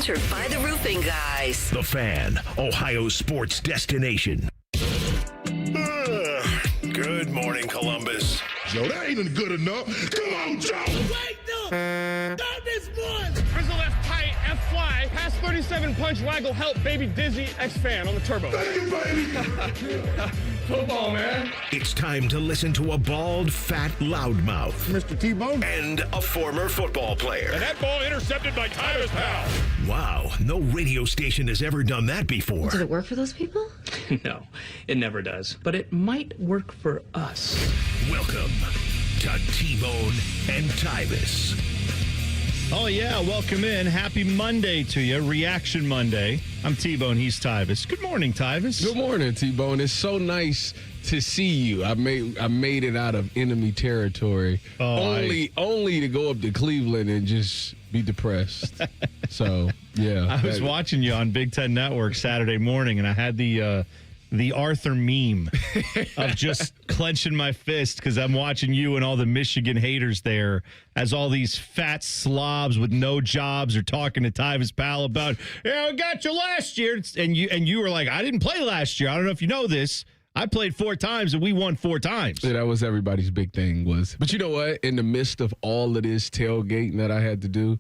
Sponsored by the Roofing Guys. The Fan, Ohio sports destination. Good morning, Columbus. Joe, that ain't good enough. Come on, Joe. Wait, no. Not this one. Frizzle left tight, F fly, pass 37 punch, waggle, help, baby dizzy, X-fan on the turbo. Thank you, baby. Football, man. It's time to listen to a bald, fat loudmouth Mr. T-Bone. and a former football player. And that ball intercepted by Tyvis, pal. Wow, no radio station has ever done that before. Did it work for those people? No, it never does. But it might work for us. Welcome to T-Bone and Tyvis. Oh, yeah. Welcome in. Happy Monday to you. Reaction Monday. I'm T-Bone. He's Tyvis. Good morning, Tyvis. Good morning, T-Bone. It's so nice to see you. I made it out of enemy territory. Only to go up to Cleveland and just be depressed. So, yeah. I was watching you on Big Ten Network Saturday morning, and I had the Arthur meme of just clenching my fist because I'm watching you and all the Michigan haters there as all these fat slobs with no jobs are talking to Tyvis Powell about, yeah, we got you last year. And you were like, I didn't play last year. I don't know if you know this. I played 4 times and we won 4 times. Yeah, that was everybody's big thing was. But you know what? In the midst of all of this tailgating that I had to do,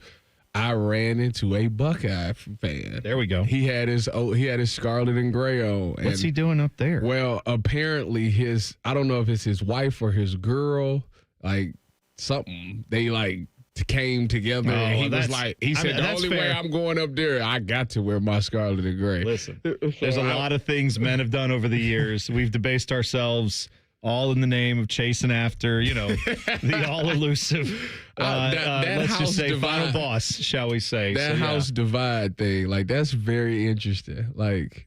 I ran into a Buckeye fan. There we go. He had his scarlet and gray on. What's he doing up there? Well, apparently I don't know if it's his wife or his girl, like something. They like came together and he said, the only way I'm going up there, I got to wear my scarlet and gray. Listen, there's a lot of things men have done over the years. We've debased ourselves all in the name of chasing after, the all-elusive, let's just say, final boss, shall we say. That house divide thing, like, that's very interesting. Like,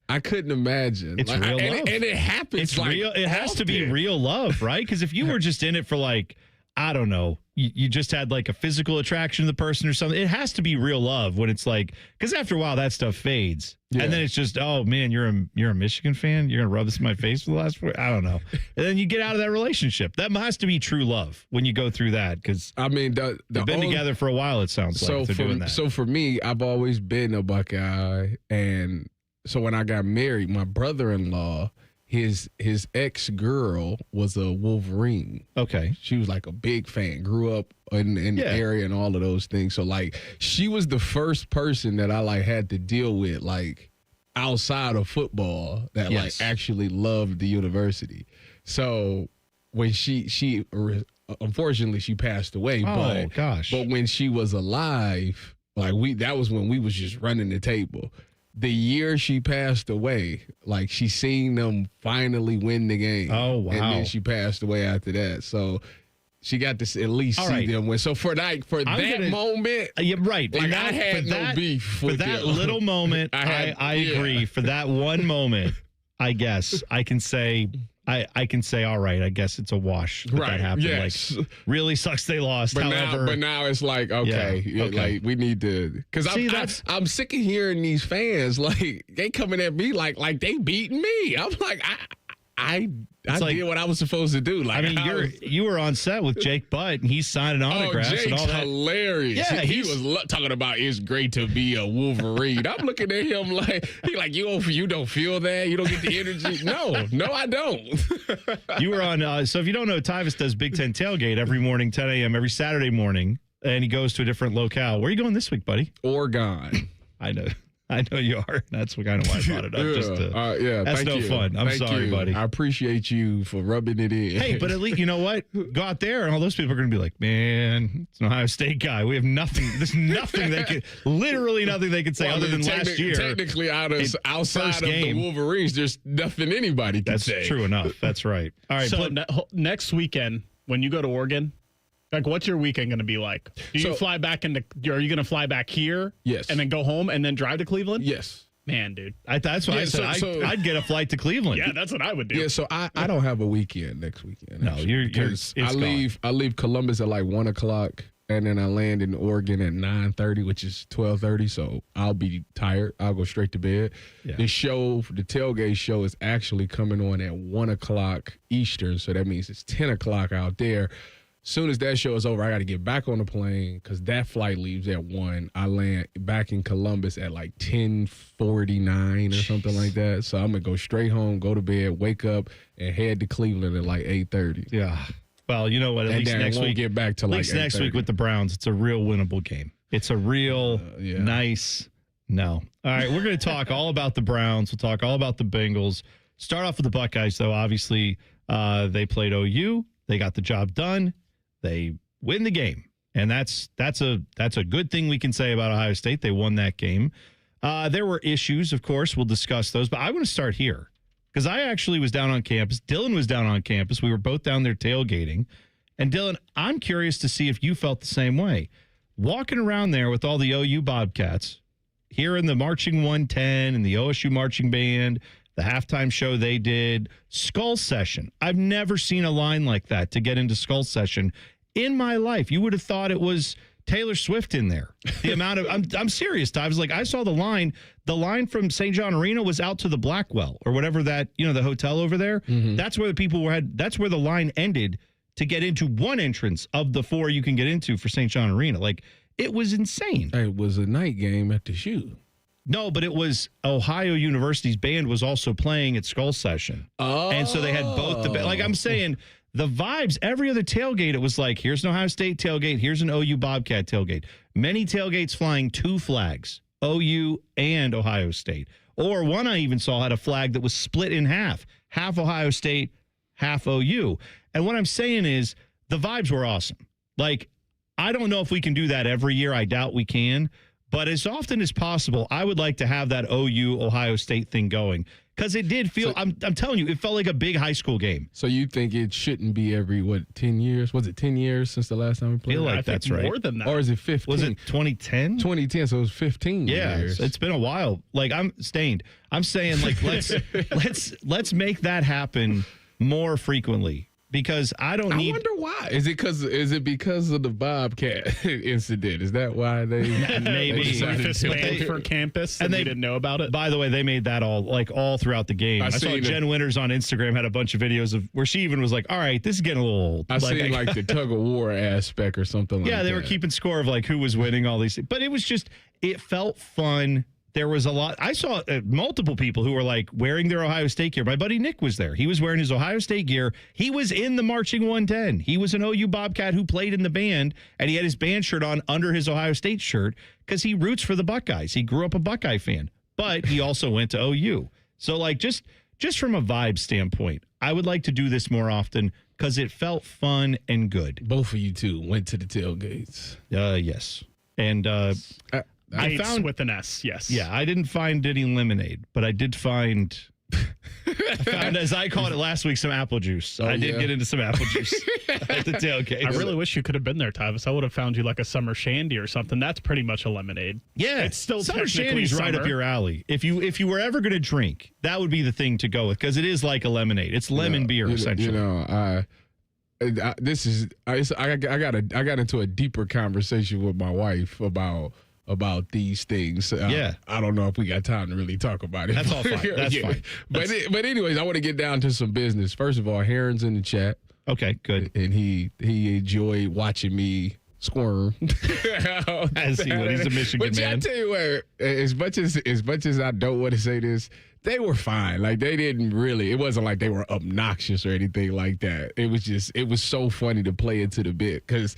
I couldn't imagine. It's real love. And it happens. It's real. It has to be real love, right? Because if you were just in it for, like, I don't know, you just had like a physical attraction to the person or something. It has to be real love when it's like, because after a while that stuff fades. Yeah. And then it's just, oh man, you're a Michigan fan? You're going to rub this in my face for the last 4? I don't know. And then you get out of that relationship. That has to be true love when you go through that. Because I mean, they've been together for a while, it sounds like. They're doing that. So for me, I've always been a Buckeye. And so when I got married, my brother-in-law, his ex-girl was a Wolverine. Okay. She was like a big fan, grew up in the area and all of those things. So, like, she was the first person that I, like, had to deal with, like, outside of football that, like, actually loved the university. So, when she unfortunately, she passed away. But when she was alive, like, that was when we was just running the table. The year she passed away, like, she seen them finally win the game. Oh, wow. And then she passed away after that. So she got to at least see them win. So for that moment, yeah, right. Like, I had no beef for that little moment. I agree. For that one moment, I guess I can say I can say, all right, I guess it's a wash that happened. Yes. Like, really sucks they lost. But However, now it's like, okay. Like, we need to, because I'm sick of hearing these fans, like, they coming at me like they beating me. I'm like, I did what I was supposed to do. Like, I mean, you were on set with Jake Butt, and he's signing autographs. Jake's and all that. Hilarious. Yeah, he was talking about it's great to be a Wolverine. I'm looking at him like you don't feel that, you don't get the energy. No, I don't. You were on. So if you don't know, Tyvis does Big Ten Tailgate every morning, 10 a.m. every Saturday morning, and he goes to a different locale. Where are you going this week, buddy? Oregon. I know you are. That's kind of why I brought it up. That's no fun. I'm sorry, buddy. I appreciate you for rubbing it in. Hey, but at least, you know what? Go out there, and all those people are going to be like, man, it's an Ohio State guy. We have nothing. There's nothing literally nothing they could say other than last year. Technically, outside of the Wolverines, there's nothing anybody can say. That's true enough. That's right. All right. So next weekend, when you go to Oregon, like, what's your weekend going to be like? Are you going to fly back here? Yes. And then go home and then drive to Cleveland? Yes. Man, dude. That's what I said. I'd get a flight to Cleveland. Yeah, that's what I would do. Yeah, so I don't have a weekend next weekend. No, I leave Columbus at like 1 o'clock, and then I land in Oregon at 9:30, which is 12:30. So I'll be tired. I'll go straight to bed. Yeah. The tailgate show is actually coming on at 1 o'clock Eastern, so that means it's 10 o'clock out there. Soon as that show is over, I got to get back on the plane because that flight leaves at 1. I land back in Columbus at like 10:49 or something like that. So I'm going to go straight home, go to bed, wake up, and head to Cleveland at like 8:30. Yeah. Well, you know what? At least next week, get back to like next week with the Browns, it's a real winnable game. It's a real nice. No. All right, we're going to talk all about the Browns. We'll talk all about the Bengals. Start off with the Buckeyes, though. Obviously, they played OU. They got the job done. They win the game, and that's a good thing we can say about Ohio State. They won that game. There were issues, of course. We'll discuss those, but I want to start here because I actually was down on campus. Dylan was down on campus. We were both down there tailgating. And Dylan, I'm curious to see if you felt the same way. Walking around there with all the OU Bobcats, hearing the Marching 110 and the OSU Marching Band, the halftime show they did, Skull Session. I've never seen a line like that to get into Skull Session in my life. You would have thought it was Taylor Swift in there. The amount of I'm serious, Ty. I was like, I saw the line. The line from St. John Arena was out to the Blackwell or whatever that, the hotel over there. Mm-hmm. That's where the people were that's where the line ended to get into one entrance of the 4 you can get into for St. John Arena. Like, it was insane. It was a night game at the shoe. No, but it was Ohio University's band was also playing at Skull Session. Oh. And so they had both the like I'm saying, the vibes, every other tailgate, it was like, here's an Ohio State tailgate, here's an OU Bobcat tailgate. Many tailgates flying 2 flags, OU and Ohio State. Or one I even saw had a flag that was split in half Ohio State, half OU. And what I'm saying is the vibes were awesome. Like, I don't know if we can do that every year. I doubt we can. But as often as possible, I would like to have that OU Ohio State thing going because it did feel. I'm telling you, it felt like a big high school game. So you think it shouldn't be every 10 years? Was it 10 years since the last time we played? I feel like that's right. More than that, or is it 15? Was it 2010? 2010. So it was 15 years. It's been a while. Like I'm stained. I'm saying like let's make that happen more frequently. Because I wonder why. Is it because of the Bobcat incident? Is that why they maybe banned for campus and they didn't know about it? By the way, they made that all throughout the game. I saw Jen Winters on Instagram had a bunch of videos of where she even was like, "All right, this is getting a little old." I seen like the tug of war aspect or something. Yeah, they were keeping score of like who was winning all these things. But it was just it felt fun. There was a lot. I saw multiple people who were like wearing their Ohio State gear. My buddy Nick was there. He was wearing his Ohio State gear. He was in the Marching 110. He was an OU Bobcat who played in the band, and he had his band shirt on under his Ohio State shirt because he roots for the Buckeyes. He grew up a Buckeye fan, but he also went to OU. So, like, just from a vibe standpoint, I would like to do this more often because it felt fun and good. Both of you two went to the tailgates. Yes. And I found with an S, yes. Yeah, I didn't find any lemonade, but I did find, as I called it last week, some apple juice. I did get into some apple juice at the tailgate. I really wish you could have been there, Tyvis. I would have found you like a summer shandy or something. That's pretty much a lemonade. Yeah, it's still summer shandy's right up your alley. If you were ever going to drink, that would be the thing to go with because it is like a lemonade. It's lemon beer essentially. I got into a deeper conversation with my wife about these things. I don't know if we got time to really talk about it. That's all fine. That's fine. But anyways, I want to get down to some business. First of all, Heron's in the chat. Okay, good. And he enjoyed watching me squirm. As he would. He's a Michigan man. But I tell you what, as much as I don't want to say this, they were fine. Like they didn't really. It wasn't like they were obnoxious or anything like that. It was so funny to play into the bit because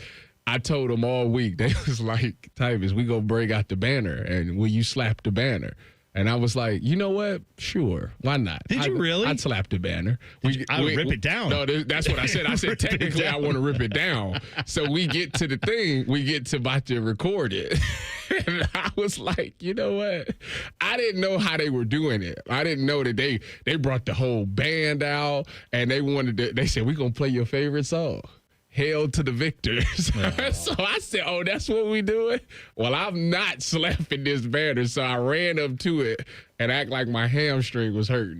I told them all week, they was like, Tyvis, we gonna bring out the banner, and will you slap the banner? And I was like, you know what? Sure, why not? Did you really? I'd slap the banner. I would rip it down. No, that's what I said. I said technically I want to rip it down. So we get to the thing, we get to about to record it. And I was like, you know what? I didn't know how they were doing it. I didn't know that they brought the whole band out, and they said, we're gonna play your favorite song. Hail to the victors. Oh. So I said, oh, that's what we doing? Well, I'm not slapping this banner. So I ran up to it and act like my hamstring was hurting.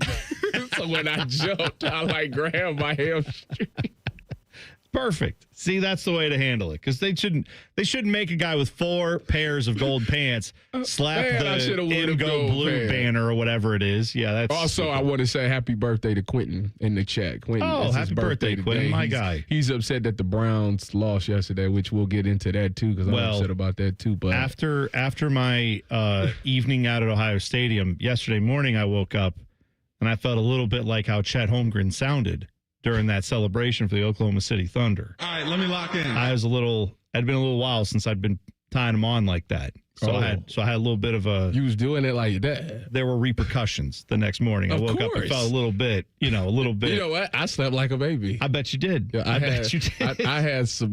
So when I jumped, I grabbed my hamstring. Perfect. See, that's the way to handle it because they shouldn't make a guy with 4 pairs of gold pants slap the In Go Blue banner or whatever it is. Yeah, that's also. I want to say happy birthday to Quentin in the chat. Quentin, happy birthday, Quentin, my guy. He's upset that the Browns lost yesterday, which we'll get into that too because I'm upset about that too. But after my evening out at Ohio Stadium yesterday morning, I woke up and I felt a little bit like how Chet Holmgren sounded during that celebration for the Oklahoma City Thunder. All right, let me lock in. I'd been a little while since I'd been tying them on like that. So I had a little bit of a. You was doing it like that. There were repercussions the next morning. I woke up and felt a little bit. You know what? I slept like a baby. I bet you did. Yeah, I bet you did. I had some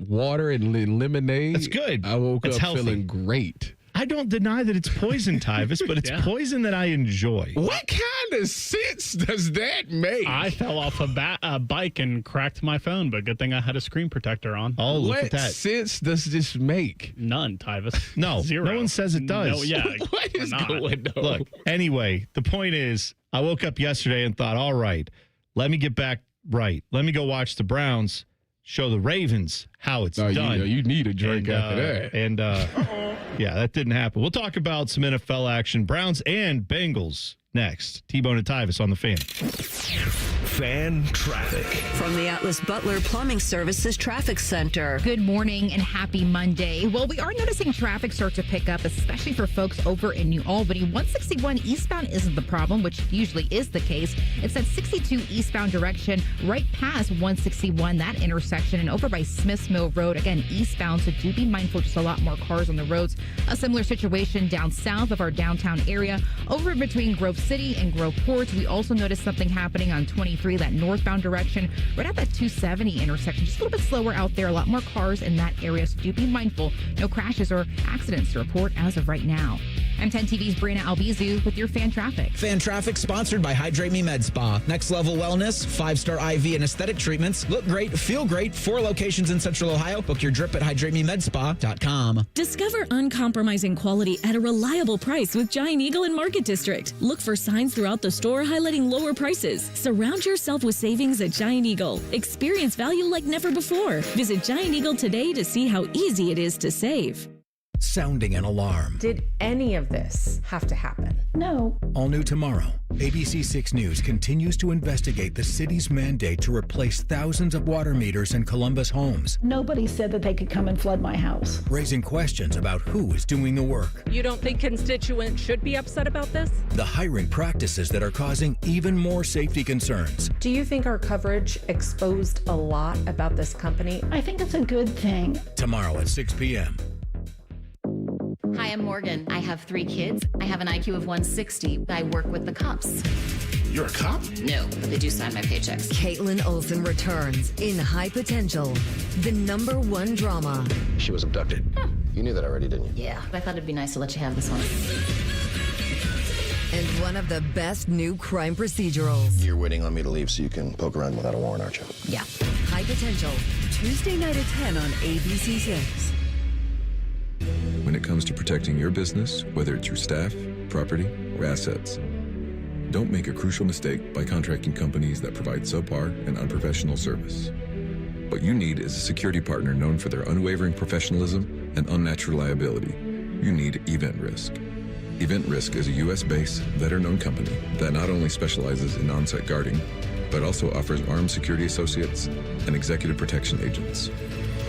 water and lemonade. That's good. I woke up healthy. feeling great. I don't deny that it's poison, Tyvis, but it's poison that I enjoy. What kind of sense does that make? I fell off a bike and cracked my phone, but good thing I had a screen protector on. Oh, look at that. What sense does this make? None, Tyvis. No, 0. No one says it does. No, yeah. What is going on? Look, anyway, the point is, I woke up yesterday and thought, all right, let me get back right. Let me go watch the Browns show the Ravens how it's done. You need a drink after that. And, yeah, that didn't happen. We'll talk about some NFL action. Browns and Bengals next. T-Bone and Tyvis on the Fan. Fan traffic. From the Atlas Butler Plumbing Services Traffic Center. Good morning and happy Monday. Well, we are noticing traffic start to pick up, especially for folks over in New Albany. 161 eastbound isn't the problem, which usually is the case. It's at 62 eastbound direction, right past 161, that intersection, and over by Smiths Mill Road, again, eastbound. So do be mindful, just a lot more cars on the roads. A similar situation down south of our downtown area, over between Grove City and Grove Port. We also noticed something happening on 23, that northbound direction, right at that 270 intersection. Just a little bit slower out there, a lot more cars in that area, so do be mindful. No crashes or accidents to report as of right now. I'm 10 TV's Brianna Albizu with your Fan Traffic. Fan Traffic sponsored by Hydrate Me Med Spa. Next level wellness, 5-star IV and aesthetic treatments. Look great, feel great. 4 locations in Central Ohio. Book your drip at hydratememedSpa.com. Discover uncompromising quality at a reliable price with Giant Eagle and Market District. Look for signs throughout the store highlighting lower prices. Surround yourself with savings at Giant Eagle. Experience value like never before. Visit Giant Eagle today to see how easy it is to save. Sounding an alarm. Did any of this have to happen? No. All new tomorrow. ABC 6 News continues to investigate the city's mandate to replace thousands of water meters in Columbus homes. Nobody said that they could come and flood my house. Raising questions about who is doing the work. You don't think constituents should be upset about this? The hiring practices that are causing even more safety concerns. Do you think our coverage exposed a lot about this company? I think it's a good thing. Tomorrow at 6 p.m. Hi, I'm Morgan. I have 3 kids. I have an IQ of 160. I work with the cops. You're a cop? No, but they do sign my paychecks. Caitlin Olsen returns in High Potential, the #1 drama. She was abducted. You knew that already, didn't you? Yeah, I thought it'd be nice to let you have this one. And one of the best new crime procedurals. You're waiting on me to leave so you can poke around without a warrant, aren't you? Yeah. High Potential, Tuesday night at 10 on ABC 6. When it comes to protecting your business, whether it's your staff, property, or assets, don't make a crucial mistake by contracting companies that provide subpar and unprofessional service. What you need is a security partner known for their unwavering professionalism and unnatural liability. You need Event Risk. Event Risk is a U.S.-based, veteran-owned company that not only specializes in on-site guarding, but also offers armed security associates and executive protection agents.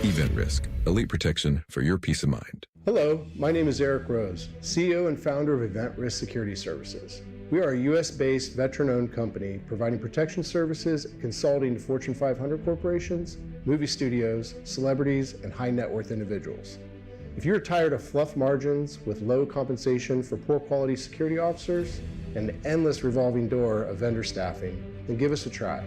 Event Risk, elite protection for your peace of mind. Hello, my name is Eric Rose, CEO and founder of Event Risk Security Services. We are a U.S.-based, veteran-owned company providing protection services and consulting to Fortune 500 corporations, movie studios, celebrities, and high-net-worth individuals. If you're tired of fluff margins with low compensation for poor quality security officers and an endless revolving door of vendor staffing, then give us a try.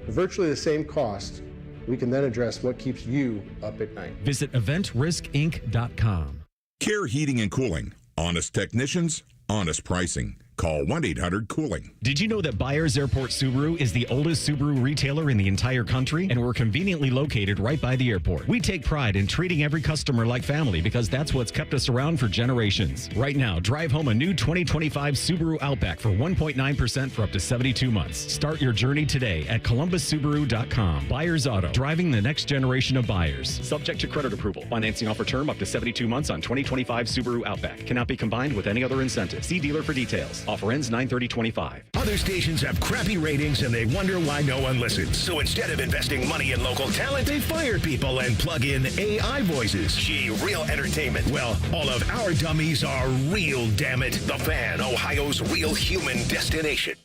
For virtually the same cost, we can then address what keeps you up at night. Visit EventRiskInc.com. Care Heating and Cooling. Honest technicians, honest pricing. Call 1-800-COOLING. Did you know that Byers Airport Subaru is the oldest Subaru retailer in the entire country? And we're conveniently located right by the airport. We take pride in treating every customer like family because that's what's kept us around for generations. Right now, drive home a new 2025 Subaru Outback for 1.9% for up to 72 months. Start your journey today at ColumbusSubaru.com. Byers Auto, driving the next generation of buyers. Subject to credit approval. Financing offer term up to 72 months on 2025 Subaru Outback. Cannot be combined with any other incentive. See dealer for details. Offer ends 9/30/25. Other stations have crappy ratings and they wonder why no one listens. So instead of investing money in local talent, they fire people and plug in AI voices. Gee, real entertainment. Well, all of our dummies are real, damn it. The Fan, Ohio's real human destination.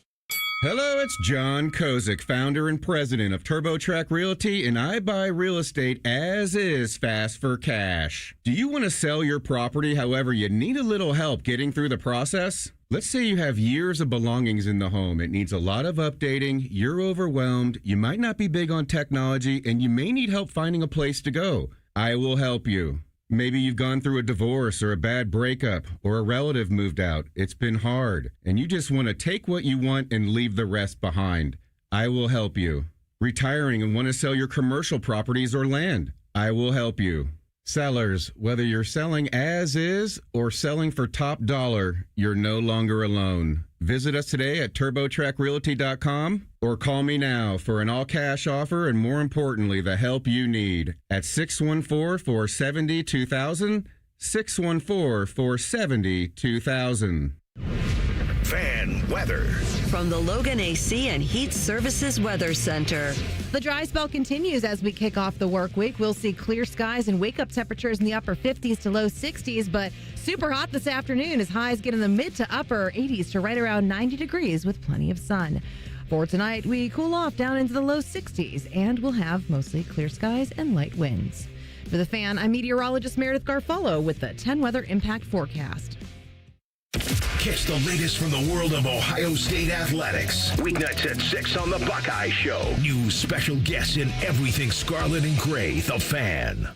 Hello, it's John Kozik, founder and president of TurboTrack Realty, and I buy real estate as is, fast for cash. Do you want to sell your property, however, you need a little help getting through the process? Let's say you have years of belongings in the home. It needs a lot of updating, you're overwhelmed, you might not be big on technology, and you may need help finding a place to go. I will help you. Maybe you've gone through a divorce or a bad breakup or a relative moved out. It's been hard, and you just want to take what you want and leave the rest behind. I will help you. Retiring and want to sell your commercial properties or land. I will help you. Sellers, whether you're selling as is or selling for top dollar, you're no longer alone. Visit us today at TurboTrackRealty.com or call me now for an all-cash offer and, more importantly, the help you need at 614-470-2000, 614-470-2000. Fan weather. From the Logan AC and Heat Services Weather Center. The dry spell continues as we kick off the work week. We'll see clear skies and wake-up temperatures in the upper 50s to low 60s, but super hot this afternoon as highs get in the mid to upper 80s to right around 90 degrees with plenty of sun. For tonight, we cool off down into the low 60s, and we'll have mostly clear skies and light winds. For The Fan, I'm meteorologist Meredith Garfolo with the 10 Weather Impact Forecast. Catch the latest from the world of Ohio State athletics. Weeknights at 6 on the Buckeye Show. New special guests in everything scarlet and gray. The Fan.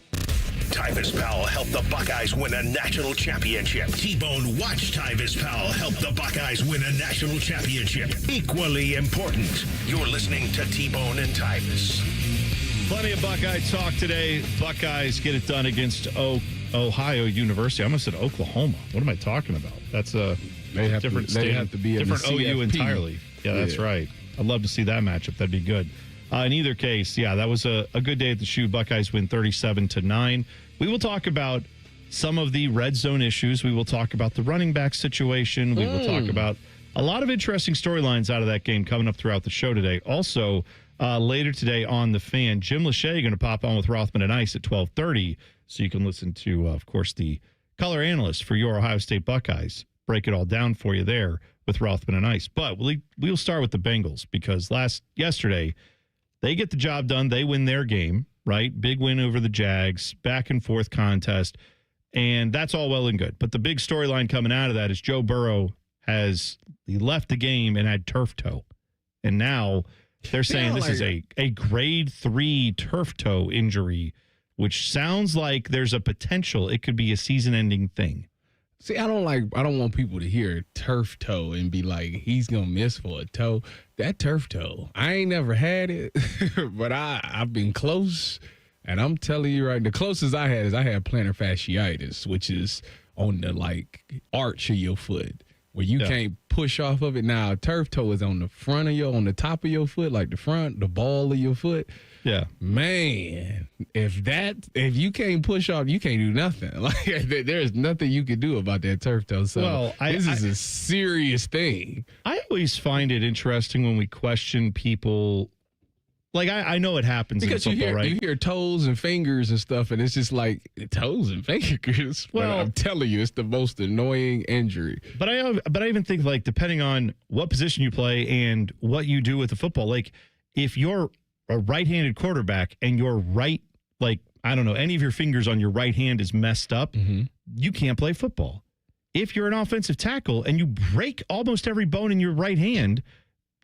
Tyvis Powell helped the Buckeyes win a national championship. T-Bone watched Tyvis Powell help the Buckeyes win a national championship. Equally important. You're listening to T-Bone and Tyvis. Plenty of Buckeye talk today. Buckeyes get it done against Ohio University. I almost said Oklahoma. What am I talking about? That's a different state. They have to be in different the CFP. OU entirely. Yeah, that's right. I'd love to see that matchup. That'd be good. In either case, yeah, that was a good day at the shoe. Buckeyes win 37-9. We will talk about some of the red zone issues. We will talk about the running back situation. We will talk about a lot of interesting storylines out of that game coming up throughout the show today. Also, later today on The Fan, Jim Lachey going to pop on with Rothman and Ice at 12:30, so you can listen to, of course, the color analyst for your Ohio State Buckeyes. Break it all down for you there with Rothman and Ice. But we'll start with the Bengals because yesterday, they get the job done. They win their game, right? Big win over the Jags, back and forth contest, and that's all well and good. But the big storyline coming out of that is Joe Burrow he left the game and had turf toe. And now they're saying this is a grade 3 turf toe injury, which sounds like there's a potential it could be a season-ending thing. See, I don't want people to hear turf toe and be like, he's going to miss for a toe. That turf toe, I ain't never had it, but I've been close. And I'm telling you right, the closest I had is I had plantar fasciitis, which is on the arch of your foot where you can't push off of it. Now, turf toe is on the on the top of your foot, like the ball of your foot. Yeah. Man, if you can't push off, you can't do nothing. There's nothing you can do about that turf toe. So this is a serious thing. I always find it interesting when we question people. I know it happens because in football, right? You hear toes and fingers and stuff, and it's just like toes and fingers. Well, but I'm telling you, it's the most annoying injury. But I even think depending on what position you play and what you do with the football, if you're a right-handed quarterback and your right, any of your fingers on your right hand is messed up, you can't play football. If you're an offensive tackle and you break almost every bone in your right hand,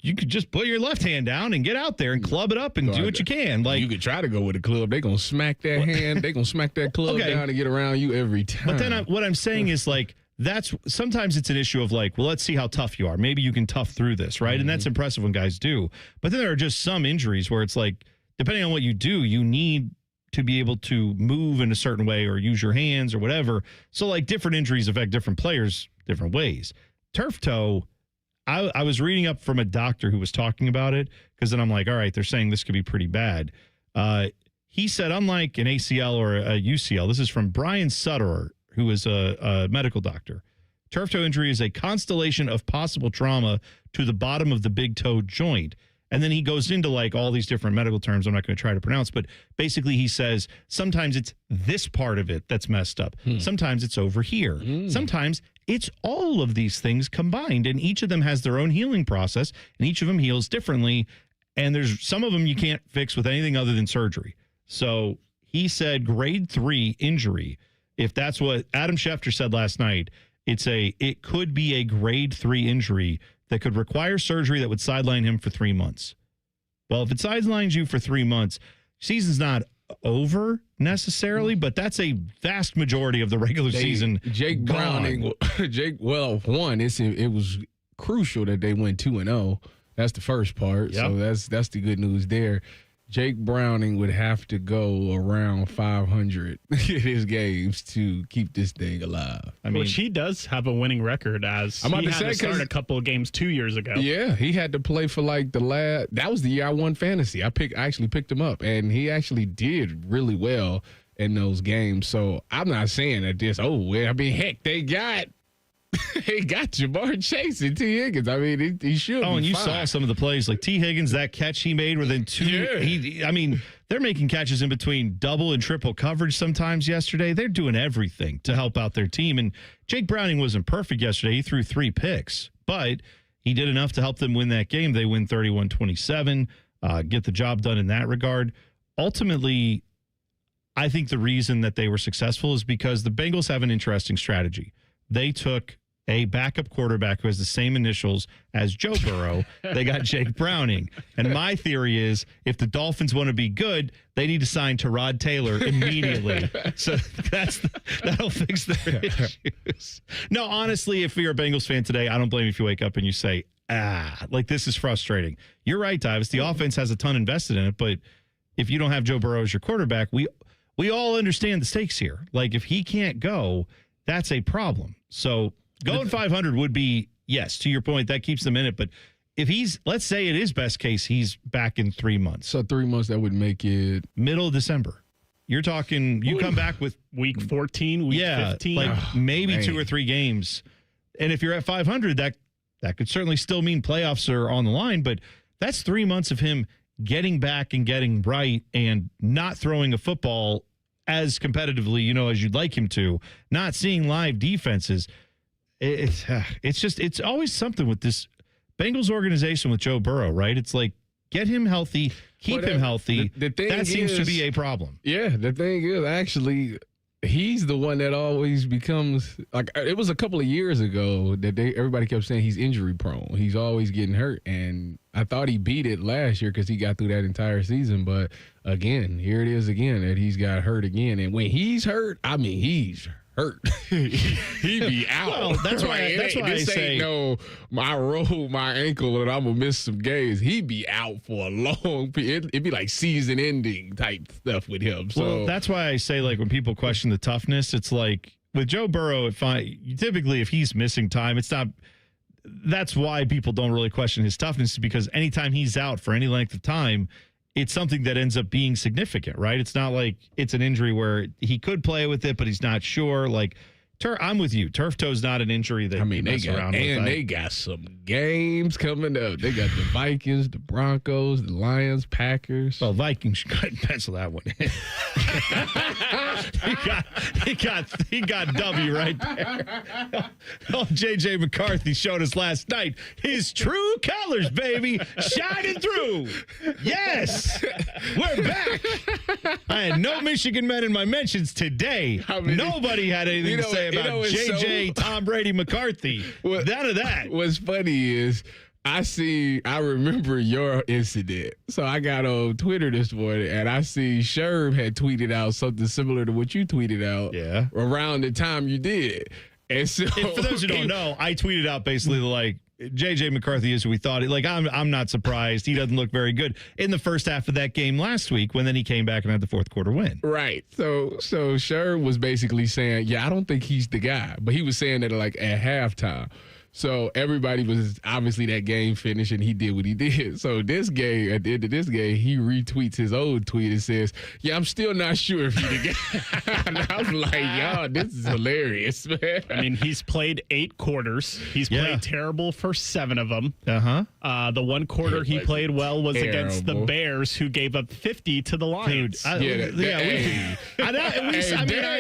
you could just put your left hand down and get out there and club it up and do what you can. You could try to go with a club. They're going to smack that hand. They're going to smack that club down and get around you every time. But then what I'm saying is sometimes it's an issue of like, well, let's see how tough you are. Maybe you can tough through this, right? And that's impressive when guys do. But then there are just some injuries where it's like, depending on what you do, you need to be able to move in a certain way or use your hands or whatever. So like different injuries affect different players different ways. Turf toe, I was reading up from a doctor who was talking about it, because then I'm like, all right, they're saying this could be pretty bad. He said, unlike an ACL or a UCL, this is from Brian Sutter, who is a medical doctor. Turf toe injury is a constellation of possible trauma to the bottom of the big toe joint. And then he goes into like all these different medical terms I'm not going to try to pronounce, but basically he says sometimes it's this part of it that's messed up. Sometimes it's over here. Sometimes it's all of these things combined, and each of them has their own healing process, and each of them heals differently. And there's some of them you can't fix with anything other than surgery. So he said grade 3 injury. If that's what Adam Schefter said last night, it could be a grade 3 injury that could require surgery that would sideline him for 3 months. Well, if it sidelines you for 3 months, season's not over necessarily, but that's a vast majority of the regular season. Jake Browning, it was crucial that they went 2-0. That's the first part. Yep. So that's the good news there. Jake Browning would have to go around 500 in his games to keep this thing alive. Which he does have a winning record, as he had to start a couple of games 2 years ago. Yeah, he had to play for like that was the year I won fantasy. I actually picked him up, and he actually did really well in those games. So I'm not saying that heck, they got Jamar Chase and T. Higgins. I mean, he should. Oh, and you saw some of the plays like T. Higgins, that catch he made within 2. Yeah. They're making catches in between double and triple coverage sometimes yesterday. They're doing everything to help out their team. And Jake Browning wasn't perfect yesterday. He threw 3 picks, but he did enough to help them win that game. They win 31-27, get the job done in that regard. Ultimately, I think the reason that they were successful is because the Bengals have an interesting strategy. They took a backup quarterback who has the same initials as Joe Burrow. They got Jake Browning. And my theory is if the Dolphins want to be good, they need to sign Tyrod Taylor immediately. So that'll fix their issues. No, honestly, if you're a Bengals fan today, I don't blame you if you wake up and you say, this is frustrating. You're right, Tyvis. The offense has a ton invested in it, but if you don't have Joe Burrow as your quarterback, we all understand the stakes here. Like, if he can't go, that's a problem. So going 500 would be, yes, to your point, that keeps them in it. But if let's say it is best case, he's back in 3 months. So 3 months, that would make it middle of December. You're talking, you come back with week 14, week 15. Like maybe 2 or 3 games. And if you're at 500, that could certainly still mean playoffs are on the line. But that's 3 months of him getting back and getting right and not throwing a football as competitively, as you'd like him to, not seeing live defenses. It's always something with this Bengals organization with Joe Burrow, right? It's like, get him healthy, keep him healthy. That seems to be a problem. Yeah, the thing is, actually, he's the one that always becomes, like, it was a couple of years ago that everybody kept saying he's injury prone. He's always getting hurt, and I thought he beat it last year because he got through that entire season. But again, here it is again that he's got hurt again. And when he's hurt, he's hurt. he be out. Well, that's why I say, I rolled my ankle and I'm gonna miss some games. He be out for a long period. It'd be like season ending type stuff with him. So that's why I say, like, when people question the toughness, it's like with Joe Burrow, typically if he's missing time, it's not. That's why people don't really question his toughness, because anytime he's out for any length of time, it's something that ends up being significant, right? It's not like it's an injury where he could play with it, but he's not sure. Like, I'm with you. Turf toe's not an injury that you mess around with. And they got some games coming up. They got the Vikings, the Broncos, the Lions, Packers. Well, Vikings, go ahead and pencil that one in. he got W right there. Oh, J.J. McCarthy showed us last night his true colors, baby, shining through. Yes, we're back. I had no Michigan men in my mentions today. Nobody had anything to say about J.J. Tom Brady McCarthy. None of that. What's funny is I remember your incident. So I got on Twitter this morning, and I see Sherb had tweeted out something similar to what you tweeted out around the time you did. And so, for those who don't know, I tweeted out basically like, J.J. McCarthy is who we thought. Like, I'm not surprised. He doesn't look very good in the first half of that game last week when then he came back and had the fourth quarter win. Right. So Sher was basically saying, yeah, I don't think he's the guy. But he was saying that like at halftime. So everybody was obviously that game finished and he did what he did. So this game, at the end of this game, he retweets his old tweet and says, yeah, I'm still not sure if he's the guy. And I'm like, y'all, this is hilarious, man. I mean, he's played 8 quarters. He's played terrible for 7 of them. Uh-huh. The one quarter he played well was against the Bears, who gave up 50 to the Lions. Dan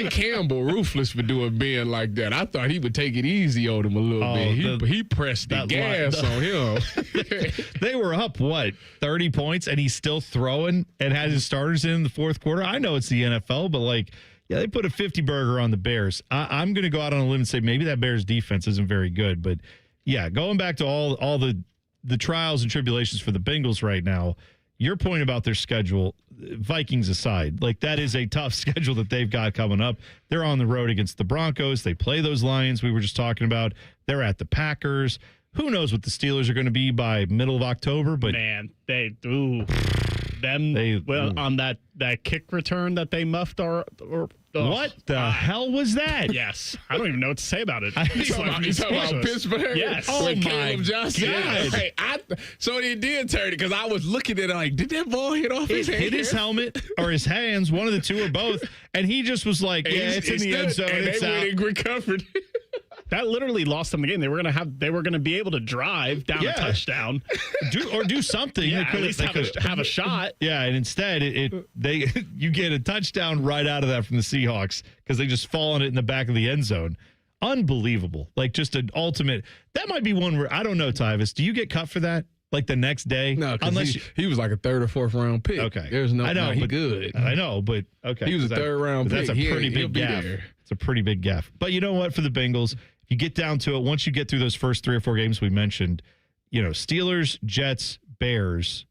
Campbell, ruthless for being like that. I thought he would take it easy on him a little bit. He pressed the gas on him. They were up, 30 points, and he's still throwing and has his starters in the fourth quarter. I know it's the NFL, but they put a 50 burger on the Bears. I'm going to go out on a limb and say maybe that Bears defense isn't very good. But, yeah, going back to all the trials and tribulations for the Bengals right now, your point about their schedule, Vikings aside, that is a tough schedule that they've got coming up. They're on the road against the Broncos. They play those Lions we were just talking about. They're at the Packers. Who knows what the Steelers are going to be by middle of October? But man, on that kick return that they muffed what the hell was that? Yes. I don't even know what to say about it. You talking about Pittsburgh? Yes. Oh, my Caleb Johnson. God. So he did turn it because I was looking at it like, did that ball hit off his hand? Hit his helmet or his hands, one of the two or both. And he just was like, it's in the end zone. And they went and recovered. That literally lost them the game. They were going to be able to drive down a touchdown, do something. Yeah, at least have a shot. Yeah, and instead you get a touchdown right out of that from the Seahawks because they just fall on it in the back of the end zone. Unbelievable! Just an ultimate. That might be one where I don't know, Tyvis. Do you get cut for that? The next day? No, unless he was like a 3rd or 4th round pick. Okay, there's no. I know, he but good. I know, but okay, he was a 3rd round pick. That's a pretty big gaffe. It's a pretty big gaffe. But you know what? For the Bengals, you get down to it. Once you get through those first 3 or 4 games we mentioned, Steelers, Jets, Bears,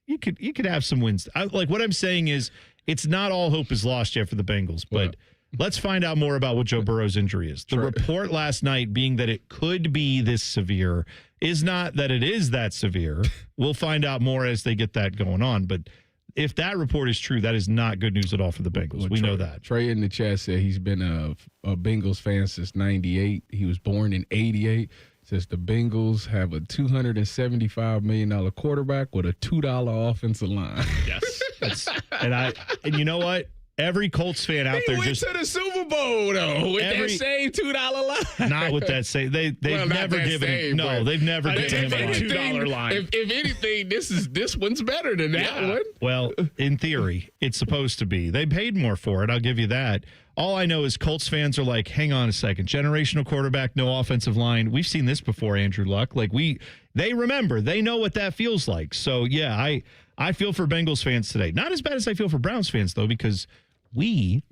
you could have some wins. What I'm saying is, it's not all hope is lost yet for the Bengals, but. Let's find out more about what Joe Burrow's injury is. The report last night being that it could be this severe is not that it is that severe. We'll find out more as they get that going on. But if that report is true, that is not good news at all for the Bengals. We know that. Trey in the chat said he's been a Bengals fan since 98. He was born in 88. Says the Bengals have a $275 million quarterback with a $2 offensive line. Yes. And you know what? Every Colts fan out there went to the Super Bowl though with that same $2 line. Not with that same. They've never given him. No, they've never given him a $2 line. If anything, this one's better than that one. Well, in theory, it's supposed to be. They paid more for it. I'll give you that. All I know is Colts fans are like, hang on a second, generational quarterback, no offensive line. We've seen this before, Andrew Luck. They remember. They know what that feels like. So yeah, I feel for Bengals fans today. Not as bad as I feel for Browns fans though, because we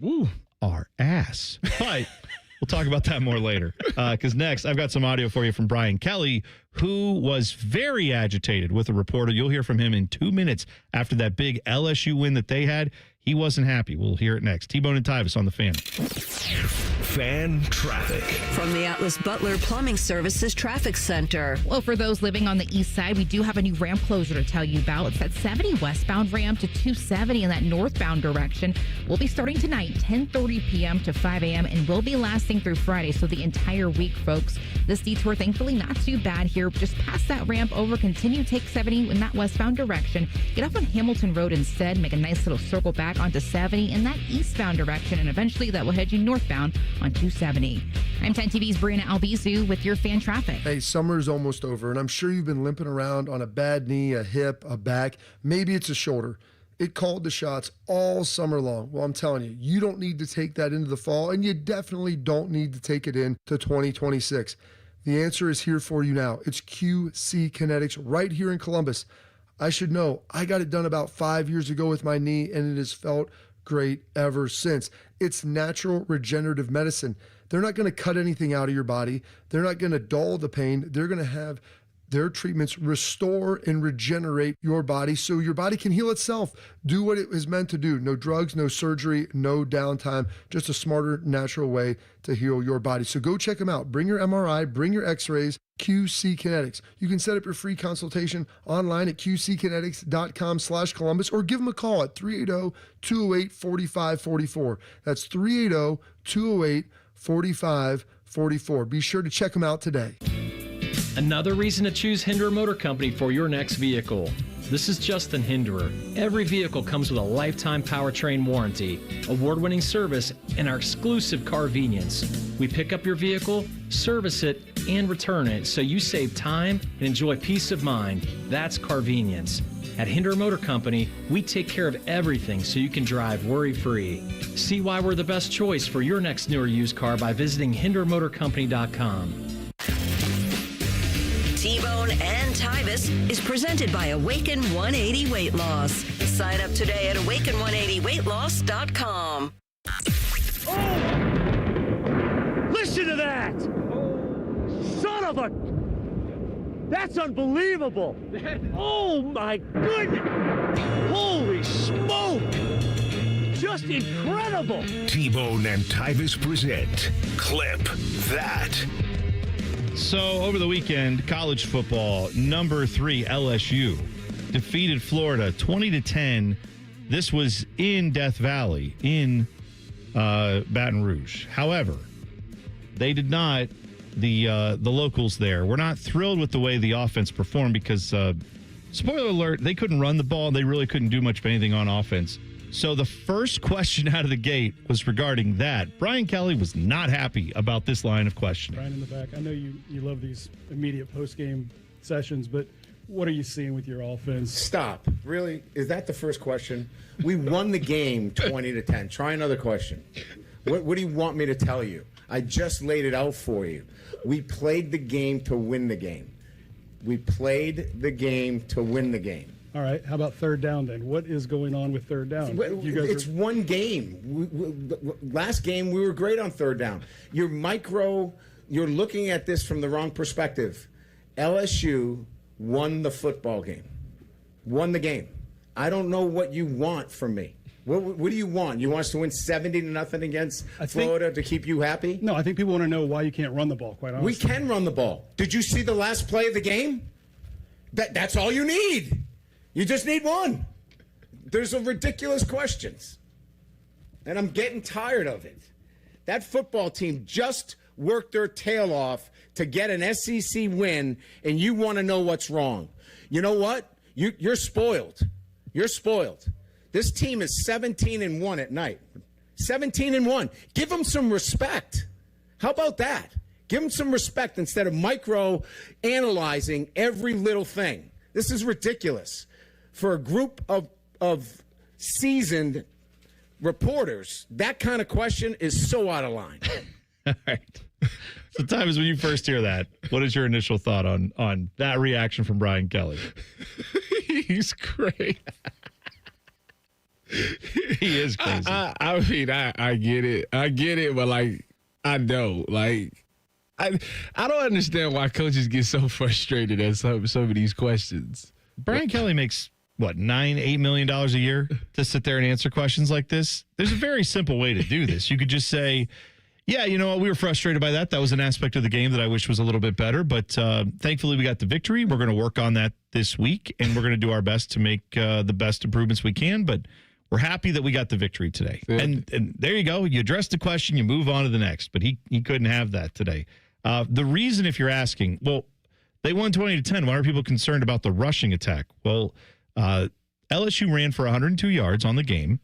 are ass. But we'll talk about that more later. Because next, I've got some audio for you from Brian Kelly, who was very agitated with a reporter. You'll hear from him in 2 minutes after that big LSU win that they had. He wasn't happy. We'll hear it next. T-Bone and Tyvis on the Fan. Fan traffic. From the Atlas Butler Plumbing Services Traffic Center. Well, for those living on the east side, we do have a new ramp closure to tell you about. It's that 70 westbound ramp to 270 in that northbound direction. We'll be starting tonight, 10:30 p.m. to 5 a.m., and will be lasting through Friday, so the entire week, folks. This detour, thankfully, not too bad here. Just past that ramp over, continue, take 70 in that westbound direction. Get off on Hamilton Road instead, make a nice little circle back onto 70 in that eastbound direction, and eventually that will head you northbound on 270. I'm 10 TV's Brianna Albizu with your fan traffic. Hey, summer's almost over, and I'm sure you've been limping around on a bad knee, a hip, a back. Maybe it's a shoulder. It called the shots all summer long. Well, I'm telling you, you don't need to take that into the fall, and you definitely don't need to take it into 2026. The answer is here for you now. It's QC Kinetics right here in Columbus. I should know. I got it done about 5 years ago with my knee, and it has felt great ever since. It's natural regenerative medicine. They're not going to cut anything out of your body. They're not going to dull the pain. They're going to have Their treatments restore and regenerate your body so your body can heal itself. Do what it is meant to do. No drugs, no surgery, no downtime, just a smarter, natural way to heal your body. So go check them out. Bring your MRI, bring your x-rays, QC Kinetics. You can set up your free consultation online at qckinetics.com/Columbus or give them a call at 380-208-4544. That's 380-208-4544. Be sure to check them out today. Another reason to choose Hinderer Motor Company for your next vehicle. This is Justin Hinderer. Every vehicle comes with a lifetime powertrain warranty, award-winning service, and our exclusive Carvenience. We pick up your vehicle, service it, and return it so you save time and enjoy peace of mind. That's Carvenience. At Hinderer Motor Company, we take care of everything so you can drive worry-free. See why we're the best choice for your next new or used car by visiting HindererMotorCompany.com. T-Bone and Tyvis is presented by Awaken 180 Weight Loss. Sign up today at awaken180weightloss.com. Listen to that! Son of a... That's unbelievable! Oh my goodness! Holy smoke! Just incredible! T-Bone and Tyvis present Clip That. So over the weekend, college football, number 3 LSU defeated Florida 20-10. This was in Death Valley in Baton Rouge. However, they did not. The locals there were not thrilled with the way the offense performed because, spoiler alert, they couldn't run the ball. They really couldn't do much of anything on offense. So the first question out of the gate was regarding that. Brian Kelly was not happy about this line of questioning. Brian in the back, I know you love these immediate post-game sessions, but what are you seeing with your offense? Stop. Really? Is that the first question? We won the game 20-10. Try another question. What do you want me to tell you? I just laid it out for you. We played the game to win the game. We played the game to win the game. All right. How about third down then? What is going on with third down? It's one game. Last game, we were great on third down. You're looking at this from the wrong perspective. LSU won the football game. Won the game. I don't know what you want from me. What do you want? You want us to win 70-0 against Florida to keep you happy? No, I think people want to know why you can't run the ball, quite honestly. We can run the ball. Did you see the last play of the game? That's all you need. You just need one. There's a ridiculous questions. And I'm getting tired of it. That football team just worked their tail off to get an SEC win, and you want to know what's wrong. You know what? You're spoiled. You're spoiled. This team is 17-1 at night. 17-1. Give them some respect. How about that? Give them some respect instead of micro-analyzing every little thing. This is ridiculous. For a group of seasoned reporters, that kind of question is so out of line. All right. So, Tyvis, when you first hear that, what is your initial thought on that reaction from Brian Kelly? He's great. He is crazy. I mean, I get it. I get it, but, I don't. I don't understand why coaches get so frustrated at some of these questions. Brian Kelly makes... $8 million a year to sit there and answer questions like this? There's a very simple way to do this. You could just say, yeah, you know what? We were frustrated by that. That was an aspect of the game that I wish was a little bit better. But thankfully, we got the victory. We're going to work on that this week, and we're going to do our best to make the best improvements we can. But we're happy that we got the victory today. Yeah. And there you go. You address the question, you move on to the next. But he couldn't have that today. The reason, if you're asking, well, they won 20-10. Why are people concerned about the rushing attack? Well, LSU ran for 102 yards on the game.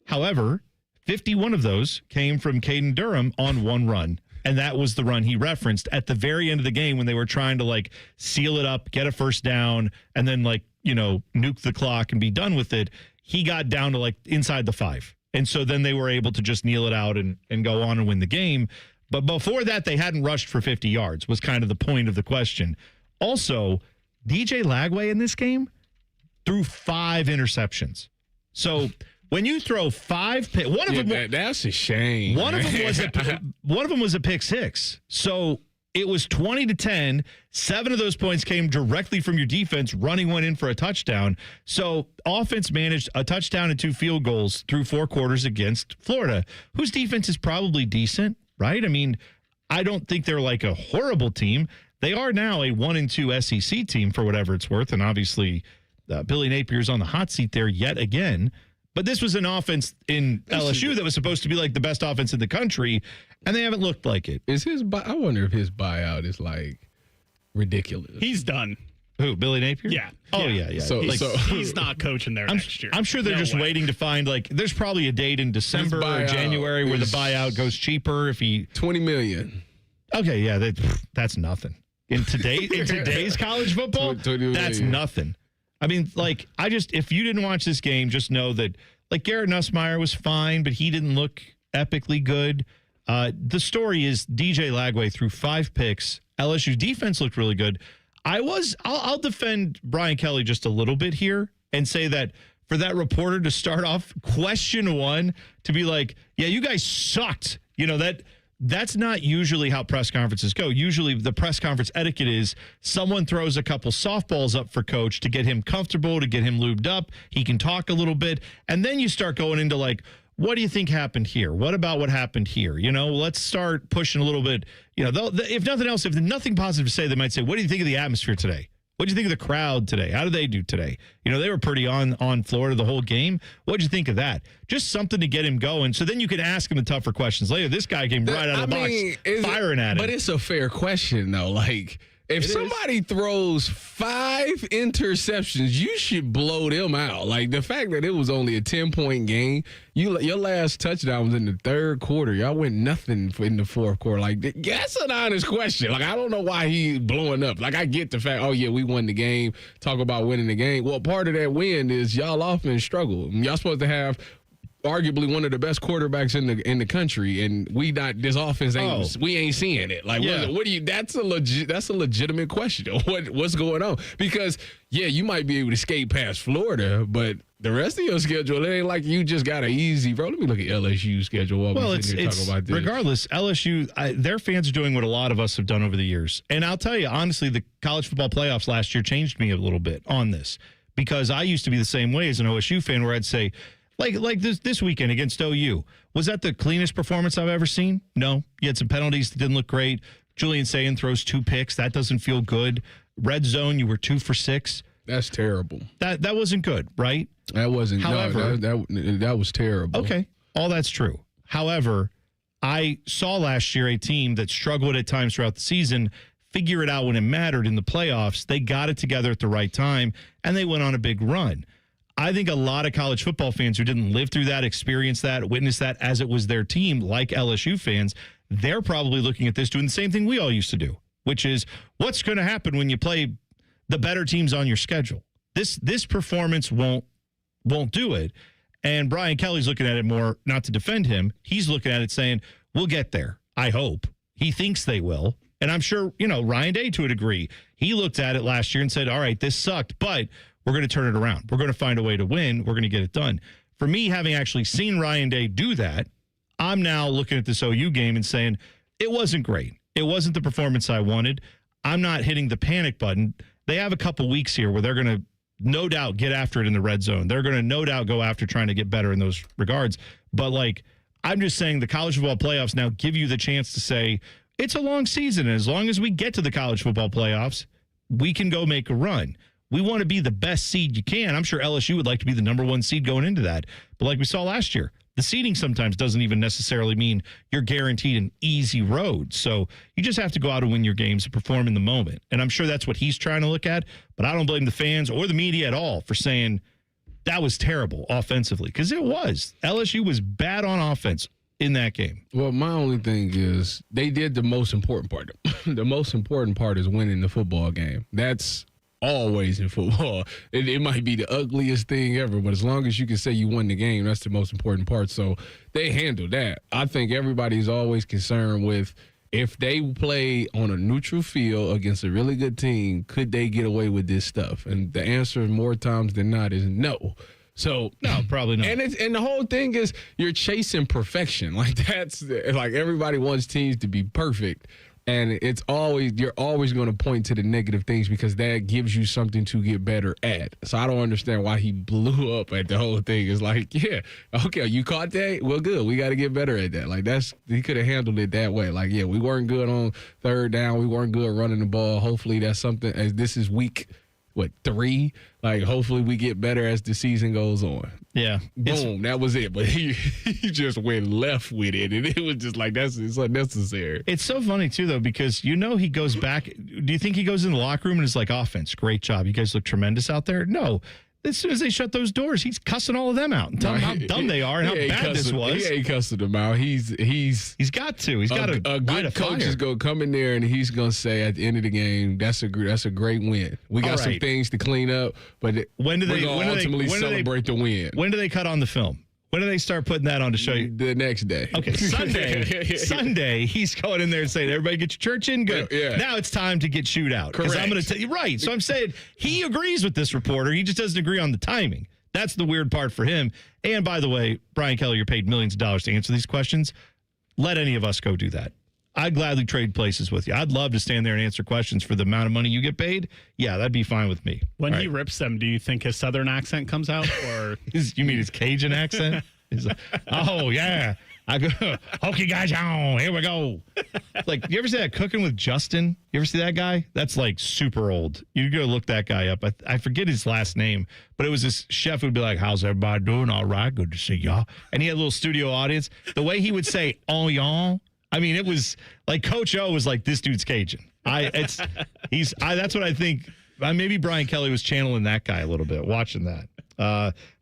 However, 51 of those came from Caden Durham on one run. And that was the run he referenced at the very end of the game when they were trying to seal it up, get a first down, and then nuke the clock and be done with it. He got down to inside the 5. And so then they were able to just kneel it out and go on and win the game. But before that, they hadn't rushed for 50 yards was kind of the point of the question. Also, DJ Lagway in this game threw 5 interceptions. So when you throw 5 one of them, that's a shame. One of them was a pick 6. So It was 20-10. 7 of those points came directly from your defense, running one in for a touchdown. So offense managed a touchdown and 2 field goals through 4 quarters against Florida, whose defense is probably decent, right? I mean, I don't think they're like a horrible team. They are now a 1-2 SEC team for whatever it's worth. And obviously Billy Napier's on the hot seat there yet again. But this was an offense in LSU that was supposed to be like the best offense in the country, and they haven't looked like it. I wonder if his buyout is like ridiculous. He's done. Who, Billy Napier? Yeah. Oh, yeah. So he's not coaching there next year. I'm sure they're just waiting to find, like, there's probably a date in December or January where the buyout goes cheaper if he... $20 million. Okay, yeah, that's nothing. In today's college football, that's nothing. I mean, like, if you didn't watch this game, just know that, like, Garrett Nussmeier was fine, but he didn't look epically good. The story is DJ Lagway threw 5 picks. LSU's defense looked really good. I'll defend Brian Kelly just a little bit here and say that for that reporter to start off question 1 to be like, yeah, you guys sucked. You know, that's not usually how press conferences go. Usually the press conference etiquette is someone throws a couple softballs up for coach to get him comfortable, to get him lubed up. He can talk a little bit. And then you start going into like, what do you think happened here? What about what happened here? You know, let's start pushing a little bit. You know, if nothing else, if there's nothing positive to say, they might say, what do you think of the atmosphere today? What do you think of the crowd today? How did they do today? You know, they were pretty on Florida the whole game. What did you think of that? Just something to get him going. So then you can ask him the tougher questions later. This guy came right out of the box, firing at him. But it's a fair question, though. Like, if somebody throws 5 interceptions, you should blow them out. Like, the fact that it was only a 10-point game, your last touchdown was in the 3rd quarter. Y'all went nothing in the 4th quarter. Like, that's an honest question. Like, I don't know why he's blowing up. Like, I get the fact, oh, yeah, we won the game. Talk about winning the game. Well, part of that win is y'all offense struggle. Y'all supposed to have arguably one of the best quarterbacks in the country, and this offense we ain't seeing it. Like, what do you? That's a legitimate question. What's going on? Because you might be able to skate past Florida, but the rest of your schedule, it ain't like you just got an easy road. Let me look at LSU's schedule. Well, it's about this. Regardless, LSU, their fans are doing what a lot of us have done over the years, and I'll tell you honestly, the college football playoffs last year changed me a little bit on this because I used to be the same way as an OSU fan, where I'd say, Like this weekend against OU, was that the cleanest performance I've ever seen? No. You had some penalties that didn't look great. Julian Sayin throws 2 picks. That doesn't feel good. Red zone, you were 2 for 6. That's terrible. That wasn't good, right? That wasn't. However, that was terrible. Okay, all that's true. However, I saw last year a team that struggled at times throughout the season figure it out when it mattered in the playoffs. They got it together at the right time, and they went on a big run. I think a lot of college football fans who didn't live through that, experience that, witness that as it was their team, like LSU fans, they're probably looking at this doing the same thing we all used to do, which is what's going to happen when you play the better teams on your schedule. This performance won't do it. And Brian Kelly's looking at it more, not to defend him. He's looking at it saying, we'll get there. I hope. He thinks they will. And I'm sure, Ryan Day to a degree, he looked at it last year and said, all right, this sucked, but we're going to turn it around. We're going to find a way to win. We're going to get it done. For me, having actually seen Ryan Day do that, I'm now looking at this OU game and saying, it wasn't great. It wasn't the performance I wanted. I'm not hitting the panic button. They have a couple weeks here where they're going to no doubt get after it in the red zone. They're going to no doubt go after trying to get better in those regards. But, I'm just saying the college football playoffs now give you the chance to say, it's a long season. And as long as we get to the college football playoffs, we can go make a run. We want to be the best seed you can. I'm sure LSU would like to be the number 1 seed going into that. But like we saw last year, the seeding sometimes doesn't even necessarily mean you're guaranteed an easy road. So you just have to go out and win your games and perform in the moment. And I'm sure that's what he's trying to look at. But I don't blame the fans or the media at all for saying that was terrible offensively, because it was. LSU was bad on offense in that game. Well, my only thing is they did the most important part. The most important part is winning the football game. That's always in football. It might be the ugliest thing ever, but as long as you can say you won the game, that's the most important part. So they handled that. I think everybody's always concerned with if they play on a neutral field against a really good team, could they get away with this stuff? And the answer more times than not is no. So no, probably not. And the whole thing is you're chasing perfection. Like everybody wants teams to be perfect. And you're always going to point to the negative things because that gives you something to get better at. So I don't understand why he blew up at the whole thing. It's like, yeah, okay, you caught that? Well, good. We got to get better at that. Like, he could have handled it that way. Like, yeah, we weren't good on third down. We weren't good running the ball. Hopefully that's something, as this is week 3? Like, hopefully we get better as the season goes on. Yeah. Boom, that was it. But he just went left with it, and it was just like, it's unnecessary. It's so funny, too, though, because he goes back. Do you think he goes in the locker room and is like, offense, great job. You guys look tremendous out there? No. As soon as they shut those doors, he's cussing all of them out and telling them how dumb they are and how bad this was. He ain't cussing them out. He's got to. He's got a good coach is going to come in there and he's going to say at the end of the game, that's a great win. We got some things to clean up, but we're going to ultimately celebrate the win. When do they cut on the film? When do they start putting that on to show you? The next day. Okay, Sunday, he's going in there and saying, everybody get your church in? Good. Yeah. Now it's time to get chewed out. Because I'm going to tell you, right. So I'm saying he agrees with this reporter. He just doesn't agree on the timing. That's the weird part for him. And by the way, Brian Kelly, you're paid millions of dollars to answer these questions. Let any of us go do that. I'd gladly trade places with you. I'd love to stand there and answer questions for the amount of money you get paid. Yeah, that'd be fine with me. When he rips them, do you think his Southern accent comes out? Or you mean his Cajun accent? He's like, oh, yeah. I go, okay, guys, on. Here we go. Like, you ever see that Cooking with Justin? You ever see that guy? That's like super old. You go look that guy up. I forget his last name, but it was this chef who'd be like, how's everybody doing? All right, good to see y'all. And he had a little studio audience. The way he would say, oh, y'all. I mean, it was like Coach O was like, this dude's Cajun. That's what I think. Maybe Brian Kelly was channeling that guy a little bit, watching that.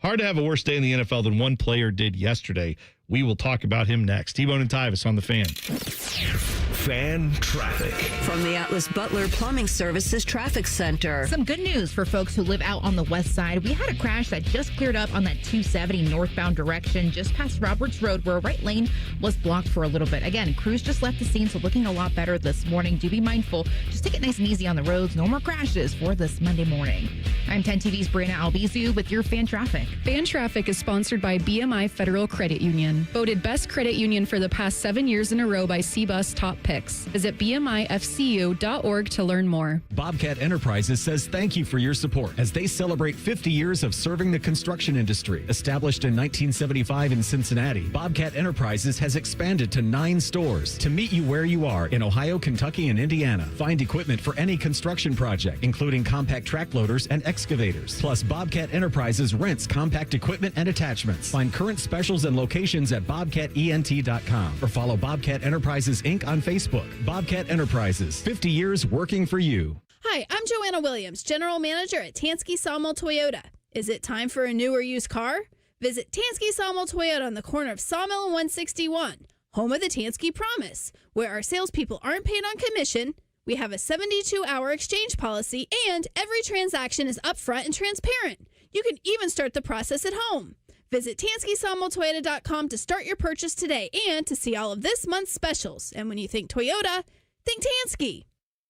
Hard to have a worse day in the NFL than one player did yesterday. We will talk about him next. T-Bone and Tyvis on the Fan. Fan traffic. From the Atlas Butler Plumbing Services Traffic Center. Some good news for folks who live out on the west side. We had a crash that just cleared up on that 270 northbound direction just past Roberts Road where a right lane was blocked for a little bit. Again, crews just left the scene, so looking a lot better this morning. Do be mindful. Just take it nice and easy on the roads. No more crashes for this Monday morning. I'm 10 TV's Brianna Albizu with your Fan Traffic. Fan Traffic is sponsored by BMI Federal Credit Union. Voted Best Credit Union for the past 7 years in a row by CBUS Top Picks. Visit bmifcu.org to learn more. Bobcat Enterprises says thank you for your support as they celebrate 50 years of serving the construction industry. Established in 1975 in Cincinnati, Bobcat Enterprises has expanded to 9 stores to meet you where you are in Ohio, Kentucky, and Indiana. Find equipment for any construction project, including compact track loaders and excavators. Plus, Bobcat Enterprises rents compact equipment and attachments. Find current specials and locations at bobcatent.com or follow Bobcat Enterprises Inc. on Facebook. Bobcat Enterprises, 50 years working for you. Hi, I'm Joanna Williams, General Manager at Tansky Sawmill Toyota. Is it time for a new or used car? Visit Tansky Sawmill Toyota on the corner of Sawmill and 161, home of the Tansky Promise, where our salespeople aren't paid on commission. We have a 72-hour exchange policy, and every transaction is upfront and transparent. You can even start the process at home. Visit TanskySawmillToyota.com to start your purchase today and to see all of this month's specials. And when you think Toyota, think Tansky.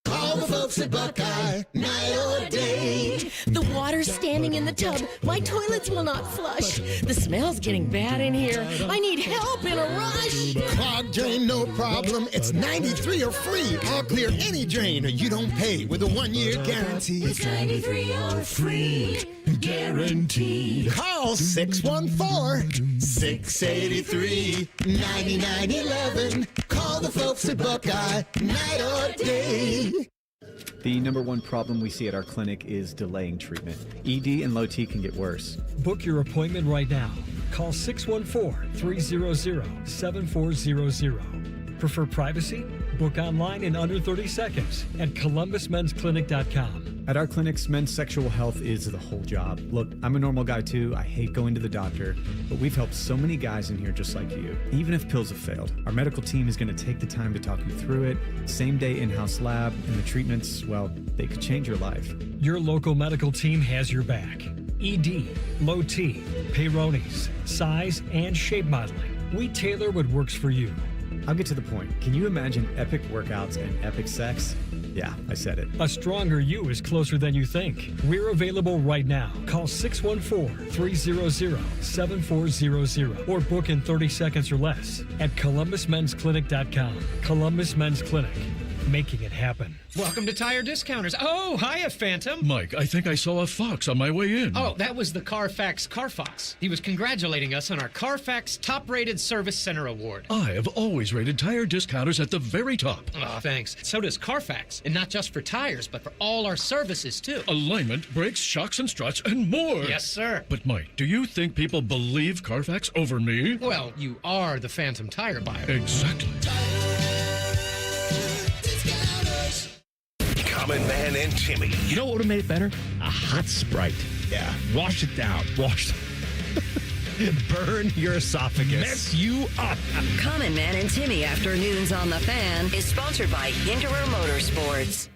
Call the folks at Buckeye, night or day. The water's standing in the tub. My toilets will not flush. The smell's getting bad in here. I need help in a rush. Clogged drain, no problem. It's 93 or free. I'll clear any drain or you don't pay with a 1-year guarantee. It's 93 or free. Guaranteed. Call 614-683-9911. Call the folks at Buckeye, night or day. The number one problem we see at our clinic is delaying treatment. ED and low T can get worse. Book your appointment right now. Call 614-300-7400. Prefer privacy? Book online in under 30 seconds at columbusmensclinic.com. At our clinics, men's sexual health is the whole job. Look, I'm a normal guy too. I hate going to the doctor, but we've helped so many guys in here just like you. Even if pills have failed, our medical team is going to take the time to talk you through it. Same day in-house lab, and the treatments, well, they could change your life. Your local medical team has your back. ED, low T, Peyronie's, size, and shape modeling. We tailor what works for you. I'll get to the point. Can you imagine epic workouts and epic sex? Yeah, I said it. A stronger you is closer than you think. We're available right now. Call 614-300-7400 or book in 30 seconds or less at columbusmensclinic.com. Columbus Men's Clinic. making it happen. Welcome to Tire Discounters. Oh, hiya, Phantom. Mike, I think I saw a fox on my way in. Oh, that was the Carfax Carfox. He was congratulating us on our Carfax Top-Rated Service Center Award. I have always rated Tire Discounters at the very top. Oh, thanks. So does Carfax. And not just for tires, but for all our services, too. Alignment, brakes, shocks, and struts, and more. Yes, sir. But, Mike, do you think people believe Carfax over me? Well, you are the Phantom tire buyer. Exactly. Common Man and Timmy. You know what would have made it better? A hot Sprite. Yeah. Wash it down. Burn your esophagus. Mess you up. Common Man and Timmy Afternoons on the Fan is sponsored by Hinderer Motorsports.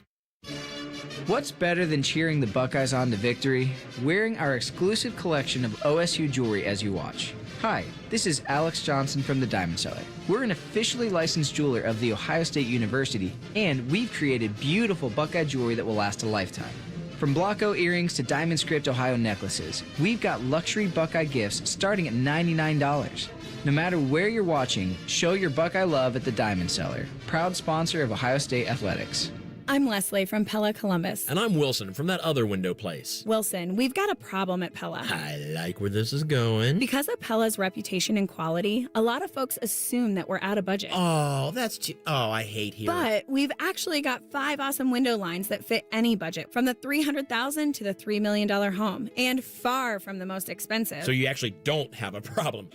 What's better than cheering the Buckeyes on to victory? Wearing our exclusive collection of OSU jewelry as you watch. Hi, this is Alex Johnson from the Diamond Cellar. We're an officially licensed jeweler of The Ohio State University, and we've created beautiful Buckeye jewelry that will last a lifetime. From Blocko earrings to Diamond Script Ohio necklaces, we've got luxury Buckeye gifts starting at $99. No matter where you're watching, show your Buckeye love at the Diamond Cellar, proud sponsor of Ohio State Athletics. I'm Leslie from Pella Columbus. And I'm Wilson from that other window place. Wilson, we've got a problem at Pella. I like where this is going. Because of Pella's reputation and quality, a lot of folks assume that we're out of budget. Oh, that's too... Oh, I hate hearing. But we've actually got 5 awesome window lines that fit any budget, from the $300,000 to the $3 million home, and far from the most expensive. So you actually don't have a problem.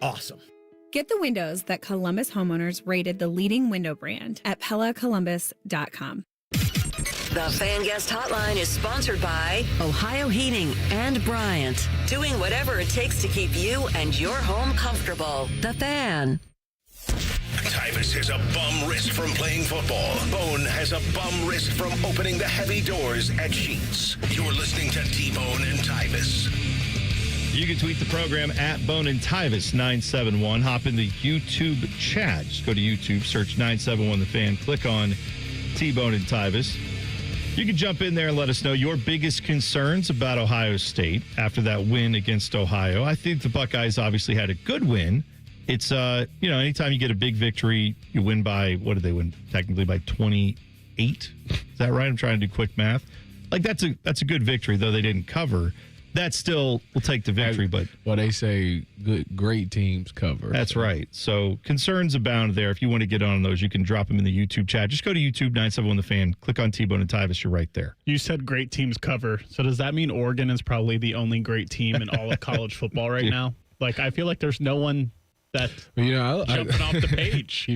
Awesome. Get the windows that Columbus homeowners rated the leading window brand at PellaColumbus.com. The Fan Guest Hotline is sponsored by Ohio Heating and Bryant. Doing whatever it takes to keep you and your home comfortable. The Fan. Tyvis has a bum wrist from playing football. Bone has a bum wrist from opening the heavy doors at Sheets. You're listening to T-Bone and Tyvis. You can tweet the program at Bone and Tyvis 971. Hop in the YouTube chat. Just go to YouTube, search 971 The Fan. Click on T-Bone and Tyvis. You can jump in there and let us know your biggest concerns about Ohio State after that win against Ohio. I think the Buckeyes obviously had a good win. It's, anytime you get a big victory, you win by, what did they win? Technically by 28. Is that right? I'm trying to do quick math. Like, that's a good victory, though they didn't cover. That still will take the victory, but... Well, they say great teams cover. That's right. So concerns abound there. If you want to get on those, you can drop them in the YouTube chat. Just go to YouTube, 971 The Fan. Click on T-Bone and Tyvis. You're right there. You said great teams cover. So does that mean Oregon is probably the only great team in all of college football right now? Like, I feel like there's no one that jumping off the page.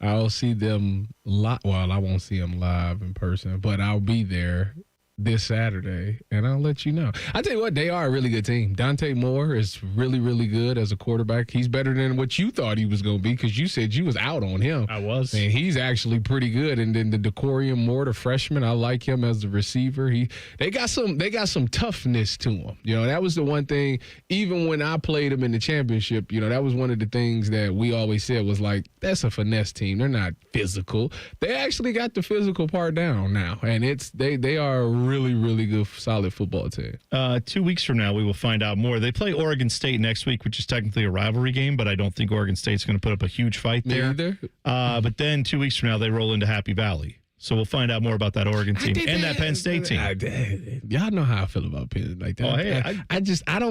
I'll see them live. Well, I won't see them live in person, but I'll be there this Saturday, and I'll let you know. I tell you what, they are a really good team. Dante Moore is really, really good as a quarterback. He's better than what you thought he was going to be, because you said you was out on him. I was. And he's actually pretty good. And then the Decorium Moore, the freshman, I like him as a receiver. They got some toughness to him. That was the one thing, even when I played him in the championship, that was one of the things that we always said was like, that's a finesse team. They're not physical. They actually got the physical part down now. And they are a really, really good, solid football team. 2 weeks from now, we will find out more. They play Oregon State next week, which is technically a rivalry game, but I don't think Oregon State's going to put up a huge fight there. Either. But then 2 weeks from now, they roll into Happy Valley. So we'll find out more about that Oregon team and that Penn State team. Y'all know how I feel about Penn. Like that. Oh, hey,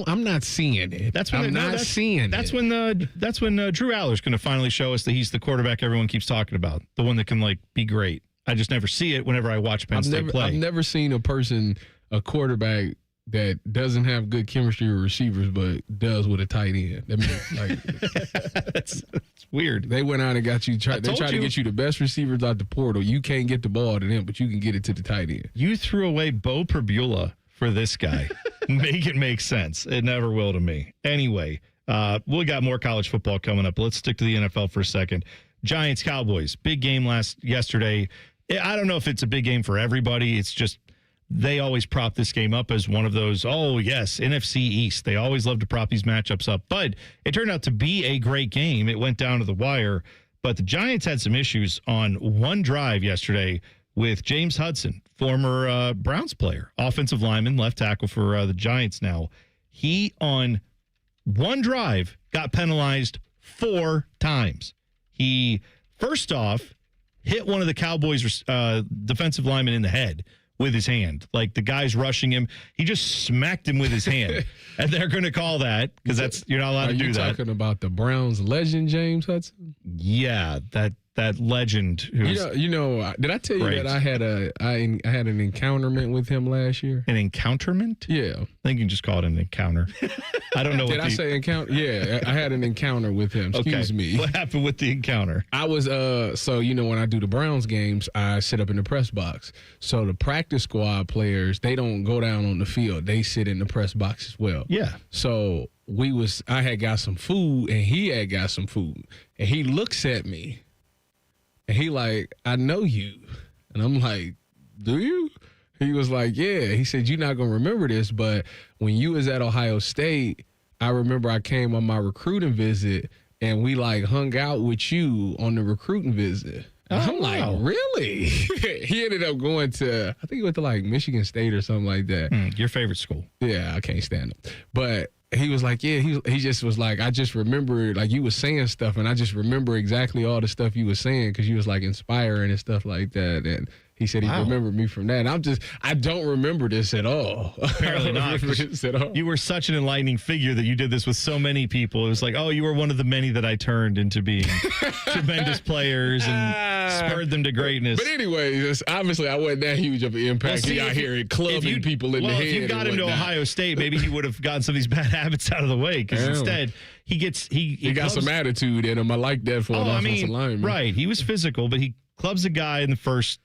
I'm not seeing it. That's when seeing that's it. That's when Drew Aller's going to finally show us that he's the quarterback everyone keeps talking about, the one that can be great. I just never see it whenever I watch Penn State play. I've never seen a quarterback that doesn't have good chemistry with receivers, but does with a tight end. I mean, it's weird. They went out and got you. They tried to get you the best receivers out the portal. You can't get the ball to them, but you can get it to the tight end. You threw away Bo Perbula for this guy. Make it make sense. It never will to me. Anyway, we got more college football coming up. Let's stick to the NFL for a second. Giants, Cowboys, big game yesterday. I don't know if it's a big game for everybody. It's just they always prop this game up as one of those, oh, yes, NFC East. They always love to prop these matchups up. But it turned out to be a great game. It went down to the wire. But the Giants had some issues on one drive yesterday with James Hudson, former Browns player, offensive lineman, left tackle for the Giants now. He, on one drive, got penalized 4 times. First off, hit one of the Cowboys defensive linemen in the head with his hand. Like, the guy's rushing him. He just smacked him with his hand. And they're going to call that because you're not allowed to do that. Are you talking about the Browns legend, James Hudson? Yeah, that legend. Who's did I tell you that I had an encounterment with him last year? An encounterment? Yeah. I think you can just call it an encounter. I don't know. Did I say encounter? Yeah, I had an encounter with him. Excuse me. What happened with the encounter? I was when I do the Browns games, I sit up in the press box. So the practice squad players, they don't go down on the field. They sit in the press box as well. Yeah. So I had got some food and he had got some food. And he looks at me and he like, I know you. And I'm like, do you? He was like, yeah. He said, you're not going to remember this, but when you was at Ohio State, I remember I came on my recruiting visit and we like hung out with you on the recruiting visit. And I'm like, really? He ended up going to, I think he went to like Michigan State or something like that. Your favorite school. Yeah, I can't stand him. But he was like, yeah, he just was like, I just remember, like, you was saying stuff, and I just remember exactly all the stuff you was saying because you was, like, inspiring and stuff like that. And he said he remembered me from that. And I don't remember this at all. Apparently not. This at all. You were such an enlightening figure that you did this with so many people. It was like, oh, you were one of the many that I turned into being tremendous players and spurred them to greatness. But anyways, obviously I wasn't that huge of an impact. He out here clubbing people in the head. If you got into Ohio State, maybe he would have gotten some of these bad habits out of the way because instead he got some attitude in him. I like that for an offensive lineman. Right. He was physical, but he clubs a guy in the first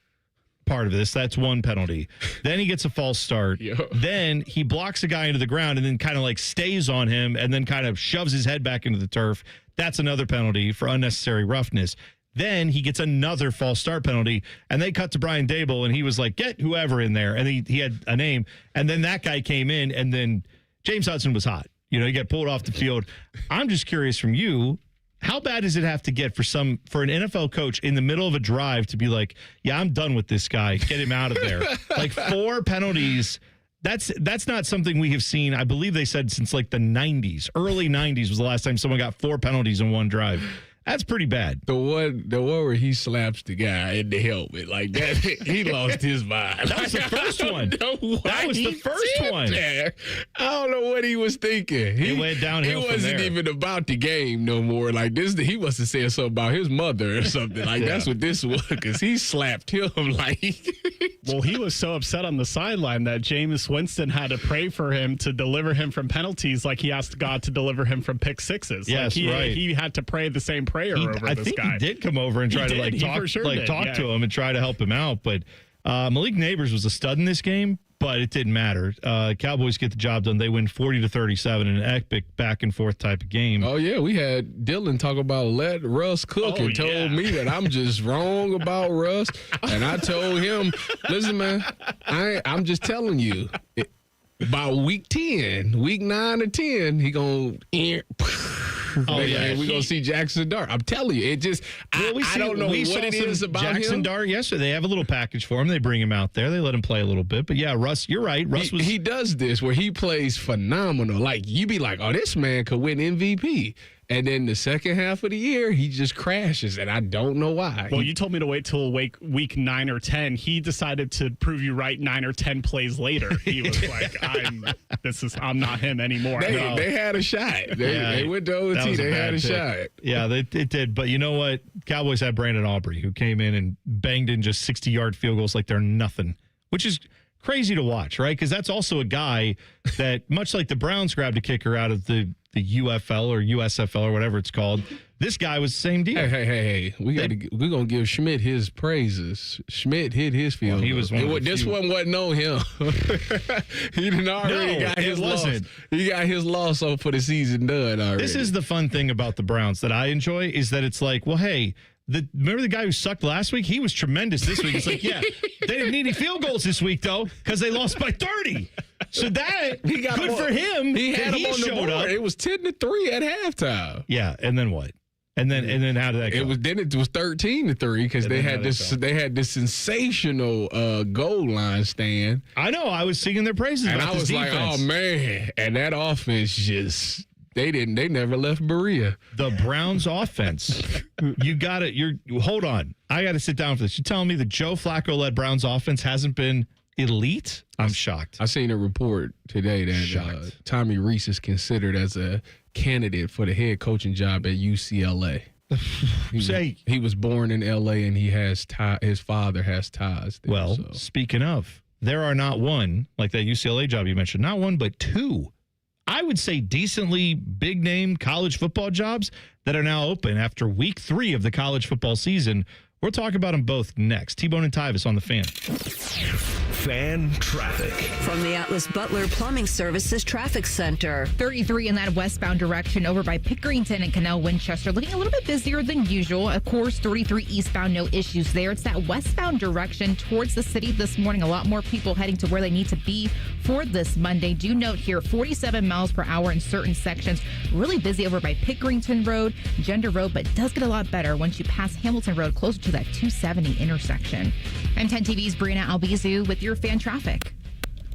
part of this. That's one penalty. Then he gets a false start. Then he blocks a guy into the ground and then kind of like stays on him and then kind of shoves his head back into the turf. That's another penalty for unnecessary roughness. Then he gets another false start penalty, and they cut to Brian Dable, and he was like, get whoever in there. And he had a name. And then that guy came in, and then James Hudson was hot. He got pulled off the field. I'm just curious from you, how bad does it have to get for an NFL coach in the middle of a drive to be like, yeah, I'm done with this guy. Get him out of there. Like 4 penalties. That's not something we have seen. I believe they said since like the 90s. Early 90s was the last time someone got 4 penalties in one drive. That's pretty bad. The one where he slaps the guy in the helmet like that, he lost his mind. That was the first one. That was the first one. There. I don't know what he was thinking. He went downhill. It wasn't even about the game no more. Like this, he must have said something about his mother or something. Like that's what this was, because he slapped him like. Well, he was so upset on the sideline that Jameis Winston had to pray for him to deliver him from penalties, like he asked God to deliver him from pick sixes. Yes, right. He had to pray the same prayer over this guy. I think he did come over and try to talk to him and try to help him out. But Malik Neighbors was a stud in this game, but it didn't matter. Cowboys get the job done. They win 40-37 in an epic back and forth type of game. Oh yeah, we had Dylan talk about let Russ cook and told me that I'm just wrong about Russ, and I told him, listen, man, I'm just telling you. By week 9 or 10, he gonna. We're gonna see Jackson Dart. I'm telling you, it just. I don't know what it is about Jackson Dart yesterday. They have a little package for him. They bring him out there. They let him play a little bit. But yeah, Russ, you're right. He does this where he plays phenomenal. Like you be like, oh, this man could win MVP. And then the second half of the year, he just crashes, and I don't know why. Well, you told me to wait till week 9 or 10. He decided to prove you right 9 or 10 plays later. He was like, I'm not him anymore. They had a shot. They went to OT. They had a shot. Yeah, it did. But you know what? Cowboys had Brandon Aubrey, who came in and banged in just 60-yard field goals like they're nothing, which is crazy to watch, right? Because that's also a guy that, much like the Browns grabbed a kicker out of the UFL or USFL or whatever it's called, this guy was the same deal. Hey. We're going to give Schmidt his praises. Schmidt hit his field. He was this one wasn't on him. He didn't already got his loss. He got his loss on for the season done already. This is the fun thing about the Browns that I enjoy is that it's like, well, hey, remember the guy who sucked last week? He was tremendous this week. It's like, yeah, they didn't need any field goals this week, though, because they lost by 30. So that, good for him. He had him on the board. Up. It was 10-3 at halftime. Yeah, and then what? And then how did that go? It was 13-3 because they had this sensational goal line stand. I know. I was singing their praises. And about I was like, oh man. And that offense just They didn't. They never left Berea. The Browns offense. You got it. Hold on. I got to sit down for this. You're telling me the Joe Flacco-led Browns offense hasn't been elite? I'm shocked. I seen a report today that Tommy Rees is considered as a candidate for the head coaching job at UCLA. He was born in L.A. and his father has ties there. Well, speaking of, there are not one, like that UCLA job you mentioned, not one, but two, I would say decently big-name college football jobs that are now open after week 3 of the college football season. We'll talk about them both next. T-Bone and Tyvis on the Fan. Fan traffic. From the Atlas Butler Plumbing Services Traffic Center. 33 in that westbound direction over by Pickerington and Canal Winchester. Looking a little bit busier than usual. Of course, 33 eastbound, no issues there. It's that westbound direction towards the city this morning. A lot more people heading to where they need to be for this Monday. Do note here, 47 miles per hour in certain sections. Really busy over by Pickerington Road, Gender Road, but does get a lot better once you pass Hamilton Road closer to that 270 intersection. I'm 10 TV's Brianna Albizu with your fan traffic.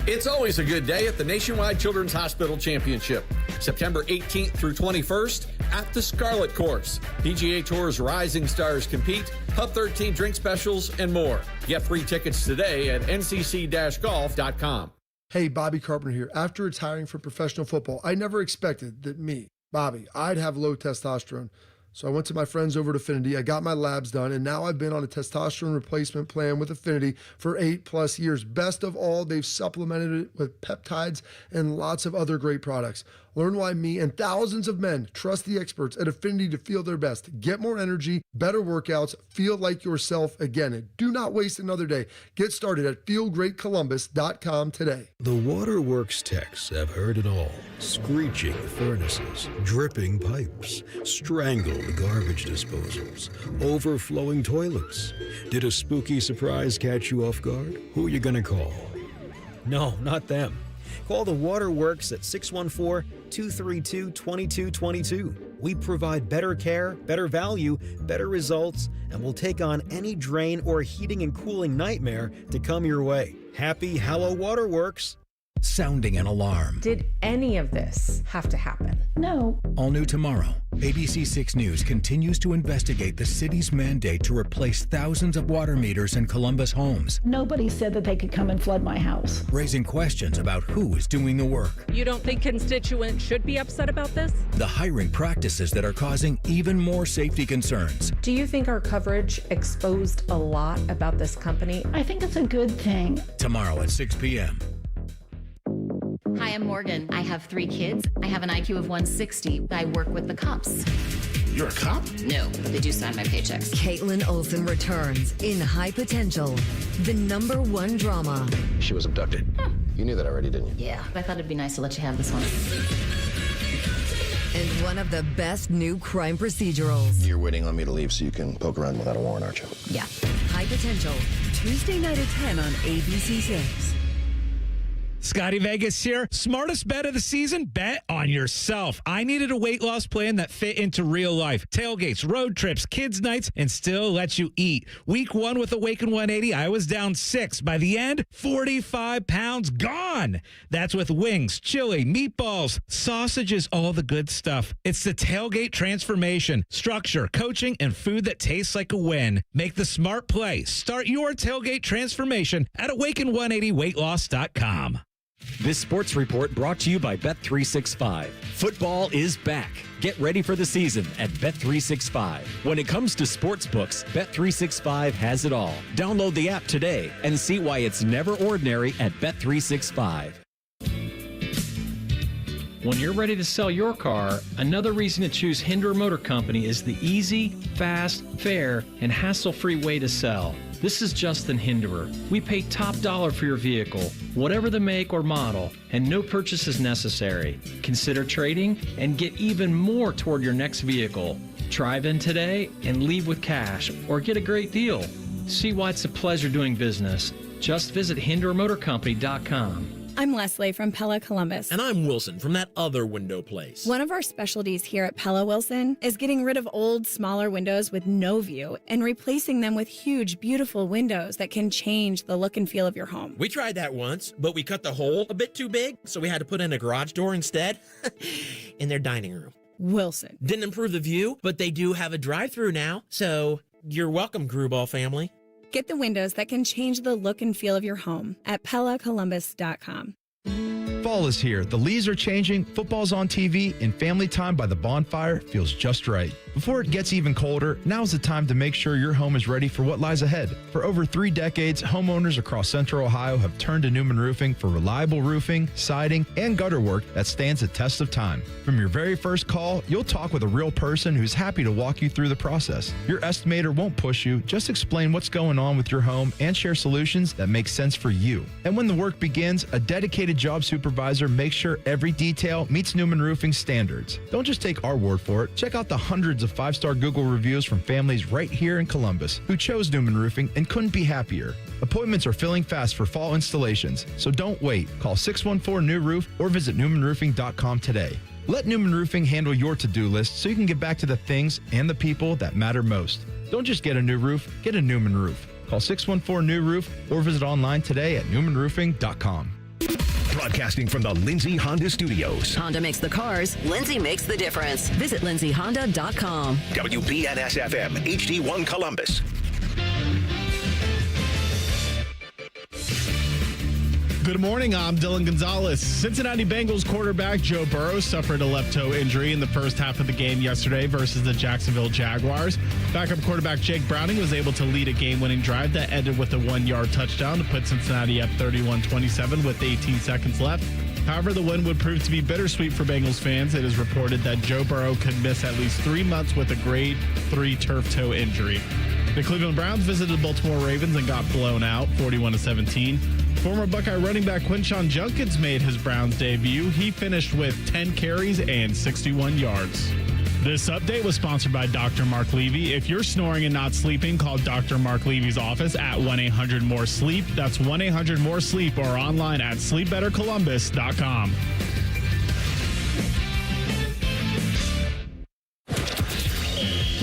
It's always a good day at the Nationwide Children's Hospital Championship. September 18th through 21st at the Scarlet Course. PGA Tour's rising stars compete, Hub 13 drink specials, and more. Get free tickets today at ncc-golf.com. Hey, Bobby Carpenter here. After retiring from professional football, I never expected that me, Bobby, I'd have low testosterone. So I went to my friends over at Affinity, I got my labs done, and now I've been on a testosterone replacement plan with Affinity for 8+ years. Best of all, they've supplemented it with peptides and lots of other great products. Learn why me and thousands of men trust the experts at Affinity to feel their best. Get more energy, better workouts, feel like yourself again. And do not waste another day. Get started at feelgreatcolumbus.com today. The waterworks techs have heard it all. Screeching furnaces, dripping pipes, strangled garbage disposals, overflowing toilets. Did a spooky surprise catch you off guard? Who are you going to call? No, not them. Call the Waterworks at 614-232-2222. We provide better care, better value, better results, and we'll take on any drain or heating and cooling nightmare to come your way. Happy Hallow Waterworks. Sounding an alarm. Did any of this have to happen? No. All new tomorrow. ABC 6 News continues to investigate the city's mandate to replace thousands of water meters in Columbus homes. Nobody said that they could come and flood my house. Raising questions about who is doing the work. You don't think constituents should be upset about this? The hiring practices that are causing even more safety concerns. Do you think our coverage exposed a lot about this company? I think it's a good thing. Tomorrow at 6 p.m. Hi, I'm Morgan. I have 3 kids. I have an IQ of 160. I work with the cops. You're a cop? No, they do sign my paychecks. Caitlin Olsen returns in High Potential, the #1 drama. She was abducted. You knew that already, didn't you? Yeah, I thought it'd be nice to let you have this one. And one of the best new crime procedurals. You're waiting on me to leave so you can poke around without a warrant, aren't you? Yeah. High Potential, Tuesday night at 10 on ABC 6. Scotty Vegas here. Smartest bet of the season? Bet on yourself. I needed a weight loss plan that fit into real life. Tailgates, road trips, kids' nights, and still lets you eat. Week 1 with Awaken 180, I was down 6. By the end, 45 pounds gone. That's with wings, chili, meatballs, sausages, all the good stuff. It's the Tailgate transformation. Structure, coaching, and food that tastes like a win. Make the smart play. Start your Tailgate transformation at awaken180weightloss.com. This sports report brought to you by Bet365. Football is back. Get ready for the season at Bet365. When it comes to sports books, Bet365 has it all. Download the app today and see why it's never ordinary at Bet365. When you're ready to sell your car, another reason to choose Hinderer Motor Company is the easy, fast, fair, and hassle-free way to sell. This is Justin Hinderer. We pay top dollar for your vehicle, whatever the make or model, and no purchase is necessary. Consider trading and get even more toward your next vehicle. Drive in today and leave with cash or get a great deal. See why it's a pleasure doing business. Just visit HindererMotorCompany.com. I'm Leslie from Pella Columbus. And I'm Wilson from that other window place. One of our specialties here at Pella, Wilson, is getting rid of old, smaller windows with no view and replacing them with huge, beautiful windows that can change the look and feel of your home. We tried that once, but we cut the hole a bit too big, so we had to put in a garage door instead in their dining room. Wilson. Didn't improve the view, but they do have a drive-through now, so you're welcome, Grewball family. Get the windows that can change the look and feel of your home at PellaColumbus.com. Fall is here. The leaves are changing, football's on TV, and family time by the bonfire feels just right. Before it gets even colder, now's the time to make sure your home is ready for what lies ahead. For over 3 decades, homeowners across Central Ohio have turned to Newman Roofing for reliable roofing, siding, and gutter work that stands the test of time. From your very first call, you'll talk with a real person who's happy to walk you through the process. Your estimator won't push you, just explain what's going on with your home and share solutions that make sense for you. And when the work begins, a dedicated job supervisor makes sure every detail meets Newman Roofing standards. Don't just take our word for it. Check out the hundreds of 5-star Google reviews from families right here in Columbus who chose Newman Roofing and couldn't be happier. Appointments are filling fast for fall installations, so don't wait. Call 614-NEW-ROOF or visit newmanroofing.com today. Let Newman Roofing handle your to-do list so you can get back to the things and the people that matter most. Don't just get a new roof, get a Newman roof. Call 614-NEW-ROOF or visit online today at newmanroofing.com. Broadcasting from the Lindsay Honda Studios. Honda makes the cars. Lindsay makes the difference. Visit lindsayhonda.com. WBNS-FM, HD1 Columbus. Good morning, I'm Dylan Gonzalez. Cincinnati Bengals quarterback Joe Burrow suffered a left toe injury in the first half of the game yesterday versus the Jacksonville Jaguars. Backup quarterback Jake Browning was able to lead a game-winning drive that ended with a 1-yard touchdown to put Cincinnati up 31-27 with 18 seconds left. However, the win would prove to be bittersweet for Bengals fans. It is reported that Joe Burrow could miss at least 3 months with a grade 3 turf toe injury. The Cleveland Browns visited the Baltimore Ravens and got blown out 41-17. Former Buckeye running back Quinshon Judkins made his Browns debut. He finished with 10 carries and 61 yards. This update was sponsored by Dr. Mark Levy. If you're snoring and not sleeping, call Dr. Mark Levy's office at 1-800-MORE-SLEEP. That's 1-800-MORE-SLEEP or online at sleepbettercolumbus.com.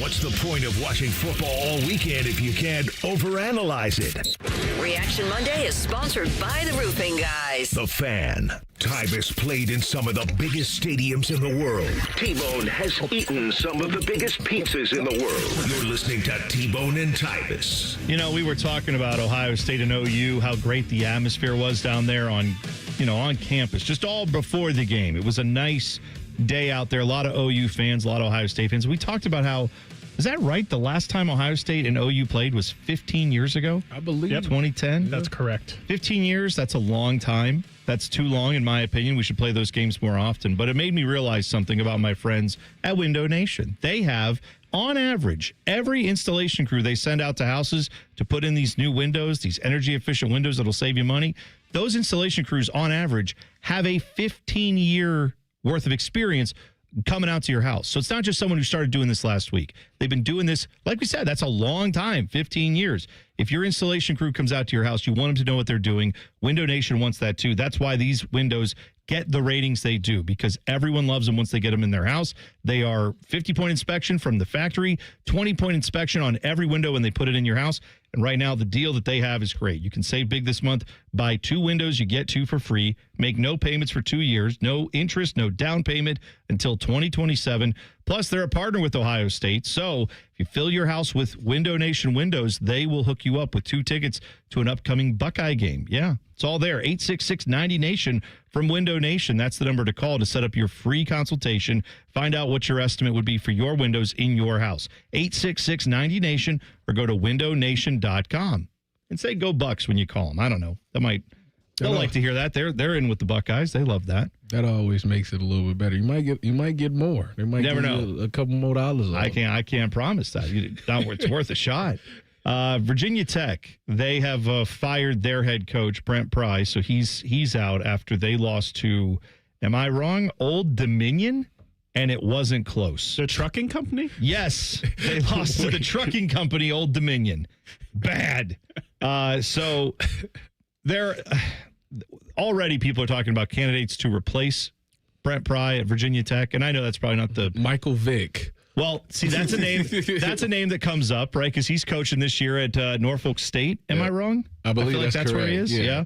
What's the point of watching football all weekend if you can't overanalyze it? Reaction Monday is sponsored by the Roofing Guys. The Fan. Tyvis played in some of the biggest stadiums in the world. T-Bone has eaten some of the biggest pizzas in the world. You're listening to T-Bone and Tyvis. You know, we were talking about Ohio State and OU, how great the atmosphere was down there on campus, just all before the game. It was a nice day out there. A lot of OU fans, a lot of Ohio State fans. We talked about how, is that right? The last time Ohio State and OU played was 15 years ago? I believe. 2010? That's correct. 15 years, that's a long time. That's too long, in my opinion. We should play those games more often. But it made me realize something about my friends at Window Nation. They have, on average, every installation crew they send out to houses to put in these new windows, these energy-efficient windows that'll save you money, those installation crews, on average, have a 15-year worth of experience coming out to your house. So it's not just someone who started doing this last week. They've been doing this, like we said, that's a long time, 15 years. If your installation crew comes out to your house, you want them to know what they're doing. Window Nation wants that too. That's why these windows get the ratings they do, because everyone loves them once they get them in their house. They are 50-point inspection from the factory, 20-point inspection on every window when they put it in your house. And right now, the deal that they have is great. You can save big this month. Buy 2 windows, you get 2 for free. Make no payments for 2 years. No interest, no down payment until 2027. Plus, they're a partner with Ohio State. So if you fill your house with Window Nation windows, they will hook you up with 2 tickets to an upcoming Buckeye game. Yeah, it's all there. 866-90-NATION from Window Nation. That's the number to call to set up your free consultation. Find out what your estimate would be for your windows in your house. 866-90-NATION or go to windownation.com and say go Bucks when you call them. I don't know. They'll like to hear that. They're in with the Buckeyes. They love that. That always makes it a little bit better. You might get more. They might never give know. You a couple more dollars. I can't promise that. It's worth a shot. Virginia Tech, they have fired their head coach Brent Pry, so he's out after they lost to, am I wrong, Old Dominion? And it wasn't close. The trucking company? Yes, they lost to the trucking company, Old Dominion. Bad. So they're already people are talking about candidates to replace Brent Pry at Virginia Tech, and I know that's probably not the Michael Vick. Well, see, that's a name. That's a name that comes up, right? Because he's coaching this year at Norfolk State. Am I wrong? I believe feel like that's where he is. Yeah.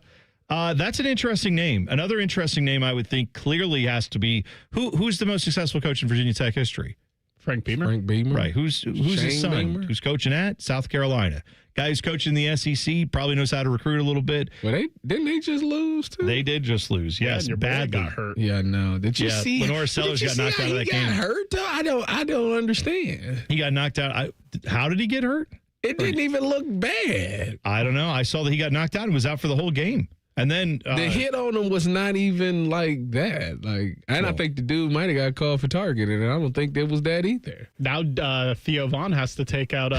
That's an interesting name. Another interesting name I would think clearly has to be who's the most successful coach in Virginia Tech history? Frank Beamer. Right. Who's his son? Beamer? Who's coaching at South Carolina? Guy who's coaching the SEC probably knows how to recruit a little bit. Well, didn't they just lose too? They did just lose. Yes, and your badly. boy got hurt. Yeah, no. Did you see? Lenore Sellers got knocked out of that game. He got hurt though. I don't understand. He got knocked out. How did he get hurt? It didn't even look bad. I don't know. I saw that he got knocked out and was out for the whole game. And then the hit on him was not even like that. I think the dude might have got called for targeting, and I don't think that was that either. Now Theo Vaughn has to take out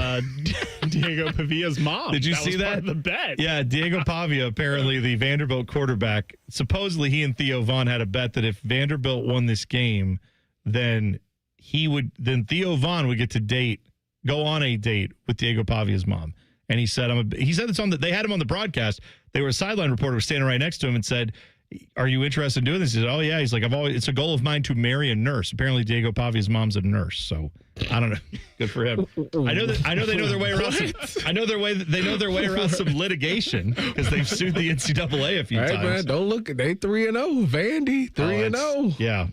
Diego Pavia's mom. Did you see that? Part of the bet. Yeah, Diego Pavia, apparently the Vanderbilt quarterback. Supposedly, he and Theo Vaughn had a bet that if Vanderbilt won this game, then Theo Vaughn would get to go on a date with Diego Pavia's mom. And he said, they had him on the broadcast. They were a sideline reporter was standing right next to him and said, "Are you interested in doing this?" He said, "Oh yeah." He's like, it's a goal of mine to marry a nurse. Apparently, Diego Pavia's mom's a nurse, so I don't know. Good for him. I know they know their way around. They know their way around some litigation because they've sued the NCAA a few times. Man, don't look. They 3-0. Vandy 3-0. Yeah.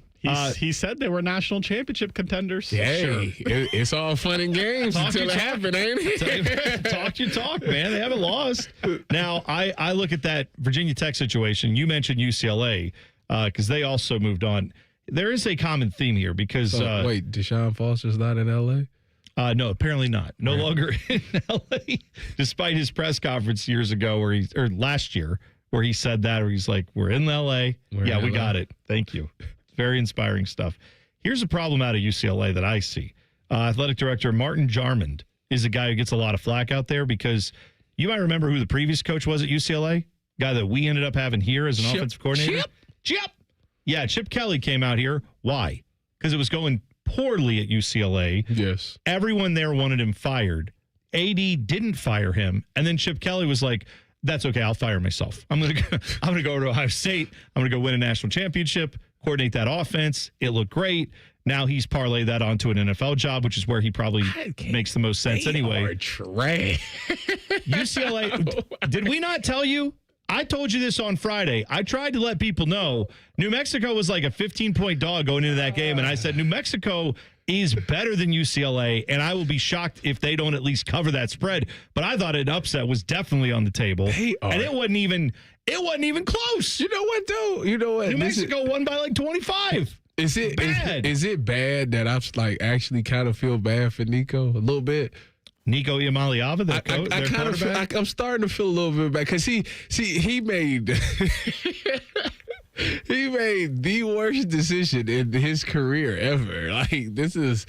He said they were national championship contenders. Hey, it's all fun and games until it happened, ain't it? Talk your talk, man. They haven't lost. Now, I look at that Virginia Tech situation. You mentioned UCLA because they also moved on. There is a common theme here because wait, Deshaun Foster's not in LA? No, apparently not. No longer in LA, despite his press conference years ago or last year where he said that, or he's like, "We're in LA. We got it. Thank you." Very inspiring stuff. Here's a problem out of UCLA that I see. Athletic director Martin Jarmond is a guy who gets a lot of flack out there because you might remember who the previous coach was at UCLA, guy that we ended up having here as an offensive coordinator. Chip. Yeah, Chip Kelly came out here. Why? Because it was going poorly at UCLA. Yes. Everyone there wanted him fired. AD didn't fire him. And then Chip Kelly was like, "That's okay. I'll fire myself. I'm gonna go to Ohio State. I'm gonna go win a national championship, coordinate that offense. It looked great. Now he's parlayed that onto an NFL job, which is where he probably makes the most sense anyway." UCLA, did we not tell you? I told you this on Friday. I tried to let people know New Mexico was like a 15-point dog going into that game, and I said New Mexico is better than UCLA, and I will be shocked if they don't at least cover that spread. But I thought an upset was definitely on the table, and it wasn't even close. You know what, though? You know what? New Mexico won by like 25. Is it bad that I'm actually kind of feel bad for Nico a little bit? Nico Iamaleava, I'm starting to feel a little bit bad because he made he made the worst decision in his career ever. Like this is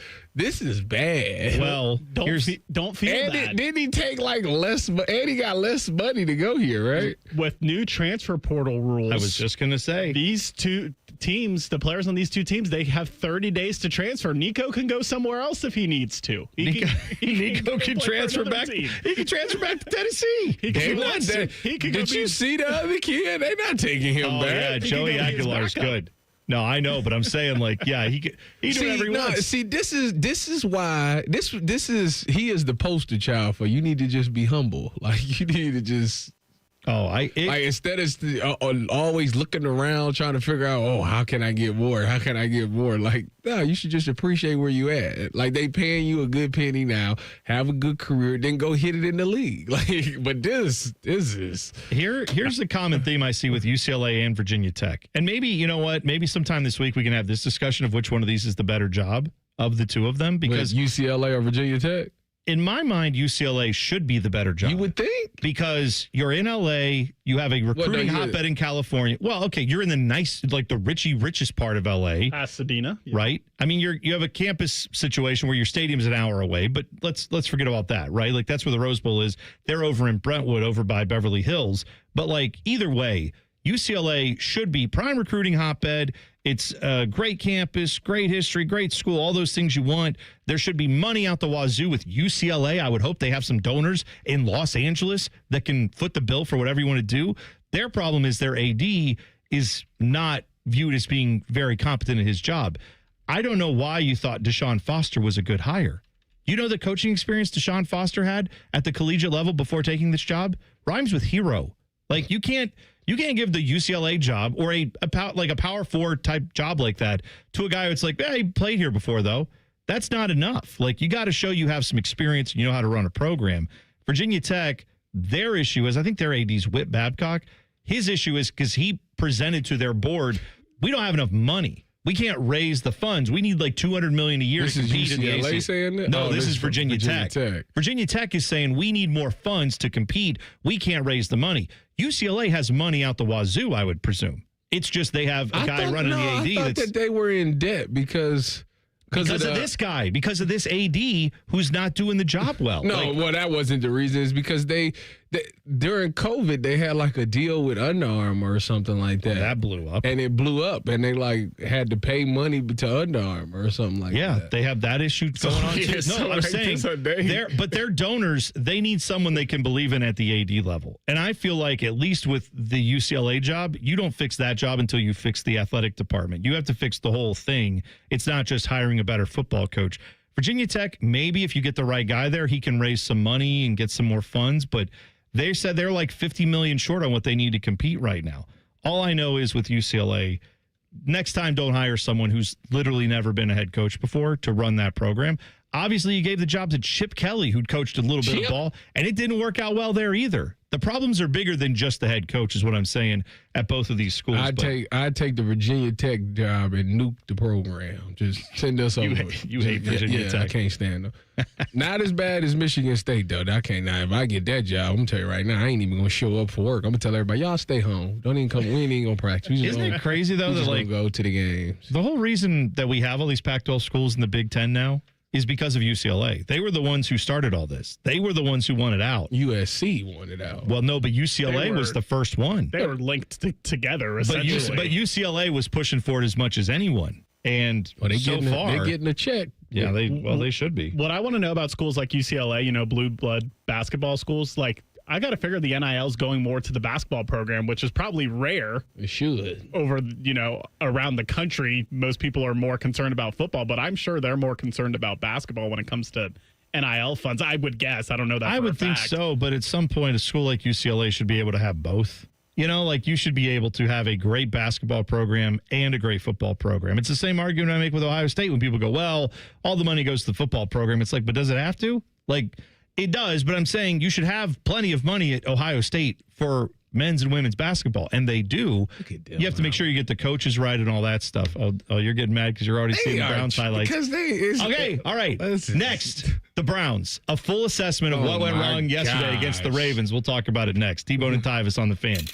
bad. Well, don't feel bad. Didn't he take less? And he got less money to go here, right? With new transfer portal rules, I was just gonna say these two teams, the players on these two teams, they have 30 days to transfer. Nico can go somewhere else if he needs to. Nico can transfer back. He can transfer back to Tennessee. Did you see the other kid? They're not taking him back. Yeah, Joey Aguilar's good. No, I know, but I'm saying he do whatever he wants. See, this is why he is the poster child for you need to just be humble. Like you need to just. Instead of always looking around trying to figure out, how can I get more? How can I get more? Like, no, you should just appreciate where you at. Like they paying you a good penny now, have a good career, then go hit it in the league. Like, but this is here's the common theme I see with UCLA and Virginia Tech. And maybe, you know what? Maybe sometime this week we can have this discussion of which one of these is the better job of the two of them. Because UCLA or Virginia Tech? In my mind, UCLA should be the better job. You would think. Because you're in LA, you have a recruiting hotbed in California. Well, okay, you're in the the richest part of LA. Pasadena. Yeah. Right? I mean, you have a campus situation where your stadium's an hour away, but let's forget about that, right? Like that's where the Rose Bowl is. They're over in Brentwood, over by Beverly Hills. But either way, UCLA should be prime recruiting hotbed. It's a great campus, great history, great school, all those things you want. There should be money out the wazoo with UCLA. I would hope they have some donors in Los Angeles that can foot the bill for whatever you want to do. Their problem is their AD is not viewed as being very competent at his job. I don't know why you thought Deshaun Foster was a good hire. You know the coaching experience Deshaun Foster had at the collegiate level before taking this job? Rhymes with hero. Like, you can't give the UCLA job or a Power 4 type job like that to a guy who's like, he played here before, though. That's not enough. Like, you got to show you have some experience and you know how to run a program. Virginia Tech, their issue is, I think their AD's Whit Babcock. His issue is because he presented to their board, we don't have enough money. We can't raise the funds. We need like $200 million a year to compete in the ACC. UCLA saying that? No, this is Virginia Tech. Virginia Tech is saying we need more funds to compete. We can't raise the money. UCLA has money out the wazoo, I would presume. It's just they have a guy running the AD. I thought that they were in debt because of this guy, because of this AD who's not doing the job well. No, that wasn't the reason. It's because they during COVID they had like a deal with Under Armour or something like that. That blew up, and it blew up, and they like had to pay money to Under Armour or something like that. Yeah, they have that issue going on too. No, I'm saying their donors, they need someone they can believe in at the AD level, and I feel like at least with the UCLA job, you don't fix that job until you fix the athletic department. You have to fix the whole thing. It's not just hiring a better football coach. Virginia Tech, maybe if you get the right guy there, he can raise some money and get some more funds, but they said they're like $50 million short on what they need to compete right now. All I know is with UCLA, next time don't hire someone who's literally never been a head coach before to run that program. Obviously, you gave the job to Chip Kelly, who'd coached a little bit of ball, and it didn't work out well there either. The problems are bigger than just the head coach is what I'm saying at both of these schools. I'd take the Virginia Tech job and nuke the program. Just send us over. You hate Virginia Tech. I can't stand them. Not as bad as Michigan State, though. I can't. Now, if I get that job, I'm going to tell you right now, I ain't even going to show up for work. I'm going to tell everybody, y'all stay home. Don't even come. We ain't going to practice. Isn't it crazy, though, that like go to the games? The whole reason that we have all these Pac-12 schools in the Big Ten now is because of UCLA. They were the ones who started all this. They were the ones who wanted out. USC wanted out. Well, no, but UCLA was the first one. They were linked together, essentially. But UCLA was pushing for it as much as anyone. And they're they're getting a check. Yeah, they should be. What I want to know about schools like UCLA, blue blood basketball schools, like, I got to figure the NIL is going more to the basketball program, which is probably rare. It should. Over, around the country, most people are more concerned about football, but I'm sure they're more concerned about basketball when it comes to NIL funds. I would guess. I don't know that I would think so, but at some point, a school like UCLA should be able to have both. You should be able to have a great basketball program and a great football program. It's the same argument I make with Ohio State when people go, well, all the money goes to the football program. It's like, but does it have to? Like, it does, but I'm saying you should have plenty of money at Ohio State for men's and women's basketball, and they do. You have to make sure you get the coaches right and all that stuff. Oh, you're getting mad because you're already seeing the Browns highlights. Okay, all right. Next, the Browns. A full assessment of what went wrong yesterday against the Ravens. We'll talk about it next. T-Bone and Tyvis on the Fan.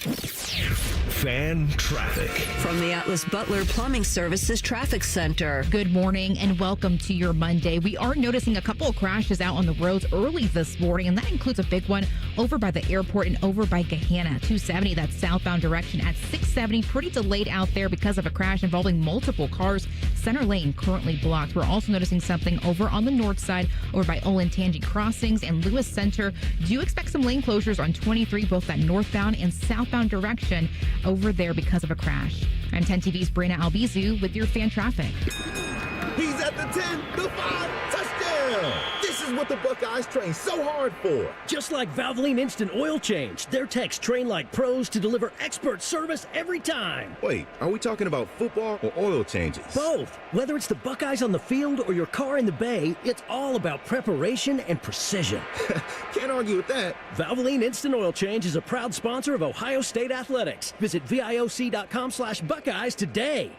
Fan traffic. From the Atlas Butler Plumbing Services Traffic Center. Good morning and welcome to your Monday. We are noticing a couple of crashes out on the roads early this morning, and that includes a big one over by the airport and over by Gahanna. 270, that's southbound direction at 670. Pretty delayed out there because of a crash involving multiple cars. Center lane currently blocked. We're also noticing something over on the north side over by Olentangy Crossings and Lewis Center. Do expect some lane closures on 23, both that northbound and southbound direction over there because of a crash. I'm 10 TV's Brina Albizu with your fan traffic. He's at the 10, the 5, touchdown! This is what the Buckeyes train so hard for. Just like Valvoline Instant Oil Change, their techs train like pros to deliver expert service every time. Wait, are we talking about football or oil changes? Both. Whether it's the Buckeyes on the field or your car in the bay, it's all about preparation and precision. Can't argue with that. Valvoline Instant Oil Change is a proud sponsor of Ohio State Athletics. Visit VIOC.com/Buckeyes today.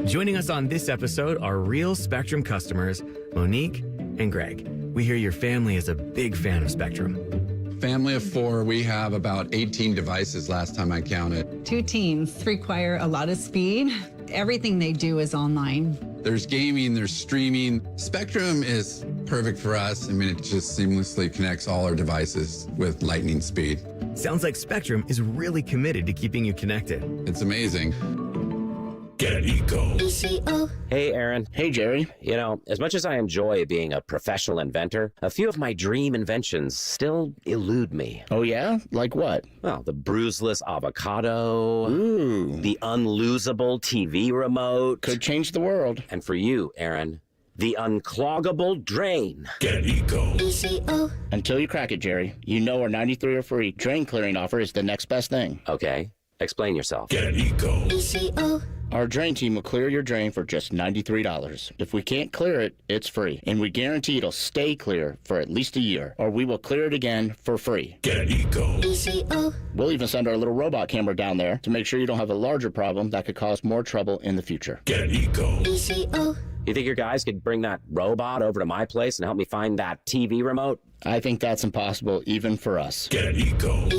Joining us on this episode are real Spectrum customers, Monique and Greg. We hear your family is a big fan of Spectrum. Family of 4, we have about 18 devices last time I counted. 2 teams require a lot of speed. Everything they do is online. There's gaming, there's streaming. Spectrum is perfect for us. I mean, it just seamlessly connects all our devices with lightning speed. Sounds like Spectrum is really committed to keeping you connected. It's amazing. Get Eco. Hey, Aaron. Hey, Jerry. You know, as much as I enjoy being a professional inventor, a few of my dream inventions still elude me. Oh, yeah? Like what? Well, the bruiseless avocado. Ooh. The unlosable TV remote. Could change the world. And for you, Aaron, the uncloggable drain. Get Eco. Until you crack it, Jerry. You know our 93 are free drain clearing offer is the next best thing. Okay. Explain yourself. Get Eco. Our drain team will clear your drain for just $93. If we can't clear it, it's free. And we guarantee it'll stay clear for at least a year, or we will clear it again for free. Get Eco. We'll even send our little robot camera down there to make sure you don't have a larger problem that could cause more trouble in the future. Get Eco. You think your guys could bring that robot over to my place and help me find that TV remote? I think that's impossible even for us. Get Eco.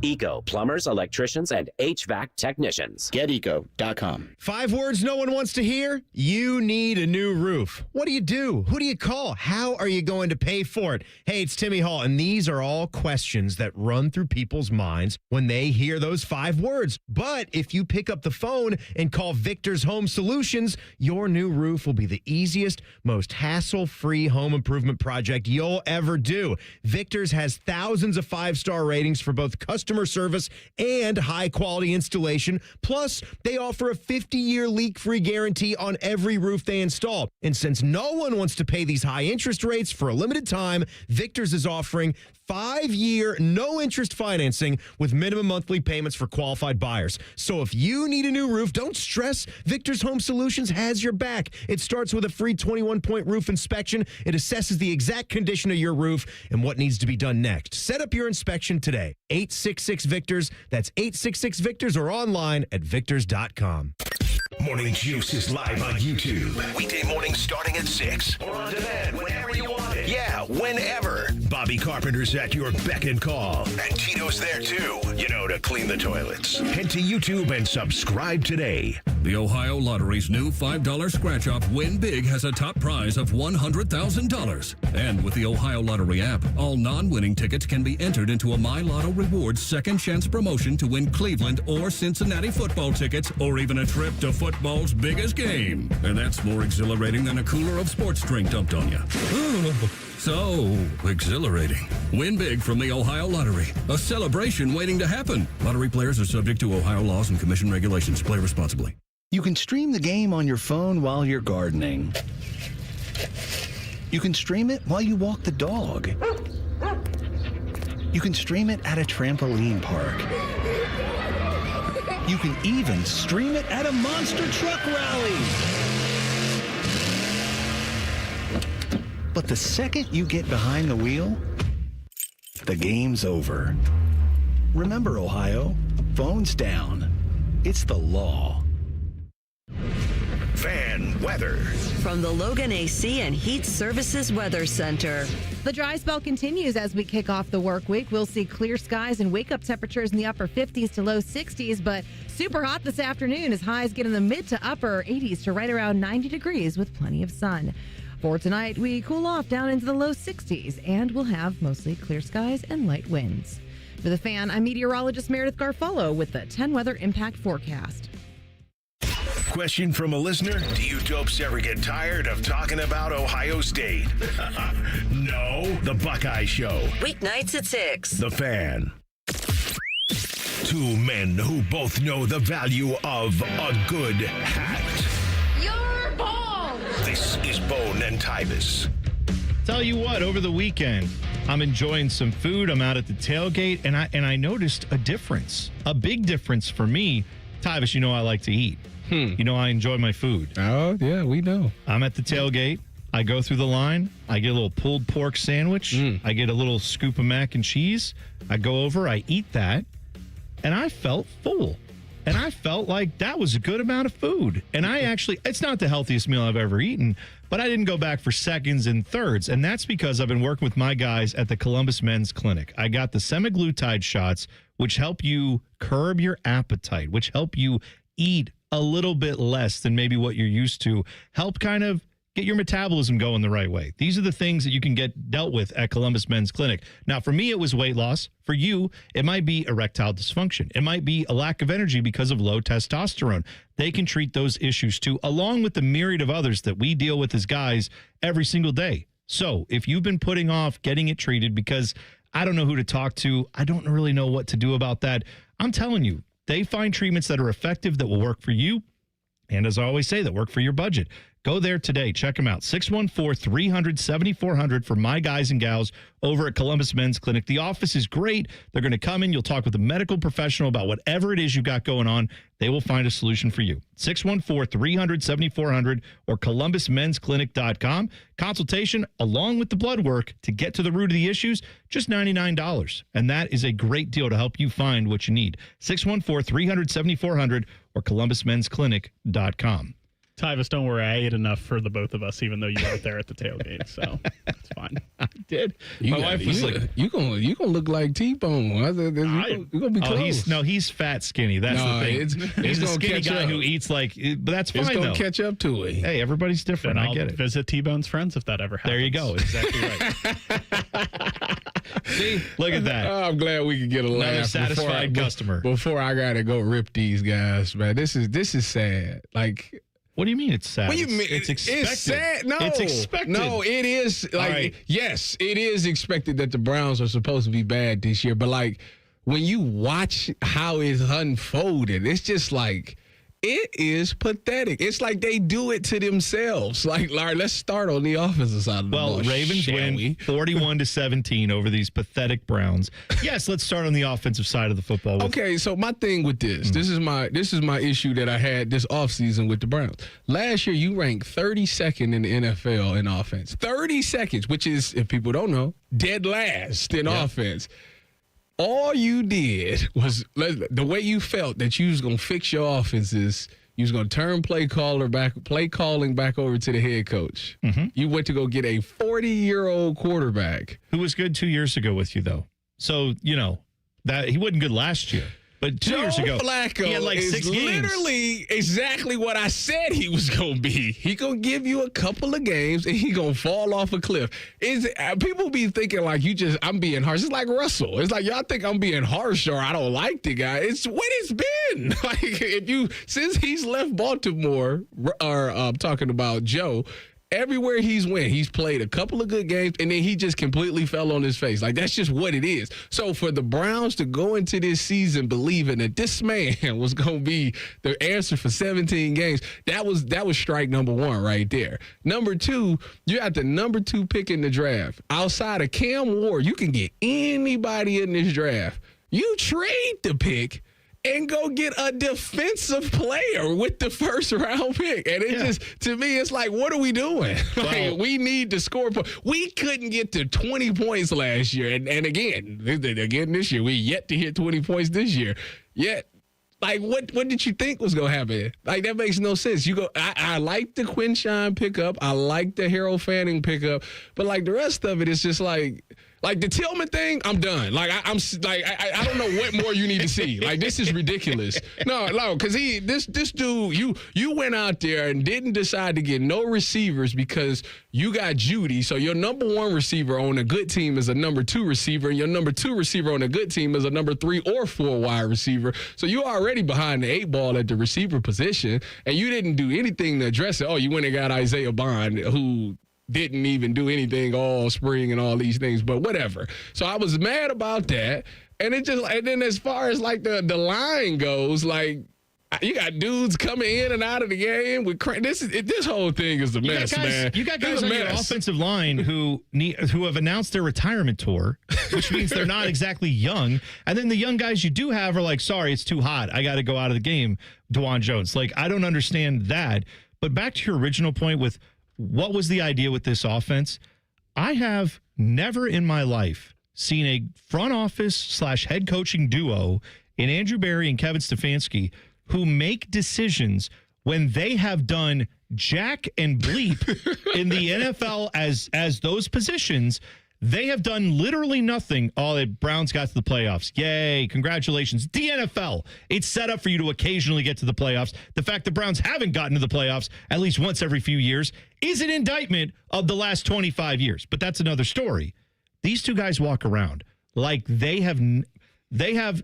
Eco, plumbers, electricians, and HVAC technicians. GetEco.com. 5 words no one wants to hear? You need a new roof. What do you do? Who do you call? How are you going to pay for it? Hey, it's Timmy Hall, and these are all questions that run through people's minds when they hear those 5 words. But if you pick up the phone and call Victor's Home Solutions, your new roof will be the easiest, most hassle-free home improvement project you'll ever do. Victor's has thousands of 5-star ratings for both customer service and high-quality installation. Plus, they offer a 50-year leak-free guarantee on every roof they install. And since no one wants to pay these high interest rates for a limited time, Victor's is offering 5-year, no-interest financing with minimum monthly payments for qualified buyers. So if you need a new roof, don't stress. Victor's Home Solutions has your back. It starts with a free 21-point roof inspection. It assesses the exact condition of your roof and what needs to be done next. Set up your inspection today. 866-VICTORS. That's 866-VICTORS or online at victors.com. Morning Juice is live on YouTube. Weekday mornings starting at 6. Or on demand whenever you want it. Yeah, whenever. Bobby Carpenter's at your beck and call. And Tito's there too, you know, to clean the toilets. Head to YouTube and subscribe today. The Ohio Lottery's new $5 scratch-off Win Big has a top prize of $100,000. And with the Ohio Lottery app, all non-winning tickets can be entered into a My Lotto Rewards second chance promotion to win Cleveland or Cincinnati football tickets or even a trip to football's biggest game. And that's more exhilarating than a cooler of sports drink dumped on you. So exhilarating. Win big from the Ohio Lottery. A celebration waiting to happen. Lottery players are subject to Ohio laws and commission regulations. Play responsibly. You can stream the game on your phone while you're gardening. You can stream it while you walk the dog. You can stream it at a trampoline park. You can even stream it at a monster truck rally. But the second you get behind the wheel, the game's over. Remember, Ohio, phones down. It's the law. Fan weather. From the Logan AC and Heat Services Weather Center. The dry spell continues as we kick off the work week. We'll see clear skies and wake-up temperatures in the upper 50s to low 60s, but super hot this afternoon as highs get in the mid to upper 80s to right around 90 degrees with plenty of sun. For tonight, we cool off down into the low 60s, and we'll have mostly clear skies and light winds. For the Fan, I'm meteorologist Meredith Garfolo with the 10 Weather Impact Forecast. Question from a listener: do you dopes ever get tired of talking about Ohio State? No. The Buckeye Show. Weeknights at 6. The Fan. 2 men who both know the value of a good hat. You're bald! This is Bone and Tyvis. Tell you what, over the weekend, I'm enjoying some food. I'm out at the tailgate, and I noticed a difference, a big difference for me. Tyvis, you know I like to eat. You know I enjoy my food. Oh, yeah, we know. I'm at the tailgate. I go through the line. I get a little pulled pork sandwich. I get a little scoop of mac and cheese. I go over. I eat that, and I felt full. And I felt like that was a good amount of food. And I actually, it's not the healthiest meal I've ever eaten, but I didn't go back for seconds and thirds. And that's because I've been working with my guys at the Columbus Men's Clinic. I got the semaglutide shots, which help you curb your appetite, which help you eat a little bit less than maybe what you're used to, help kind of get your metabolism going the right way. These are the things that you can get dealt with at Columbus Men's Clinic. Now, for me, it was weight loss. For you, it might be erectile dysfunction. It might be a lack of energy because of low testosterone. They can treat those issues too, along with the myriad of others that we deal with as guys every single day. So if you've been putting off getting it treated because I don't know who to talk to, I don't really know what to do about that, I'm telling you, they find treatments that are effective, that will work for you. And as I always say, that work for your budget. Go there today. Check them out. 614-300-7400 for my guys and gals over at Columbus Men's Clinic. The office is great. They're going to come in. You'll talk with a medical professional about whatever it is you got going on. They will find a solution for you. 614-300-7400 or columbusmensclinic.com. Consultation along with the blood work to get to the root of the issues, just $99. And that is a great deal to help you find what you need. 614-300-7400 or columbusmensclinic.com. Tyvis, don't worry. I ate enough for the both of us, even though you weren't there at the tailgate, so it's fine. I did. My wife was like, "You gonna look like T-Bone. You're gonna be close." He's fat skinny. That's the thing. He's a skinny guy who eats like, but that's fine. It's gonna though. catch up to it. Hey, everybody's different. I get it. Visit T-Bone's friends if that ever happens. There you go. Exactly right. See, look at that. Oh, I'm glad we could get a laugh. Another satisfied customer. Before I gotta go rip these guys, man. This is sad. Like. What do you mean it's sad? What do you mean? It's expected. It's sad. No. It's expected. No, it is. Like, right. Yes, it is expected that the Browns are supposed to be bad this year. But, like, when you watch how it's unfolded, it's just like, it is pathetic. It's like they do it to themselves. Like, let's start on the offensive side of the ball. Well, Ravens win 41-17 over these pathetic Browns. Yes, let's start on the offensive side of the football. Okay, so my thing with this is my issue that I had this offseason with the Browns. Last year, you ranked 32nd in the NFL in offense. 32nd, which is, if people don't know, dead last in offense. All you did was, the way you felt that you was going to fix your offense is you was going to turn play calling back over to the head coach. Mm-hmm. You went to go get a 40-year-old quarterback. Who was good 2 years ago with you, though. So, that he wasn't good last year. But 2 years ago, Flacco he had like 6 games. Literally exactly what I said he was going to be. He going to give you a couple of games, and he going to fall off a cliff. People be thinking like I'm being harsh. It's like Russell. It's like y'all think I'm being harsh or I don't like the guy. It's what it's been. Like since he's left Baltimore, or I'm talking about Joe, everywhere he's went, he's played a couple of good games, and then he just completely fell on his face. Like, that's just what it is. So for the Browns to go into this season believing that this man was going to be the answer for 17 games, that was strike number one right there. Number two, you got the number 2 pick in the draft. Outside of Cam Ward, you can get anybody in this draft. You trade the pick and go get a defensive player with the first round pick. And it just, to me, it's like, what are we doing? We need to score points. We couldn't get to 20 points last year. And again, this year, we yet to hit 20 points this year. Yet, like, what did you think was going to happen? Like, that makes no sense. I like the Quinshine pickup. I like the Harold Fanning pickup. But, like, the rest of it is just like the Tillman thing, I'm done. Like, I don't know what more you need to see. Like, this is ridiculous. No, because this dude, you went out there and didn't decide to get no receivers because you got Judy. So your number 1 receiver on a good team is a number 2 receiver, and your number 2 receiver on a good team is a number 3 or 4 wide receiver. So you're already behind the 8 ball at the receiver position, and you didn't do anything to address it. Oh, you went and got Isaiah Bond, who didn't even do anything all spring and all these things, but whatever. So I was mad about that. And then as far as like the line goes, like, you got dudes coming in and out of the game with this whole thing is a mess, man. You got guys on your offensive line who have announced their retirement tour, which means they're not exactly young. And then the young guys you do have are like, sorry, it's too hot. I got to go out of the game. DeJuan Jones. Like, I don't understand that. But back to your original point with what was the idea with this offense? I have never in my life seen a front office / head coaching duo in Andrew Berry and Kevin Stefanski who make decisions when they have done jack and bleep in the NFL as those positions They have done literally nothing. Oh, the Browns got to the playoffs. Yay, congratulations. The NFL, it's set up for you to occasionally get to the playoffs. The fact the Browns haven't gotten to the playoffs at least once every few years is an indictment of the last 25 years. But that's another story. These two guys walk around like they have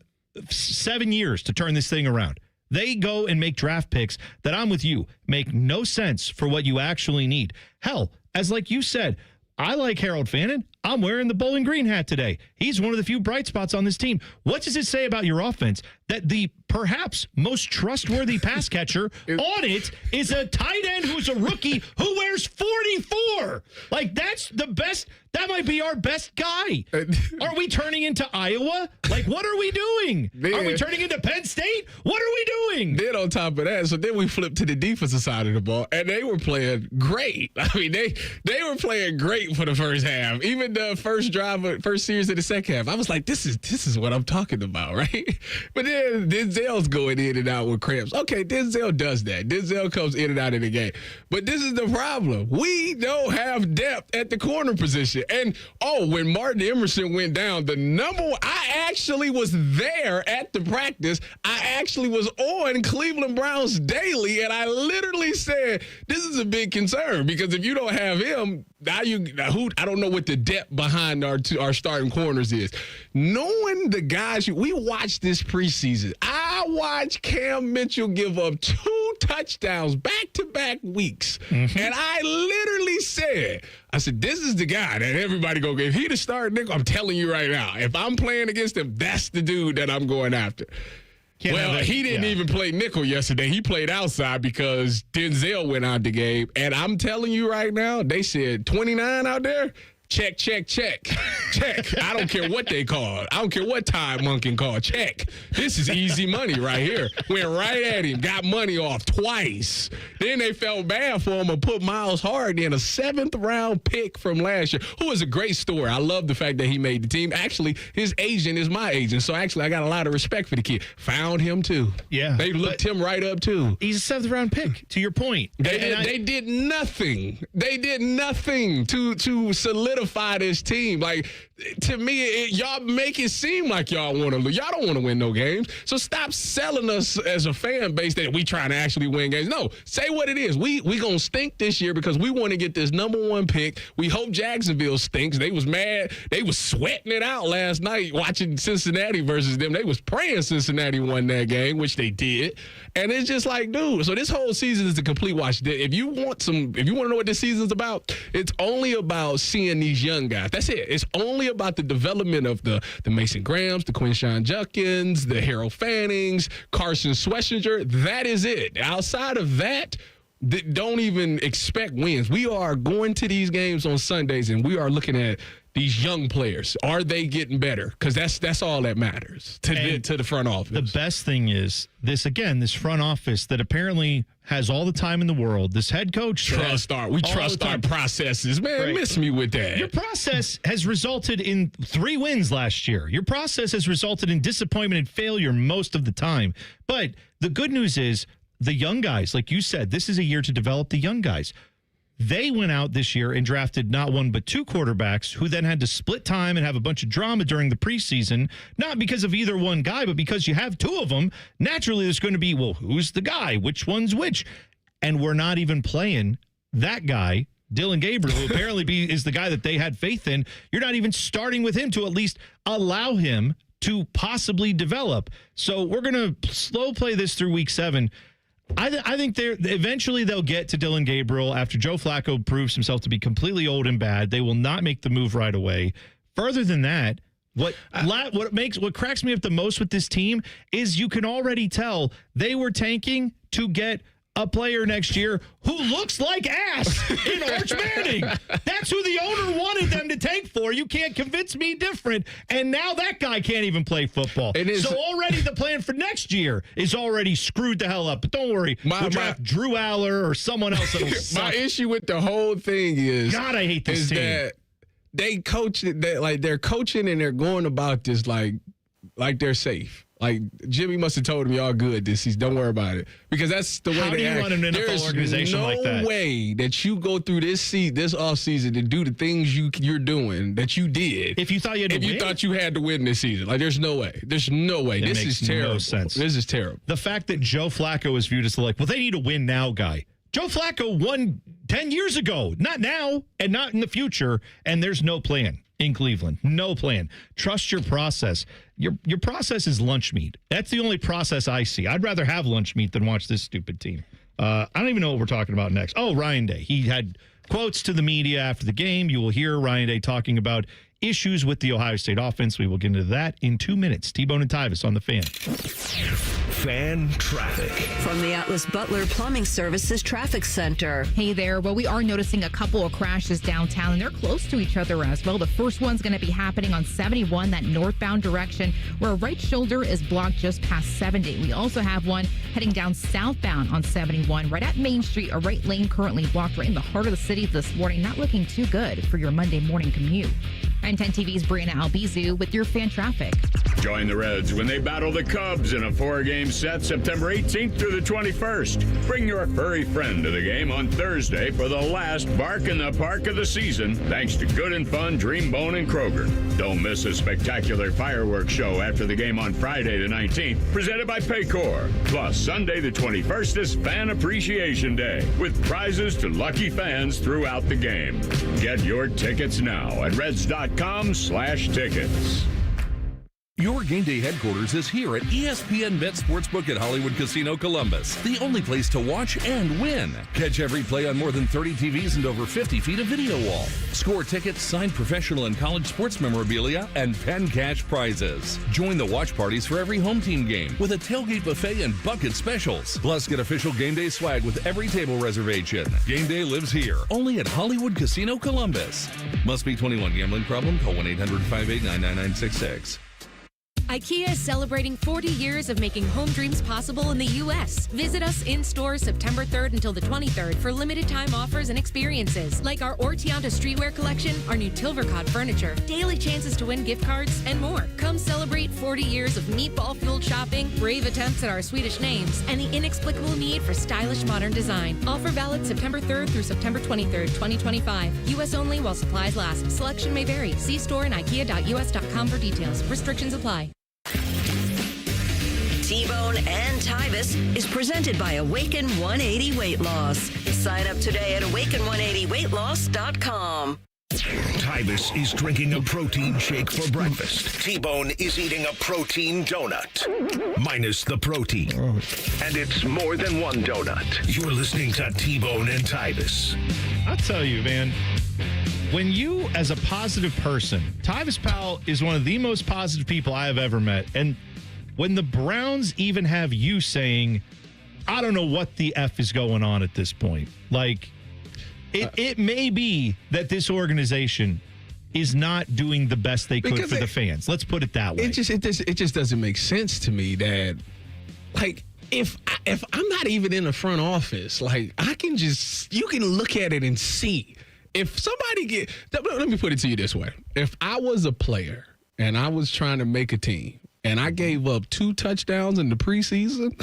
7 years to turn this thing around. They go and make draft picks that, I'm with you, make no sense for what you actually need. Hell, as like you said, I like Harold Fannin. I'm wearing the Bowling Green hat today. He's one of the few bright spots on this team. What does it say about your offense that the perhaps most trustworthy pass catcher on it is a tight end who's a rookie who wears 44? Like, that's the best. That might be our best guy. Are we turning into Iowa? Like, what are we doing? Are we turning into Penn State? What are we doing? Then on top of that, so then we flipped to the defensive side of the ball, and they were playing great. I mean, they were playing great for the first half. Even the first series of the second half, I was like, this is what I'm talking about, right? But then Denzel's going in and out with cramps. Okay, Denzel does that. Denzel comes in and out of the game. But this is the problem. We don't have depth at the corner position. And, when Martin Emerson went down, the number one, I actually was there at the practice. I actually was on Cleveland Browns Daily, and I literally said, this is a big concern because if you don't have him, I don't know what the depth behind our starting corners is. Knowing the guys, we watched this preseason. I watched Cam Mitchell give up 2 touchdowns back-to-back weeks. Mm-hmm. And I literally said, this is the guy that everybody go get. If he the starting nickel, I'm telling you right now, if I'm playing against him, that's the dude that I'm going after. He didn't even play nickel yesterday. He played outside because Denzel went out the game. And I'm telling you right now, they said 29 out there. Check, check, check, check. I don't care what they call it. I don't care what Ty Monken called. Check. This is easy money right here. Went right at him. Got money off twice. Then they felt bad for him and put Miles Hard in, a 7th-round pick from last year, who is a great story. I love the fact that he made the team. Actually, his agent is my agent, so actually I got a lot of respect for the kid. Found him, too. Yeah. They looked him right up, too. He's a 7th-round pick, to your point. They did nothing. They did nothing to solidify this team. Like, to me, y'all make it seem like y'all want to lose. Y'all don't want to win no games. So stop selling us as a fan base that we trying to actually win games. No, say what it is. We gonna stink this year because we want to get this number 1 pick. We hope Jacksonville stinks. They was mad. They was sweating it out last night watching Cincinnati versus them. They was praying Cincinnati won that game, which they did. And it's just like, dude, so this whole season is a complete wash. If you want to know what this season's about, it's only about seeing these young guys. That's it. It's only about the development of the Mason Grahams, the Quinshon Judkins, the Harold Fannings, Carson Schlesinger. That is it. Outside of that, don't even expect wins. We are going to these games on Sundays, and we are looking at these young players. Are they getting better? Because that's all that matters to the front office. The best thing is this front office that apparently has all the time in the world. This head coach trust our processes. Man, right. Miss me with that. Your process has resulted in 3 wins last year. Your process has resulted in disappointment and failure most of the time. But the good news is the young guys, like you said, this is a year to develop the young guys. They went out this year and drafted not 1 but 2 quarterbacks who then had to split time and have a bunch of drama during the preseason, not because of either one guy, but because you have 2 of them. Naturally, there's going to be, well, who's the guy? Which one's which? And we're not even playing that guy, Dylan Gabriel, who apparently is the guy that they had faith in. You're not even starting with him to at least allow him to possibly develop. So we're going to slow play this through week 7. I think eventually they'll get to Dylan Gabriel after Joe Flacco proves himself to be completely old and bad. They will not make the move right away. Further than that, what cracks me up the most with this team is you can already tell they were tanking to get a player next year who looks like ass in Arch Manning. That's who the owner wanted them to tank for. You can't convince me different. And now that guy can't even play football. So already the plan for next year is already screwed the hell up. But don't worry. We'll draft Drew Aller or someone else that'll suck. My issue with the whole thing is, God, I hate this team. That they coach it, they're coaching and they're going about this like they're safe. Like, Jimmy must have told him, y'all good this season. Don't worry about it. Because that's the way How they do you act. run an NFL organization like that? There's no way that you go through this offseason to do the things you're doing that you did. If you thought you had to win. If you thought you had to win this season. Like, there's no way. There's no way. This is terrible. No sense. This is terrible. The fact that Joe Flacco is viewed as well, they need a win now guy. Joe Flacco won 10 years ago. Not now and not in the future. And there's no plan in Cleveland. No plan. Trust your process. Your process is lunch meat. That's the only process I see. I'd rather have lunch meat than watch this stupid team. I don't even know what we're talking about next. Oh, Ryan Day. He had quotes to the media after the game. You will hear Ryan Day talking about issues with the Ohio State offense. We will get into that in 2 minutes. T-Bone and Tyvis on the Fan. Fan traffic. From the Atlas Butler Plumbing Services Traffic Center. Hey there. Well, we are noticing a couple of crashes downtown, and they're close to each other as well. The first one's going to be happening on 71, that northbound direction, where a right shoulder is blocked just past 70. We also have one heading down southbound on 71, right at Main Street. A right lane currently blocked right in the heart of the city this morning. Not looking too good for your Monday morning commute. I'm 10 TV's Brianna Albizu with your fan traffic. Join the Reds when they battle the Cubs in a 4-game set September 18th through the 21st. Bring your furry friend to the game on Thursday for the last Bark in the Park of the season, thanks to Good and Fun, Dreambone, and Kroger. Don't miss a spectacular fireworks show after the game on Friday the 19th, presented by Paycor. Plus, Sunday the 21st is Fan Appreciation Day, with prizes to lucky fans throughout the game. Get your tickets now at reds.com/tickets. Your game day headquarters is here at ESPN Bet Sportsbook at Hollywood Casino Columbus, the only place to watch and win. Catch every play on more than 30 TVs and over 50 feet of video wall. Score tickets, signed professional and college sports memorabilia, and pen cash prizes. Join the watch parties for every home team game with a tailgate buffet and bucket specials. Plus, get official game day swag with every table reservation. Game day lives here, only at Hollywood Casino Columbus. Must be 21. Gambling problem? Call 1-800-58-99966. IKEA is celebrating 40 years of making home dreams possible in the U.S. Visit us in store September 3rd until the 23rd for limited time offers and experiences like our Ortianta streetwear collection, our new Tilvercott furniture, daily chances to win gift cards, and more. Come celebrate 40 years of meatball-fueled shopping, brave attempts at our Swedish names, and the inexplicable need for stylish modern design. Offer valid September 3rd through September 23rd, 2025. U.S. only while supplies last. Selection may vary. See store and ikea.us.com for details. Restrictions apply. T-Bone and Tyvis is presented by Awaken 180 Weight Loss. Sign up today at awaken180weightloss.com. Tyvis is drinking a protein shake for breakfast. T-Bone is eating a protein donut, minus the protein. And it's more than one donut. You're listening to T-Bone and Tyvis. I'll tell you, man, when you, as a positive person, Tyvis Powell is one of the most positive people I have ever met. And when the Browns even have you saying, I don't know what the F is going on at this point. Like, it may be that this organization is not doing the best they could for the fans. Let's put it that way. It just doesn't make sense to me that, like, if I'm not even in the front office, like, you can look at it and see. If somebody let me put it to you this way. If I was a player and I was trying to make a team, and I gave up 2 touchdowns in the preseason,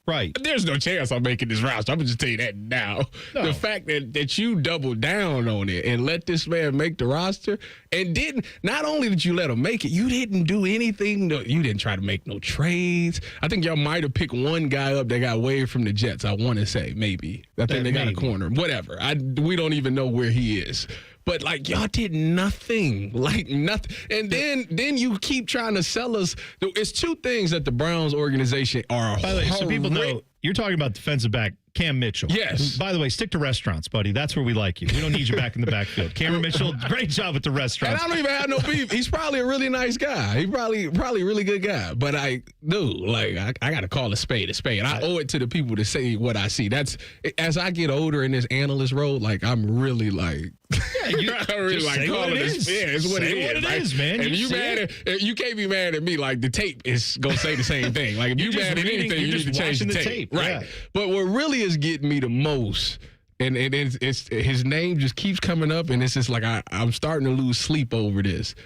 right? There's no chance I'm making this roster. I'm going to just tell you that now. No. The fact that you doubled down on it and let this man make the roster and not only did you let him make it, you didn't do anything. You didn't try to make no trades. I think y'all might have picked one guy up that got waived from the Jets, I want to say, maybe. I think they got a corner. Whatever. We don't even know where he is. But, like, y'all did nothing, like nothing. And then you keep trying to sell us. It's 2 things that the Browns organization are. By the way, so people know, you're talking about defensive back Cam Mitchell. Yes. By the way, stick to restaurants, buddy. That's where we like you. We don't need you back in the backfield. Cameron Mitchell, great job at the restaurants. And I don't even have no beef. He's probably a really nice guy. He's probably a really good guy. But I got to call a spade a spade. And I owe it to the people to say what I see. That's, as I get older in this analyst role, like, I'm really like, you really like calling it. Yeah, it's what it is, man. And you can't be mad at me. Like, the tape is gonna say the same thing. Like, if you mad at anything, you need to change the tape. Right. Yeah. But what really is getting me the most, and it's his name just keeps coming up, and it's just like I'm starting to lose sleep over this.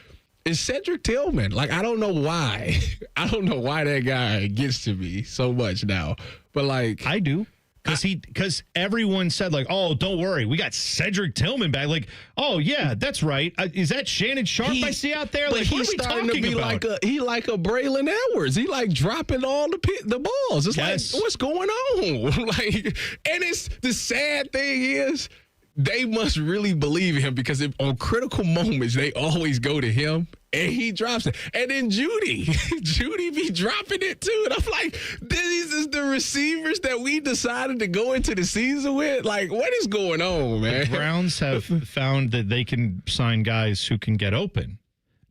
is Cedric Tillman. Like, I don't know why. I don't know why that guy gets to me so much now. But, like. I do. Because everyone said, like, oh, don't worry, we got Cedric Tillman back. Like, oh, yeah, that's right. Is that Shannon Sharp I see out there? Like, what are we talking about? Like a Braylon Edwards. He, like, dropping all the balls. It's like, what's going on? Like, and it's the sad thing is, they must really believe in him because on critical moments, they always go to him, and he drops it. And then Judy be dropping it too. And I'm like, these is the receivers that we decided to go into the season with? Like, what is going on, man? The Browns have found that they can sign guys who can get open.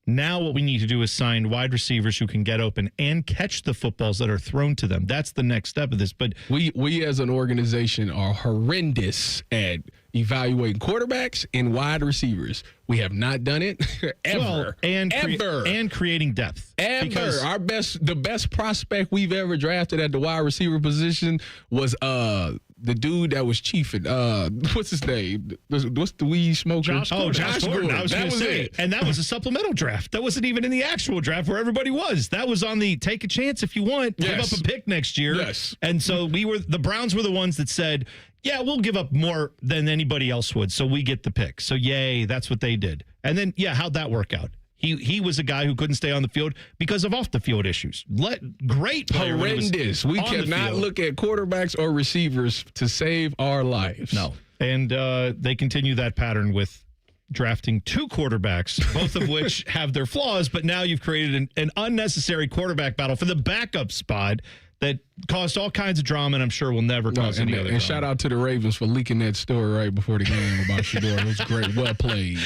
Now what we need to do is sign wide receivers who can get open and catch the footballs that are thrown to them. That's the next step of this. But we as an organization are horrendous at evaluating quarterbacks and wide receivers. We have not done it ever. Well, and creating depth. Ever. The best prospect we've ever drafted at the wide receiver position was the dude that was chiefing. What's his name? What's the weed smoker? Josh Gordon. I was going to say. And that was a supplemental draft. That wasn't even in the actual draft where everybody was. That was on the take a chance if you want. Give up a pick next year. Yes. And so the Browns were the ones that said, yeah, we'll give up more than anybody else would. So we get the pick. So yay, that's what they did. And then, how'd that work out? He was a guy who couldn't stay on the field because of off-the-field issues. Great player. Horrendous. We cannot look at quarterbacks or receivers to save our lives. No. And they continue that pattern with drafting 2 quarterbacks, both of which have their flaws, but now you've created an unnecessary quarterback battle for the backup spot that caused all kinds of drama, and I'm sure will never cause any other drama. And shout out to the Ravens for leaking that story right before the game about Shedeur. It was great. Well played.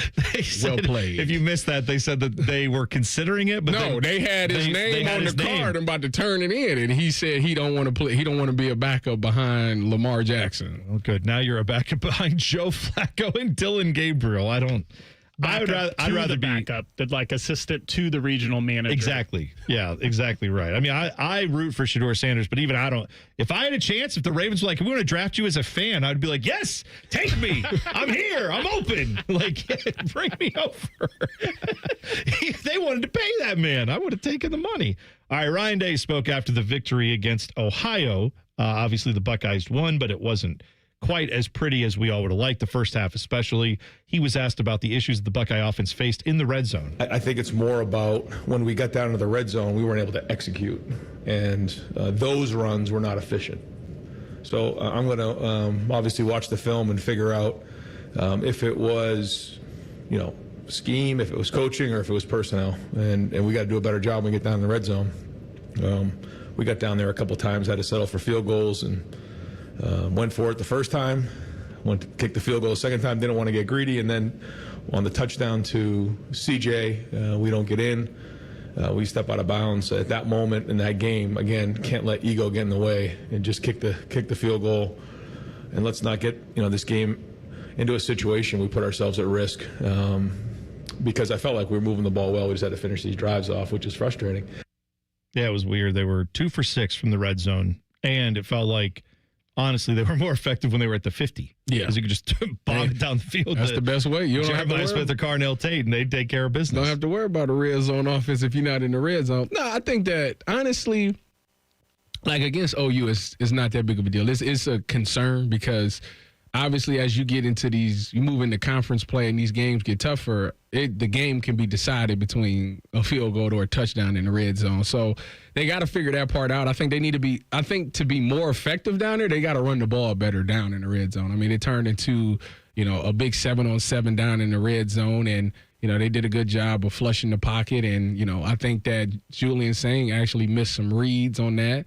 Well played. If you missed that, they said that they were considering it, but they had his name on the card and about to turn it in, and he said he don't want to play. He don't want to be a backup behind Lamar Jackson. Oh, good. Now you're a backup behind Joe Flacco and Dylan Gabriel. I'd rather be backup, like assistant to the regional manager. Exactly. Yeah, exactly right. I mean, I root for Shedeur Sanders, but even I don't. If I had a chance, if the Ravens were like, we want to draft you as a fan, I'd be like, yes, take me. I'm here. I'm open. Like, bring me over. They wanted to pay that man. I would have taken the money. All right, Ryan Day spoke after the victory against Ohio. Obviously, the Buckeyes won, but it wasn't quite as pretty as we all would have liked, the first half especially. He was asked about the issues the Buckeye offense faced in the red zone. I think it's more about when we got down to the red zone, we weren't able to execute, and those runs were not efficient. So I'm going to obviously watch the film and figure out if it was, scheme, if it was coaching, or if it was personnel. And we got to do a better job when we get down in the red zone. We got down there a couple times, had to settle for field goals, and went for it the first time, went to kick the field goal the second time, didn't want to get greedy, and then on the touchdown to CJ, we don't get in. We step out of bounds at that moment in that game. Again, can't let ego get in the way and just kick the field goal. And let's not get this game into a situation we put ourselves at risk, because I felt like we were moving the ball well. We just had to finish these drives off, which is frustrating. Yeah, it was weird. They were 2 for 6 from the red zone, and it felt like, honestly, they were more effective when they were at the 50. Yeah. Because you could just bomb it down the field. That's the best way. You don't have to worry. Smith or Carnell Tate, and they'd take care of business. Don't have to worry about a red zone offense if you're not in the red zone. No, I think that, honestly, like against OU, it's not that big of a deal. It's a concern because, obviously, as you get into you move into conference play and these games get tougher, the game can be decided between a field goal or a touchdown in the red zone. So they got to figure that part out. I think to be more effective down there, they got to run the ball better down in the red zone. I mean, it turned into, a big 7-on-7 down in the red zone, and, they did a good job of flushing the pocket. And, I think that Julian Sang actually missed some reads on that.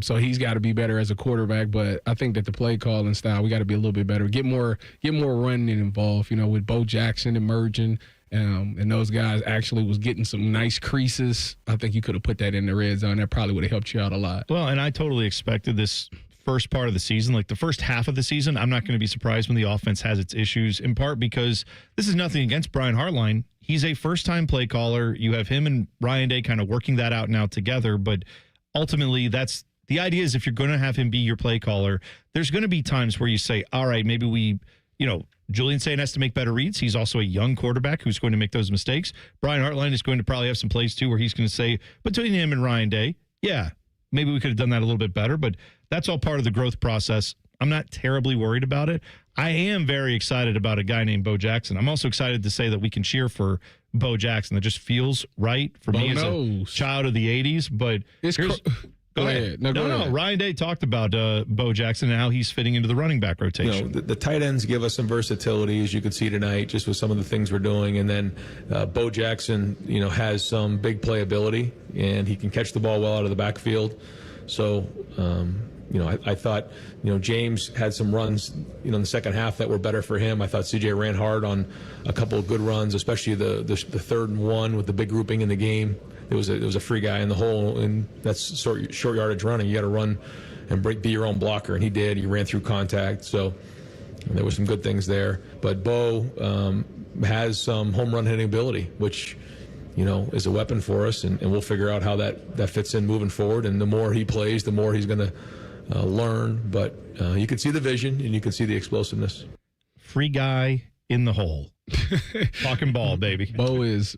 So he's got to be better as a quarterback, but I think that the play calling style, we got to be a little bit better. Get more running involved, with Bo Jackson emerging, and those guys actually was getting some nice creases. I think you could have put that in the red zone. That probably would have helped you out a lot. Well, and I totally expected this first part of the season, like the first half of the season. I'm not going to be surprised when the offense has its issues, in part because this is nothing against Brian Hartline. He's a first-time play caller. You have him and Ryan Day kind of working that out now together, but ultimately, the idea is if you're going to have him be your play caller, there's going to be times where you say, all right, maybe we Julian Sain has to make better reads. He's also a young quarterback who's going to make those mistakes. Brian Hartline is going to probably have some plays, too, where he's going to say, between him and Ryan Day, yeah, maybe we could have done that a little bit better, but that's all part of the growth process. I'm not terribly worried about it. I am very excited about a guy named Bo Jackson. I'm also excited to say that we can cheer for Bo Jackson. That just feels right for me as a child of the 80s, but Go ahead. No. Ryan Day talked about Bo Jackson and how he's fitting into the running back rotation. The tight ends give us some versatility, as you could see tonight, just with some of the things we're doing. And then Bo Jackson, has some big playability, and he can catch the ball well out of the backfield. So, I thought, James had some runs, in the second half that were better for him. I thought CJ ran hard on a couple of good runs, especially the 3rd and 1 with the big grouping in the game. It was a free guy in the hole, and that's short yardage running. You got to run and be your own blocker, and he did. He ran through contact, so there were some good things there. But Bo has some home run hitting ability, which is a weapon for us, and we'll figure out how that fits in moving forward. And the more he plays, the more he's going to learn. But you can see the vision, and you can see the explosiveness. Free guy in the hole. Talking ball, baby. Bo is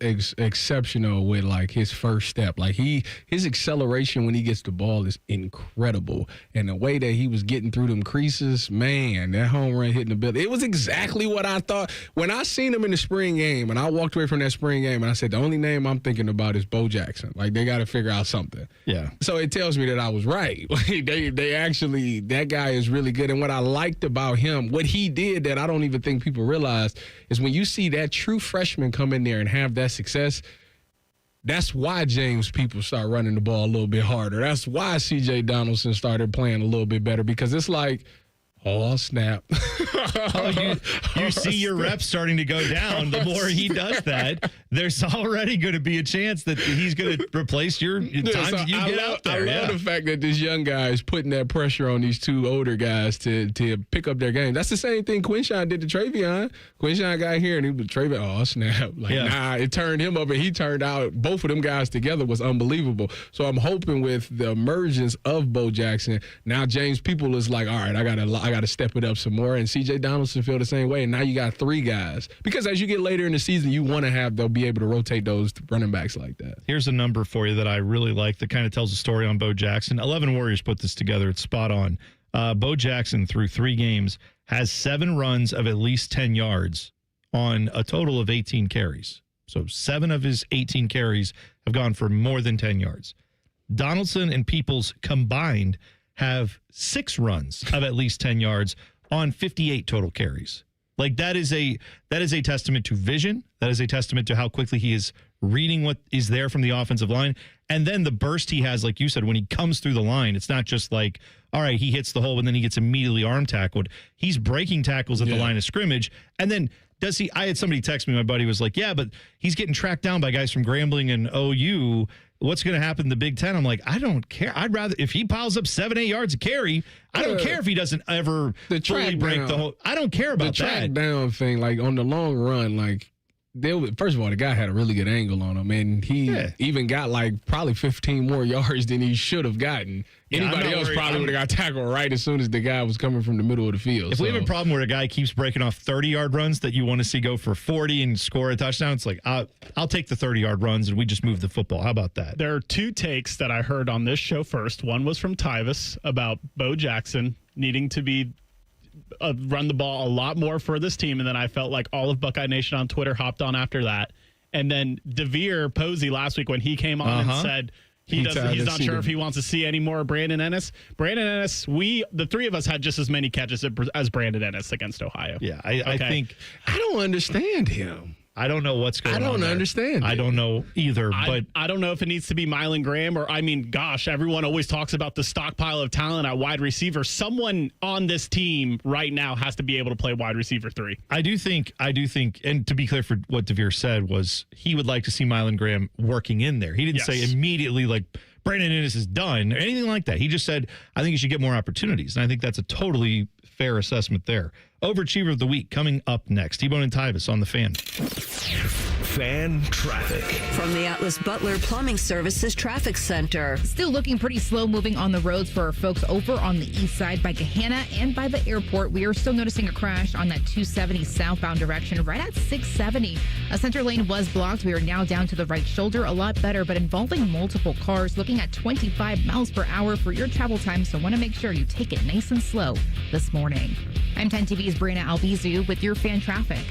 exceptional with like his first step. Like his acceleration when he gets the ball is incredible, and the way that he was getting through them creases, man, that home run hitting the building. It was exactly what I thought when I seen him in the spring game, and I walked away from that spring game, and I said the only name I'm thinking about is Bo Jackson. Like they got to figure out something. Yeah. So it tells me that I was right. they actually, that guy is really good, and what I liked about him, what he did that I don't even think people realize, is when you see that true freshman come in there and have that success, that's why James people start running the ball a little bit harder. That's why C.J. Donaldson started playing a little bit better, because it's like, oh, snap. You see your reps starting to go down. The more he does that, there's already going to be a chance that he's going to replace your time you get out there. I love the fact that this young guy is putting that pressure on these two older guys to pick up their game. That's the same thing Quinshon did to Travion. Quinshon got here, and he was Travion, oh, snap. It turned him up, and he turned out, both of them guys together was unbelievable. So I'm hoping with the emergence of Bo Jackson, now James People is like, all right, I got to step it up some more, and C.J. Donaldson feel the same way, and now you got 3 guys. Because as you get later in the season, you want to they'll be able to rotate those running backs like that. Here's a number for you that I really like that kind of tells a story on Bo Jackson. 11 Warriors put this together. It's spot on. Bo Jackson, through 3 games, has 7 runs of at least 10 yards on a total of 18 carries. So 7 of his 18 carries have gone for more than 10 yards. Donaldson and Peoples combined have 6 runs of at least 10 yards on 58 total carries. Like that is a testament to vision. That is a testament to how quickly he is reading what is there from the offensive line. And then the burst he has, like you said, when he comes through the line, it's not just like, all right, he hits the hole and then he gets immediately arm tackled. He's breaking tackles at the line of scrimmage. And then I had somebody text me, my buddy was like, yeah, but he's getting tracked down by guys from Grambling and OU. What's going to happen in the Big Ten? I'm like, I don't care. I'd rather, if he piles up 7-8 yards a carry, I don't care if he doesn't ever fully break the whole. I don't care about the track down thing. Like on the long run, like first of all, the guy had a really good angle on him, and he even got like probably 15 more yards than he should have gotten. Anybody else probably would have got tackled right as soon as the guy was coming from the middle of the field. If we have a problem where a guy keeps breaking off 30-yard runs that you want to see go for 40 and score a touchdown, it's like, I'll take the 30-yard runs and we just move the football. How about that? There are 2 takes that I heard on this show first. One was from Tyvis about Bo Jackson needing to be run the ball a lot more for this team, and then I felt like all of Buckeye Nation on Twitter hopped on after that. And then DeVere Posey last week when he came on and said he's not sure if he wants to see any more Brandon Ennis. Brandon Ennis, the 3 of us had just as many catches as Brandon Ennis against Ohio. Yeah, I think I don't understand him. I don't know what's going on. I don't understand. I don't know either. But I don't know if it needs to be Mylan Graham or, everyone always talks about the stockpile of talent at wide receiver. Someone on this team right now has to be able to play wide receiver 3. I do think, and to be clear for what DeVere said was he would like to see Mylan Graham working in there. He didn't say immediately like Brandon Ennis is done or anything like that. He just said, I think you should get more opportunities. And I think that's a totally fair assessment there. Overachiever of the week coming up next. T-Bone and Tyvis on the Fan. Fan traffic. From the Atlas Butler Plumbing Services Traffic Center. Still looking pretty slow moving on the roads for our folks over on the east side by Gahanna and by the airport. We are still noticing a crash on that 270 southbound direction right at 670. A center lane was blocked. We are now down to the right shoulder. A lot better, but involving multiple cars, looking at 25 miles per hour for your travel time. So want to make sure you take it nice and slow this morning. I'm 10 TV's Brianna Albizu with your fan traffic.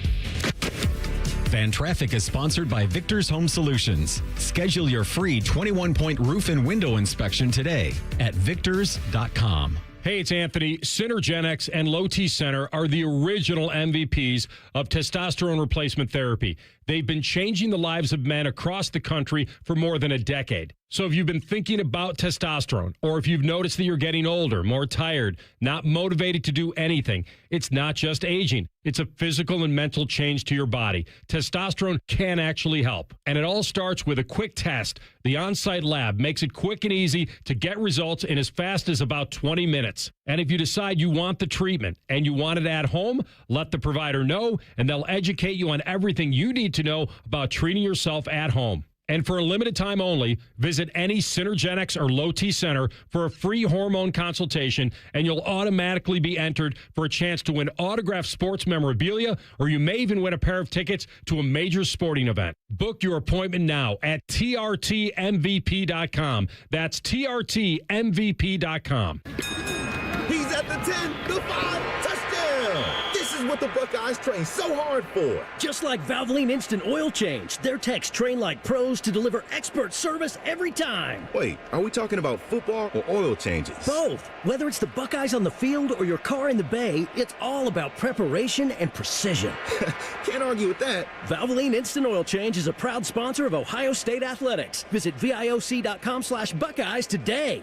Fan Traffic is sponsored by Victor's Home Solutions. Schedule your free 21-point roof and window inspection today at victors.com. Hey, it's Anthony. Synergenex and Low T Center are the original MVPs of testosterone replacement therapy. They've been changing the lives of men across the country for more than a decade. So if you've been thinking about testosterone, or if you've noticed that you're getting older, more tired, not motivated to do anything, it's not just aging. It's a physical and mental change to your body. Testosterone can actually help. And it all starts with a quick test. The on-site lab makes it quick and easy to get results in as fast as about 20 minutes. And if you decide you want the treatment and you want it at home, let the provider know, and they'll educate you on everything you need to know about treating yourself at home. And for a limited time only, visit any Synergenex or Low T Center for a free hormone consultation, and you'll automatically be entered for a chance to win autographed sports memorabilia, or you may even win a pair of tickets to a major sporting event. Book your appointment now at trtmvp.com. That's trtmvp.com. He's at the 10, the 5, touchdown! This is what the Buckeyes train so hard for. Just like Valvoline Instant Oil Change, their techs train like pros to deliver expert service every time. Wait, are we talking about football or oil changes? Both. Whether it's the Buckeyes on the field or your car in the bay, it's all about preparation and precision. Can't argue with that. Valvoline Instant Oil Change is a proud sponsor of Ohio State Athletics. Visit VIOC.com/Buckeyes today.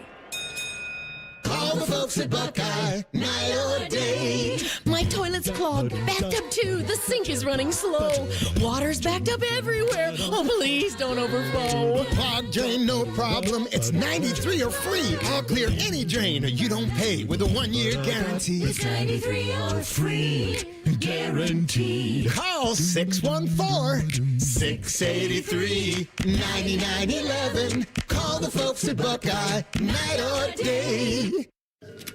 Call the folks at Buckeye, night or day. My toilet's clogged, backed up too. The sink is running slow. Water's backed up everywhere. Oh, please don't overflow. Clogged drain, no problem. It's 93 or free. I'll clear any drain or you don't pay with a 1-year guarantee. It's 93 or free. Guaranteed. Call 614-683-9911. Call the folks at Buckeye, night or day.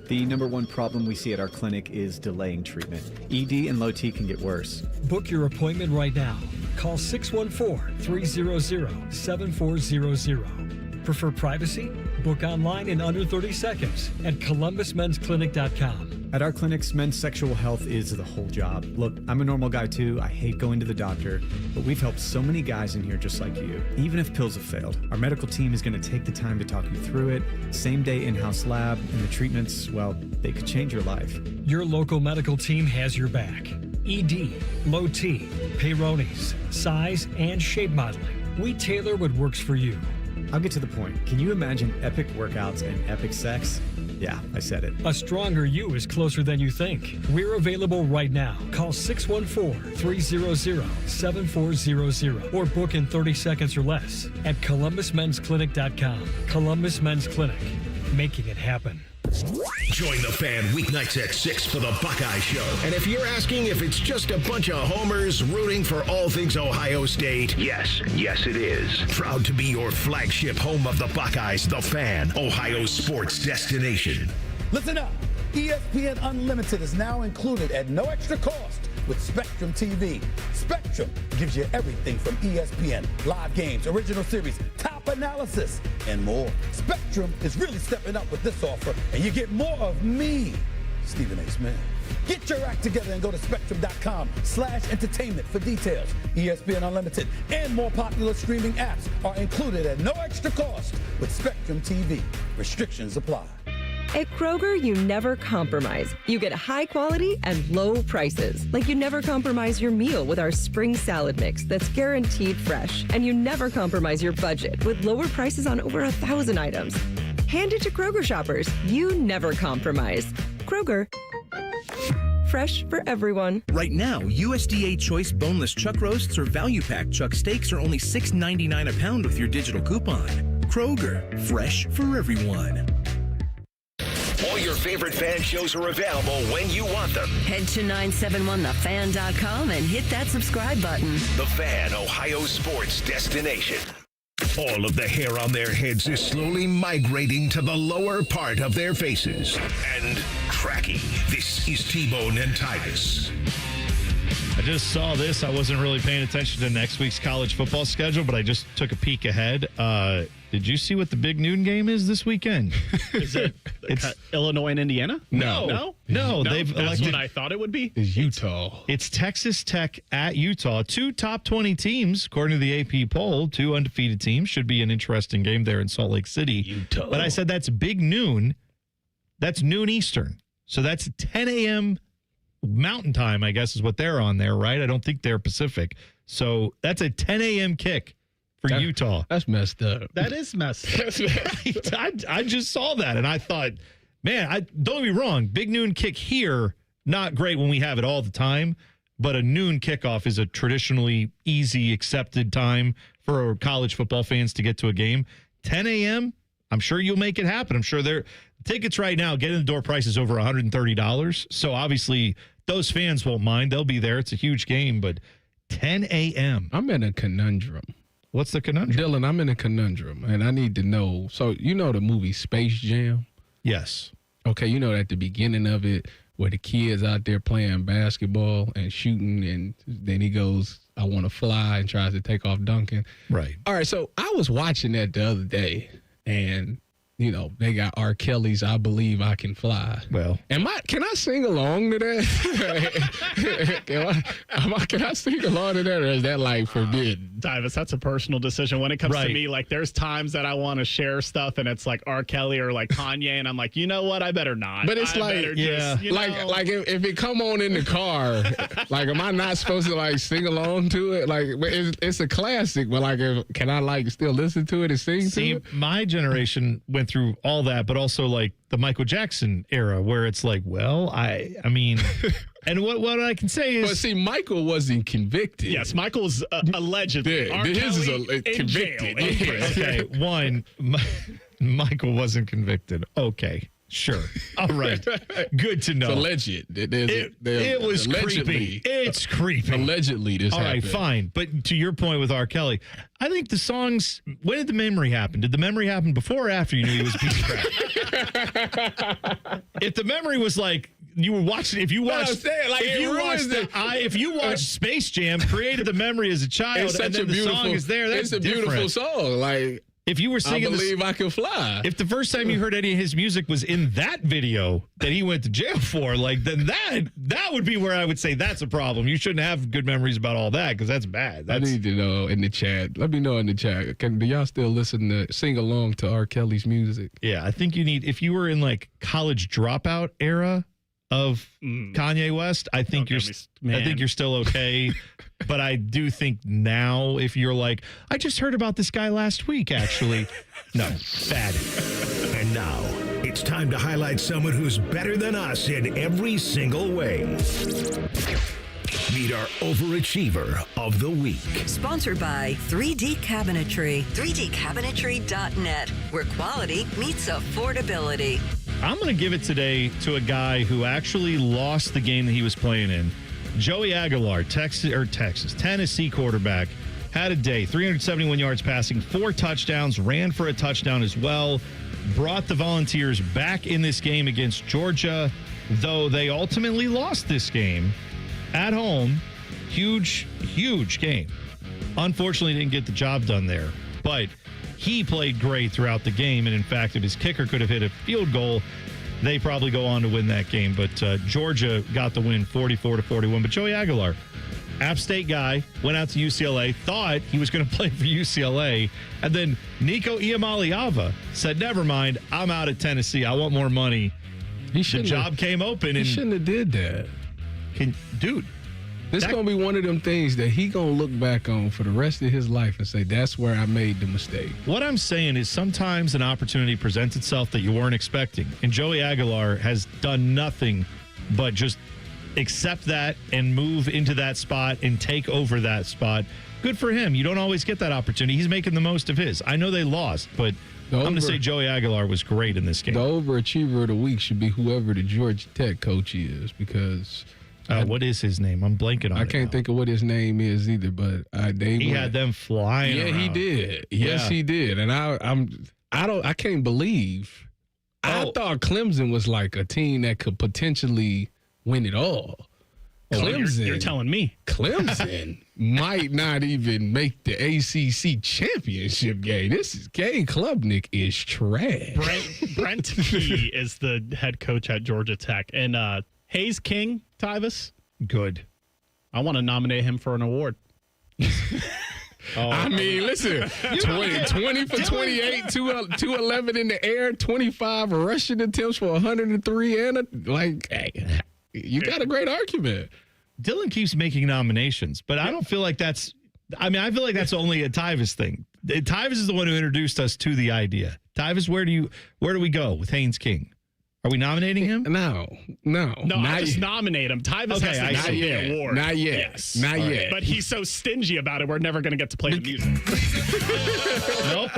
The number one problem we see at our clinic is delaying treatment. ED and low T can get worse. Book your appointment right now. Call 614-300-7400. Prefer privacy? Book online in under 30 seconds at columbusmensclinic.com. At our clinics, men's sexual health is the whole job. Look, I'm a normal guy too. I hate going to the doctor, but we've helped so many guys in here just like you. Even if pills have failed, our medical team is going to take the time to talk you through it. Same day in-house lab, and the treatments, well, they could change your life. Your local medical team has your back. ED, low T, Peyronie's, size, and shape modeling. We tailor what works for you. I'll get to the point. Can you imagine epic workouts and epic sex? Yeah, I said it. A stronger you is closer than you think. We're available right now. Call 614-300-7400 or book in 30 seconds or less at columbusmensclinic.com. Columbus Men's Clinic, making it happen. Join the Fan weeknights at 6 for the Buckeye Show. And if you're asking if it's just a bunch of homers rooting for all things Ohio State, yes it is. Proud to be your flagship home of the Buckeyes, the Fan, Ohio's sports destination. Listen up. ESPN Unlimited is now included at no extra cost with Spectrum TV. Spectrum gives you everything from ESPN, live games, original series, top analysis, and more. Spectrum is really stepping up with this offer, and you get more of me, Stephen A. Smith. Get your act together and go to spectrum.com/entertainment for details. ESPN Unlimited and more popular streaming apps are included at no extra cost with Spectrum TV. Restrictions apply. At Kroger, you never compromise. You get high quality and low prices. Like you never compromise your meal with our spring salad mix that's guaranteed fresh. And you never compromise your budget with lower prices on over 1,000 items. Hand it to Kroger shoppers. You never compromise. Kroger. Fresh for everyone. Right now, USDA Choice Boneless Chuck Roasts or Value Pack Chuck Steaks are only $6.99 a pound with your digital coupon. Kroger, fresh for everyone. All your favorite fan shows are available when you want them. Head to 971thefan.com and hit that subscribe button. The Fan, Ohio sports destination. All of the hair on their heads is slowly migrating to the lower part of their faces. And tracking. This is T-Bone and Tyvis. I just saw this. I wasn't really paying attention to next week's college football schedule, but I just took a peek ahead. Did you see what the big noon game is this weekend? Is it Illinois and Indiana? No. They've That's elected. what I thought it would be. It's Utah. It's Texas Tech at Utah. 2 top 20 teams, according to the AP poll. 2 undefeated teams. Should be an interesting game there in Salt Lake City. Utah. But I said that's big noon. That's noon Eastern. So that's 10 a.m. Mountain Time, I guess, is what they're on there, right? I don't think they're Pacific. So that's a 10 a.m. kick for Utah. That's messed up. That is messed up. I just saw that, and I thought, man, don't get me wrong, big noon kick here, not great when we have it all the time, but a noon kickoff is a traditionally easy, accepted time for college football fans to get to a game. 10 a.m., I'm sure you'll make it happen. I'm sure tickets right now, get in the door prices over $130. So obviously those fans won't mind. They'll be there. It's a huge game, but 10 a.m. I'm in a conundrum. What's the conundrum? Dylan, I'm in a conundrum, and I need to know. So you know the movie Space Jam? Yes. Okay, you know at the beginning of it where the kid's out there playing basketball and shooting, and then he goes, I want to fly, and tries to take off dunking. Right. All right, so I was watching that the other day, and you know, they got R. Kelly's I Believe I Can Fly. Well. Can I sing along to that? Can I sing along to that, or is that like forbidden? Tyvis, that's a personal decision. When it comes Right. to me, like there's times that I want to share stuff and it's like R. Kelly or like Kanye, and I'm like, you know what? I better not. But it's like, if it come on in the car, like, am I not supposed to like sing along to it? Like, it's a classic, but like, can I like still listen to it and sing to it? My generation went through all that, but also like the Michael Jackson era where it's like, well, I mean, and what I can say is, but see, Michael wasn't convicted. Yes, Michael's allegedly. Yeah, his is convicted. Okay, one, Michael wasn't convicted. Okay. Sure. All right. Good to know. It's alleged. It was creepy. It's creepy. Allegedly, this happened. All right, fine. But to your point with R. Kelly, I think the songs, when did the memory happen? Did the memory happen before or after you knew he was a piece of crap? If the memory was like, you were watching, if you watched Space Jam, created the memory as a child, and then the song is there, that's it's a beautiful song. Like, if you were singing I Believe I Can Fly. If the first time you heard any of his music was in that video that he went to jail for, like, then that would be where I would say that's a problem. You shouldn't have good memories about all that because that's bad. I need to know in the chat. Let me know in the chat. Do y'all still sing along to R. Kelly's music? Yeah, I think you need, if you were in like college dropout era of Kanye West, I think you're still okay. But I do think now, if you're like, I just heard about this guy last week, actually. No, bad. And now, it's time to highlight someone who's better than us in every single way. Meet our Overachiever of the Week. Sponsored by 3D Cabinetry. 3dcabinetry.net, where quality meets affordability. I'm going to give it today to a guy who actually lost the game that he was playing in. Joey Aguilar, Tennessee quarterback, had a day, 371 yards passing, 4 touchdowns, ran for a touchdown as well, brought the Volunteers back in this game against Georgia, though they ultimately lost this game at home. Huge game. Unfortunately, didn't get the job done there, but he played great throughout the game, and in fact, if his kicker could have hit a field goal, they probably go on to win that game. But Georgia got the win 44-41. But Joey Aguilar, App State guy, went out to UCLA, thought he was going to play for UCLA. And then Nico Iamaleava said, never mind, I'm out at Tennessee. I want more money. The job came open. He shouldn't have did that. Dude. This is going to be one of them things that he going to look back on for the rest of his life and say, that's where I made the mistake. What I'm saying is sometimes an opportunity presents itself that you weren't expecting. And Joey Aguilar has done nothing but just accept that and move into that spot and take over that spot. Good for him. You don't always get that opportunity. He's making the most of his. I know they lost, but I'm going to say Joey Aguilar was great in this game. The overachiever of the week should be whoever the Georgia Tech coach is, because what is his name? I'm blanking on it. I can't think of what his name is either, but he had them flying. Yeah, around. he did. Yes, he did. And I can't believe. I thought Clemson was like a team that could potentially win it all. Clemson, you're telling me Clemson might not even make the ACC championship game. Gabe Klubnik is trash. Brent Key is the head coach at Georgia Tech, and Hayes King, Tyvis, good. I want to nominate him for an award. I mean, listen, 20 for 28, 211 in the air, 25 rushing attempts for 103, and hey, you got a great argument. Dylan keeps making nominations, but I don't feel like that's. I mean, I feel like that's only a Tyvis thing. Tyvis is the one who introduced us to the idea. Tyvis, where do we go with Haynes King? Are we nominating him? No. I just nominate him. Tyvis has to get the award. Not yet. Yes. Not yet. But he's so stingy about it, we're never going to get to play the music. Nope.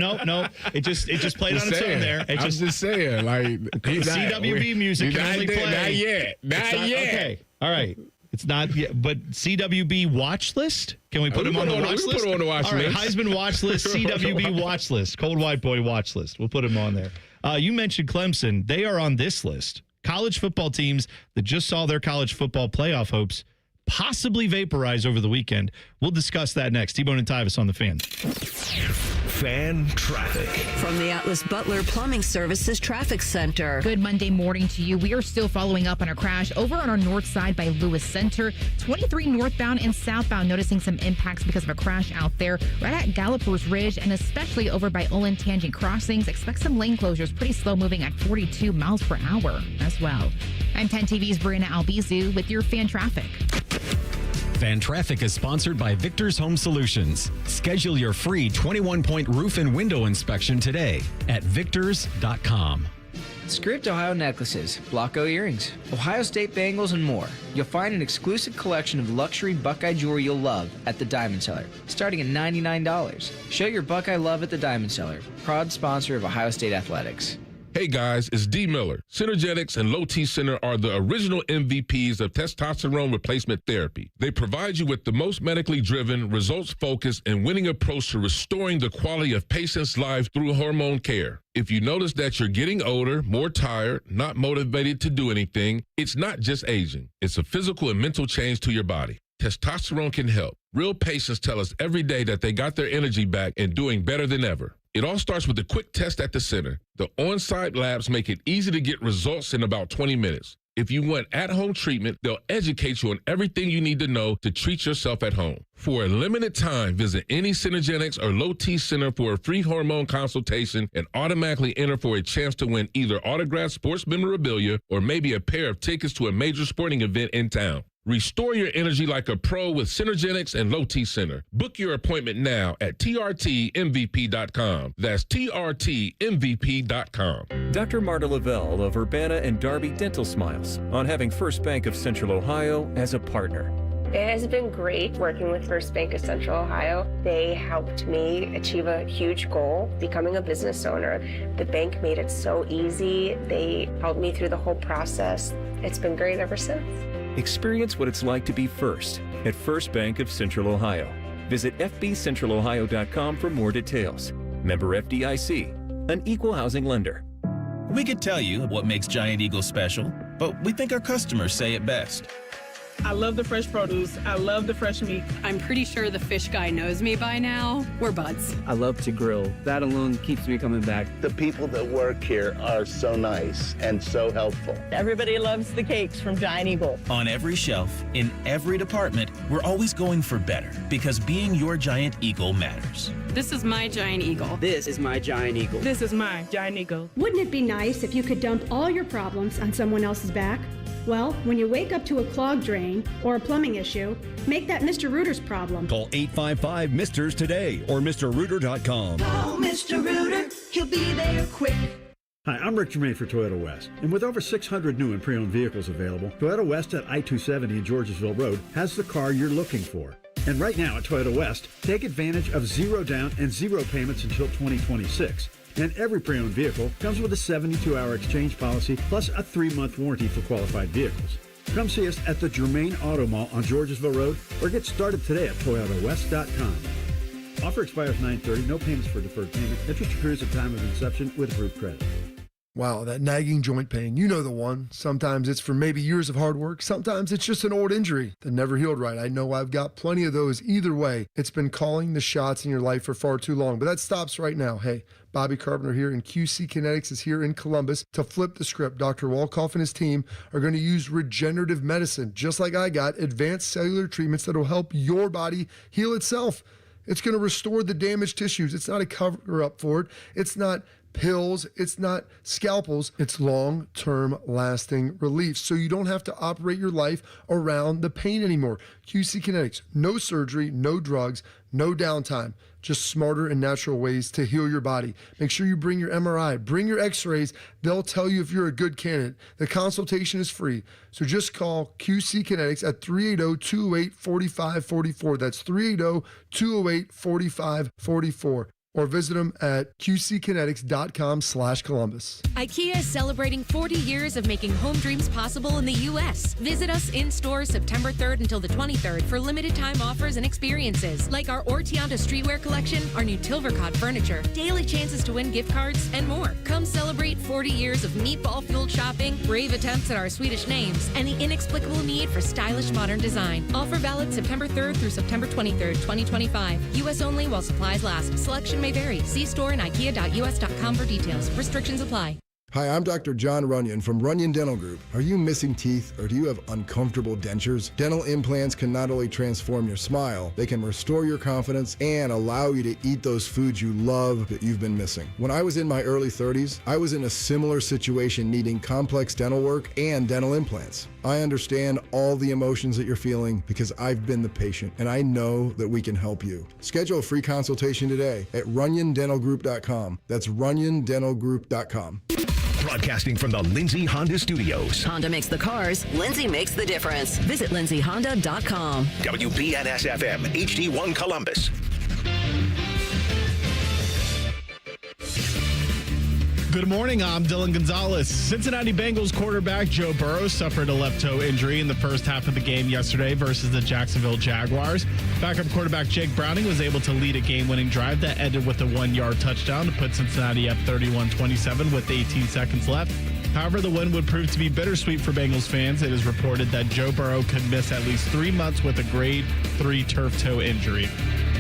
It just played on its own there. I'm just saying, like CWB music can only play. Not yet. Okay. All right. It's not yet, but CWB watch list? Can we put him on the watch list? Put him on the watch list. Heisman watch list, CWB watch list, Cold White Boy watch list. We'll put him on there. You mentioned Clemson. They are on this list. College football teams that just saw their college football playoff hopes possibly vaporize over the weekend. We'll discuss that next. T-Bone and Tyvis on the Fan. Fan traffic. From the Atlas Butler Plumbing Services Traffic Center. Good Monday morning to you. We are still following up on a crash over on our north side by Lewis Center. 23 northbound and southbound noticing some impacts because of a crash out there right at Gallopers Ridge and especially over by Olin Tangent Crossings. Expect some lane closures, pretty slow moving at 42 miles per hour as well. I'm 10 TV's Brianna Albizu with your Fan Traffic. Fan Traffic is sponsored by Victor's Home Solutions. Schedule your free 21-point roof and window inspection today at victors.com. Script Ohio necklaces, Blocko earrings, Ohio State bangles, and more. You'll find an exclusive collection of luxury Buckeye jewelry you'll love at the Diamond Cellar, starting at $99. Show your Buckeye love at the Diamond Cellar, proud sponsor of Ohio State Athletics. Hey guys, it's D. Miller. Synergetics and Low T Center are the original MVPs of testosterone replacement therapy. They provide you with the most medically driven, results-focused, and winning approach to restoring the quality of patients' lives through hormone care. If you notice that you're getting older, more tired, not motivated to do anything, it's not just aging. It's a physical and mental change to your body. Testosterone can help. Real patients tell us every day that they got their energy back and doing better than ever. It all starts with a quick test at the center. The on-site labs make it easy to get results in about 20 minutes. If you want at-home treatment, they'll educate you on everything you need to know to treat yourself at home. For a limited time, visit any Synergetics or Low T Center for a free hormone consultation and automatically enter for a chance to win either autographed sports memorabilia or maybe a pair of tickets to a major sporting event in town. Restore your energy like a pro with Synergetics and Low T Center. Book your appointment now at trtmvp.com. That's trtmvp.com. Dr. Marta Lavelle of Urbana and Darby Dental Smiles on having First Bank of Central Ohio as a partner. It has been great working with First Bank of Central Ohio. They helped me achieve a huge goal, becoming a business owner. The bank made it so easy. They helped me through the whole process. It's been great ever since. Experience what it's like to be first at First Bank of Central Ohio. Visit fbcentralohio.com for more details. Member FDIC, an equal housing lender. We could tell you what makes Giant Eagle special, but we think our customers say it best. I love the fresh produce. I love the fresh meat. I'm pretty sure the fish guy knows me by now. We're buds. I love to grill. That alone keeps me coming back. The people that work here are so nice and so helpful. Everybody loves the cakes from Giant Eagle. On every shelf, in every department, we're always going for better because being your Giant Eagle matters. This is my Giant Eagle. This is my Giant Eagle. This is my Giant Eagle. Wouldn't it be nice if you could dump all your problems on someone else's back? Well, when you wake up to a clogged drain or a plumbing issue, make that Mr. Rooter's problem. Call 855-MISTERS today or MrRooter.com. Call Mr. Rooter. He'll be there quick. Hi, I'm Rick Germain for Toyota West. And with over 600 new and pre-owned vehicles available, Toyota West at I-270 and Georgesville Road has the car you're looking for. And right now at Toyota West, take advantage of 0 down and 0 payments until 2026. And every pre-owned vehicle comes with a 72-hour exchange policy plus a 3-month warranty for qualified vehicles. Come see us at the Germain Auto Mall on Georgesville Road or get started today at ToyotaWest.com. Offer expires 9/30. No payments for deferred payment. Interest accrues at time of inception with approved credit. Wow, that nagging joint pain. You know the one. Sometimes it's from maybe years of hard work. Sometimes it's just an old injury that never healed right. I know I've got plenty of those. Either way, it's been calling the shots in your life for far too long. But that stops right now. Hey, Bobby Carpenter here, and QC Kinetics is here in Columbus to flip the script. Dr. Walkoff and his team are going to use regenerative medicine, just like I got, advanced cellular treatments that will help your body heal itself. It's going to restore the damaged tissues. It's not a cover-up for it. It's not pills. It's not scalpels. It's long-term lasting relief. So you don't have to operate your life around the pain anymore. QC Kinetics, no surgery, no drugs, no downtime. Just smarter and natural ways to heal your body. Make sure you bring your MRI, bring your x-rays. They'll tell you if you're a good candidate. The consultation is free. So just call QC Kinetics at 380-208-4544. That's 380-208-4544. Or visit them at qckinetics.com/Columbus. IKEA is celebrating 40 years of making home dreams possible in the U.S. Visit us in-store September 3rd until the 23rd for limited time offers and experiences like our Ortianda streetwear collection, our new Tilvercott furniture, daily chances to win gift cards, and more. Come celebrate 40 years of meatball-fueled shopping, brave attempts at our Swedish names, and the inexplicable need for stylish modern design. Offer valid September 3rd through September 23rd, 2025. U.S. only while supplies last. Selection may vary. See store and ikea.us.com for details. Restrictions apply. Hi, I'm Dr. John Runyon from Runyon Dental Group. Are you missing teeth or do you have uncomfortable dentures? Dental implants can not only transform your smile, they can restore your confidence and allow you to eat those foods you love that you've been missing. When I was in my early 30s, I was in a similar situation needing complex dental work and dental implants. I understand all the emotions that you're feeling because I've been the patient and I know that we can help you. Schedule a free consultation today at runyondentalgroup.com. That's runyondentalgroup.com. Broadcasting from the Lindsay Honda Studios. Honda makes the cars. Lindsay makes the difference. Visit lindsayhonda.com. WBNS-FM, HD1 Columbus. Good morning, I'm Dylan Gonzalez. Cincinnati Bengals quarterback Joe Burrow suffered a left toe injury in the first half of the game yesterday versus the Jacksonville Jaguars. Backup quarterback Jake Browning was able to lead a game-winning drive that ended with a 1-yard touchdown to put Cincinnati up 31-27 with 18 seconds left. However, the win would prove to be bittersweet for Bengals fans. It is reported that Joe Burrow could miss at least 3 months with a grade 3 turf toe injury.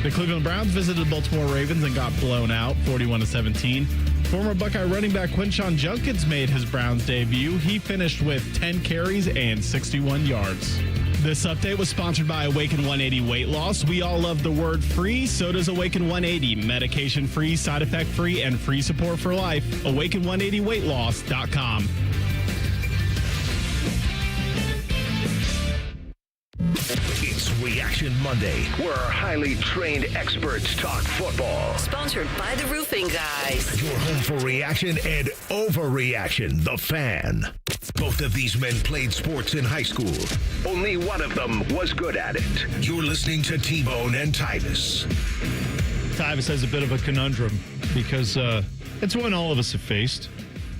The Cleveland Browns visited the Baltimore Ravens and got blown out 41-17. Former Buckeye running back Quinshon Judkins made his Browns debut. He finished with 10 carries and 61 yards. This update was sponsored by Awaken 180 Weight Loss. We all love the word free, so does Awaken 180. Medication free, side effect free, and free support for life. Awaken180weightloss.com. It's Reaction Monday, where our highly trained experts talk football. Sponsored by the Roofing Guys. Your home for reaction and overreaction, The Fan. Both of these men played sports in high school. Only one of them was good at it. You're listening to T-Bone and Tyvis. Tyvis has a bit of a conundrum because it's one all of us have faced.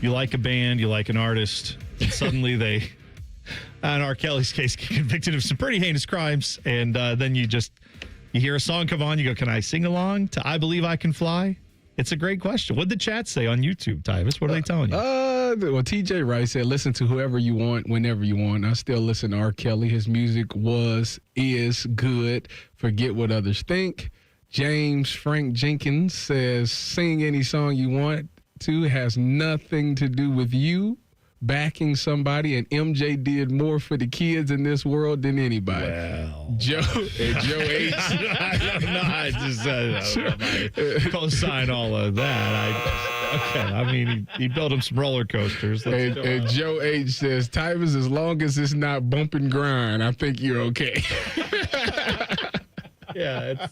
You like a band, you like an artist, and suddenly they... in R. Kelly's case, get convicted of some pretty heinous crimes, and then you hear a song come on, you go, can I sing along to I Believe I Can Fly? It's a great question. What did the chat say on YouTube, Tyvis? What are they telling you? Well, TJ Wright said, listen to whoever you want, whenever you want. I still listen to R. Kelly. His music is good. Forget what others think. James Frank Jenkins says, sing any song you want to. It has nothing to do with you backing somebody, and MJ did more for the kids in this world than anybody. Well, Joe H. I just co-sign all of that. I mean, he built him some roller coasters. And Joe H. says, Tyvis, as long as it's not bump and grind, I think you're okay. Yeah,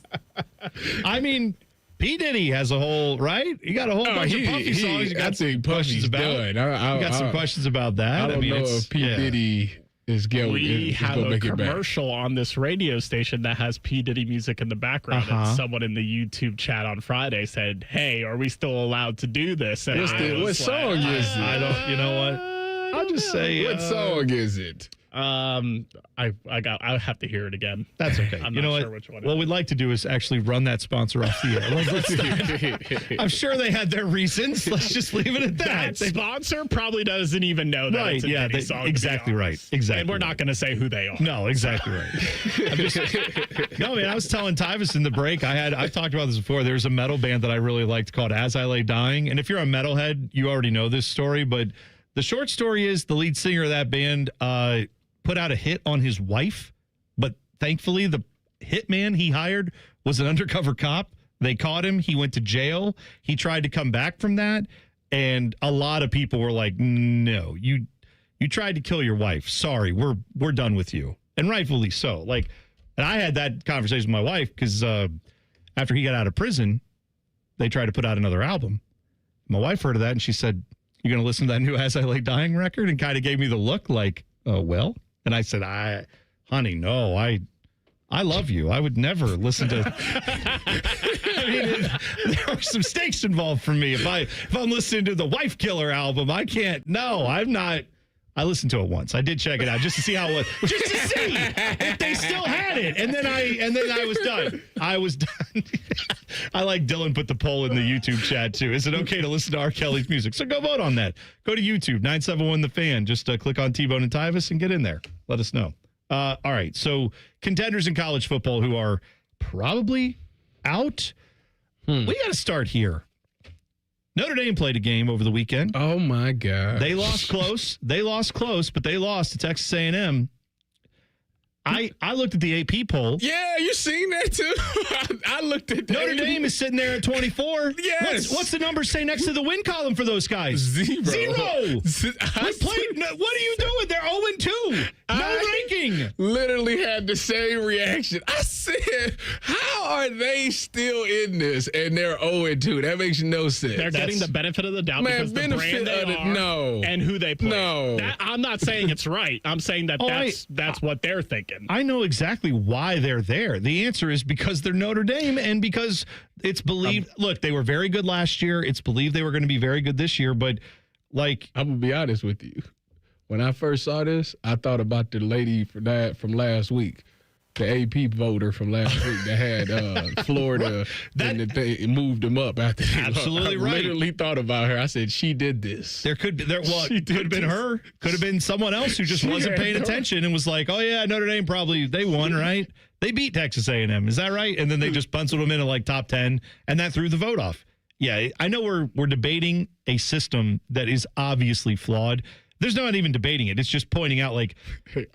I mean, P. Diddy has a whole, right? You got a whole bunch of Puffy songs. You got some questions about it. You got some questions about that. I don't know if P. Diddy we have a commercial on this radio station that has P. Diddy music in the background, and someone in the YouTube chat on Friday said, "Hey, are we still allowed to do this?" And what song is it? I don't. You know what? I'll just say. What song is it? I have to hear it again. That's okay. I'm you not know sure what? which one. What we'd like to do is actually run that sponsor off the air. I'm sure they had their reasons. Let's just leave it at that. That sponsor probably doesn't even know that right? It's a Yeah, Diddy song, exactly right. Exactly. And we're not going to say who they are. No, exactly right. No, man, I was telling Tyvis in the break. I've talked about this before. There's a metal band that I really liked called As I Lay Dying, and if you're a metalhead, you already know this story. But the short story is the lead singer of that band put out a hit on his wife, but thankfully the hitman he hired was an undercover cop. They caught him. He went to jail. He tried to come back from that, and a lot of people were like, "No, you tried to kill your wife. Sorry, we're done with you," and rightfully so. Like, and I had that conversation with my wife because after he got out of prison, they tried to put out another album. My wife heard of that, and she said, "You going to listen to that new As I Lay Dying record?" And kind of gave me the look like, "Oh, well." And I said, honey, no, I love you. I would never listen to. I mean, there are some stakes involved for me. If I'm listening to the Wife Killer album, I can't. No, I'm not. I listened to it once. I did check it out just to see how it was, just to see if they still had it. And then I was done. I was done. I like Dylan put the poll in the YouTube chat too. Is it okay to listen to R. Kelly's music? So go vote on that. Go to YouTube 971 The Fan. Just click on T-Bone and Tyvis and get in there. Let us know. All right. So contenders in college football who are probably out. We got to start here. Notre Dame played a game over the weekend. Oh, my God. They lost close. But they lost to Texas A&M. I looked at the AP poll. Yeah, you seen that, too? I looked at that. Notre Dame is sitting there at 24. Yes. What's the number say next to the win column for those guys? Zero. We played. What are you doing? They're 0-2. No ranking. Literally had the same reaction. I said, how are they still in this? And they're 0-2. That makes no sense. They're getting the benefit of the doubt because the brand they are and who they play. No. I'm not saying it's right. I'm saying that that's what they're thinking. I know exactly why they're there. The answer is because they're Notre Dame and because it's believed. Look, they were very good last year. It's believed they were going to be very good this year. But, like, I'm going to be honest with you. When I first saw this, I thought about the lady from last week. The AP voter from last week that had Florida, and they moved them up after they absolutely I literally thought about her. I said, she did this. There could be could have been her. Could have been someone else who just wasn't paying attention and was like, oh, yeah, Notre Dame they won, right? They beat Texas A&M. Is that right? And then they just penciled them in at like top 10, and that threw the vote off. Yeah, I know we're debating a system that is obviously flawed. There's not even debating it. It's just pointing out, like,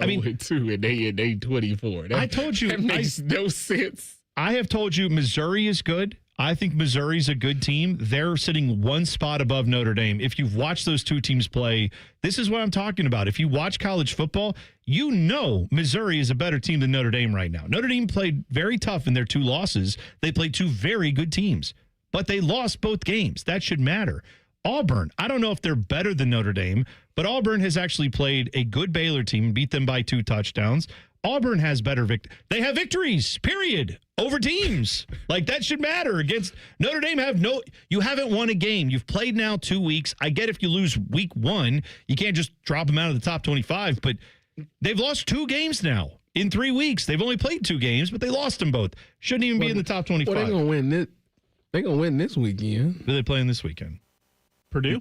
I mean, 2 and they 24. I told you, that makes no sense. I have told you Missouri is good. I think Missouri's a good team. They're sitting one spot above Notre Dame. If you've watched those two teams play, this is what I'm talking about. If you watch college football, you know Missouri is a better team than Notre Dame right now. Notre Dame played very tough in their 2 losses. They played 2 very good teams, but they lost both games. That should matter. Auburn, I don't know if they're better than Notre Dame, but Auburn has actually played a good Baylor team, beat them by 2 touchdowns. Auburn has better they have victories, period, over teams. Like, that should matter against Notre Dame. You haven't won a game. You've played now 2 weeks. I get if you lose week 1, you can't just drop them out of the top 25, but they've lost 2 games now in 3 weeks. They've only played 2 games, but they lost them both. Shouldn't even be in the top 25. Well, they're going to win this. They're going to win this weekend. Who are they playing this weekend? Purdue.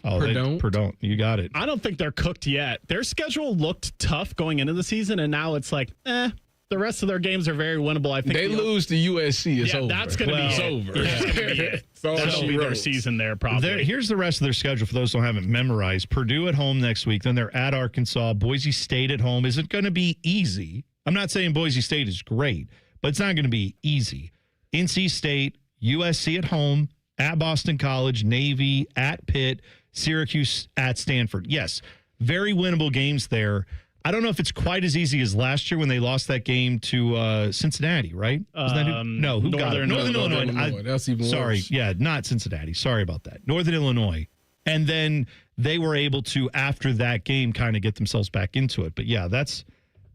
Oh, Purdue. You got it. I don't think they're cooked yet. Their schedule looked tough going into the season, and now it's like, the rest of their games are very winnable. I think they lose to USC. It's over. That's going to be over. That's going to be it. That'll be their season there, probably. Here's the rest of their schedule for those who haven't memorized. Purdue at home next week. Then they're at Arkansas. Boise State at home. Is it going to be easy? I'm not saying Boise State is great, but it's not going to be easy. NC State, USC at home. At Boston College, Navy, at Pitt, Syracuse, at Stanford. Yes, very winnable games there. I don't know if it's quite as easy as last year when they lost that game to Cincinnati, right? Who got it? Northern Illinois. That's even worse. Sorry, yeah, not Cincinnati. Sorry about that. Northern Illinois. And then they were able to, after that game, kind of get themselves back into it. But yeah, that's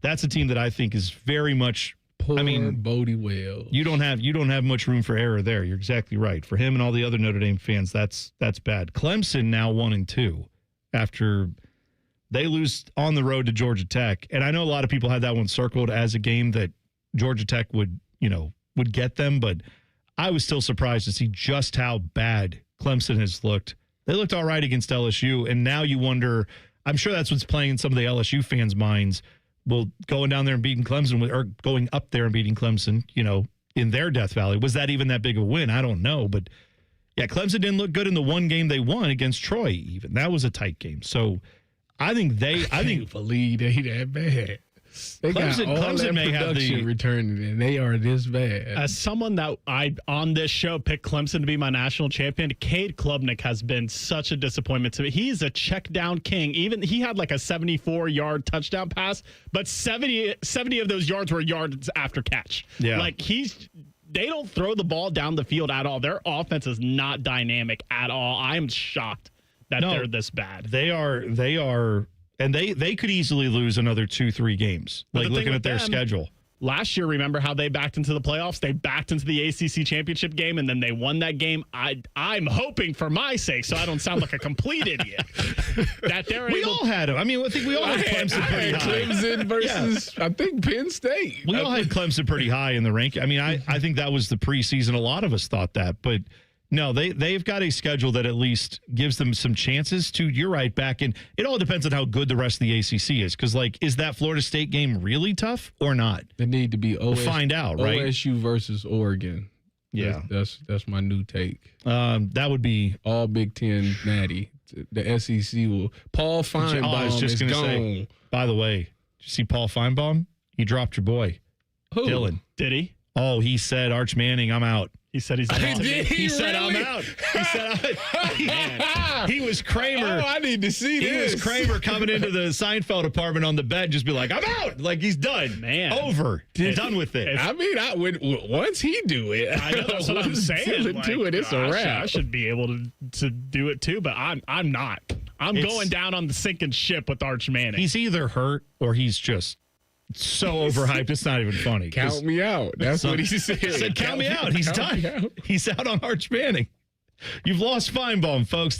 a team that I think is very much. Poor Bodie Wells. You don't have much room for error there. You're exactly right. For him and all the other Notre Dame fans, that's bad. Clemson now 1-2 after they lose on the road to Georgia Tech. And I know a lot of people had that one circled as a game that Georgia Tech would get them, but I was still surprised to see just how bad Clemson has looked. They looked all right against LSU, and now you wonder, I'm sure that's what's playing in some of the LSU fans' minds. Well, going down there and beating Clemson, or going up there and beating Clemson, in their Death Valley, was that even that big of a win? I don't know. But, yeah, Clemson didn't look good in the one game they won against Troy even. That was a tight game. So, I can't believe they that bad. They Clemson, got all Clemson that may have production returning, and they are this bad. As someone that I, on this show, picked Clemson to be my national champion, Cade Klubnik has been such a disappointment to me. He's a check down king. Even he had like a 74-yard touchdown pass, but 70 of those yards were yards after catch. Yeah. They don't throw the ball down the field at all. Their offense is not dynamic at all. I'm shocked that they're this bad. They are. And they could easily lose another 2-3 games, looking at their schedule. Last year, remember how they backed into the playoffs? They backed into the ACC championship game, and then they won that game. I'm hoping for my sake, so I don't sound like a complete idiot, that they're We all had them. I mean, I think we all had Clemson pretty high. Clemson versus, I think, Penn State. We all had Clemson pretty high in the ranking. I mean, I think that was the preseason. A lot of us thought that, but no, they've got a schedule that at least gives them some chances to, you're right, back in. It all depends on how good the rest of the ACC is. Because, is that Florida State game really tough or not? They need to be we'll find out, right? OSU versus Oregon. Yeah. That's my new take. That would be all Big Ten natty. The SEC will. Paul Feinbaum is gone. Say, by the way, did you see Paul Feinbaum? He dropped your boy. Who? Dylan. Did he? Oh, he said, Arch Manning, I'm out. He said he's out. He said, I'm out. He said, he was Kramer. Oh, I need to see this. He was Kramer coming into the Seinfeld apartment on the bed, just be like, I'm out. Like, he's done. Man. Over. Done with it. I mean, once he do it. I know, that's what I'm saying. It's a wrap. I should be able to do it too, but I'm not. I'm going down on the sinking ship with Arch Manning. He's either hurt or he's just so overhyped, it's not even funny. Count me out. That's what he said. He said, count me out. He's done. He's out on Arch Manning. You've lost Feinbaum, folks.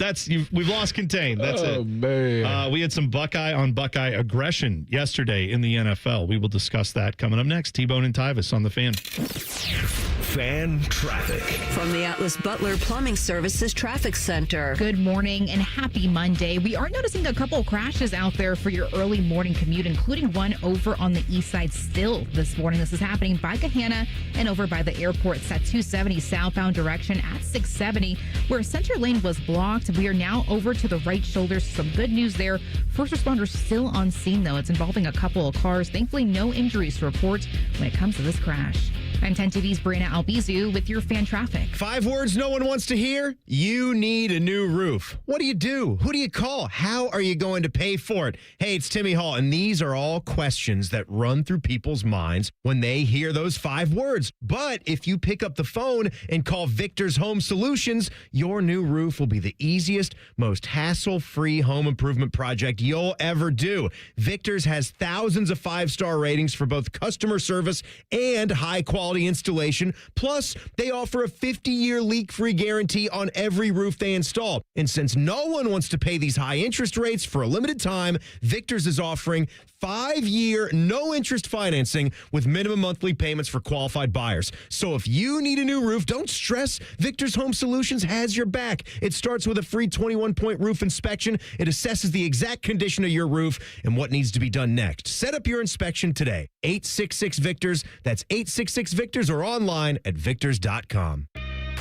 We've lost Contain. That's it. Oh, man. We had some Buckeye on Buckeye aggression yesterday in the NFL. We will discuss that coming up next. T-Bone and Tyvis on the Fan. Fan traffic. From the Atlas Butler Plumbing Services Traffic Center. Good morning and happy Monday. We are noticing a couple of crashes out there for your early morning commute, including one over on the east side still this morning. This is happening by Gahanna and over by the airport. It's at 270 southbound direction at 670 where center lane was blocked. We are now over to the right shoulder. Some good news there. First responders still on scene, though. It's involving a couple of cars. Thankfully, no injuries to report when it comes to this crash. I'm 10 TV's Brianna Albizu with your fan traffic. 5 words no one wants to hear. You need a new roof. What do you do? Who do you call? How are you going to pay for it? Hey, it's Timmy Hall, and these are all questions that run through people's minds when they hear those 5 words. But if you pick up the phone and call Victor's Home Solutions, your new roof will be the easiest, most hassle-free home improvement project you'll ever do. Victor's has thousands of 5-star ratings for both customer service and high-quality installation. Plus, they offer a 50-year leak-free guarantee on every roof they install. And since no one wants to pay these high interest rates for a limited time, Victor's is offering 5-year no-interest financing with minimum monthly payments for qualified buyers. So if you need a new roof, don't stress. Victor's Home Solutions has your back. It starts with a free 21-point roof inspection. It assesses the exact condition of your roof and what needs to be done next. Set up your inspection today. 866-VICTORS. That's 866-VICTORS or online at victors.com.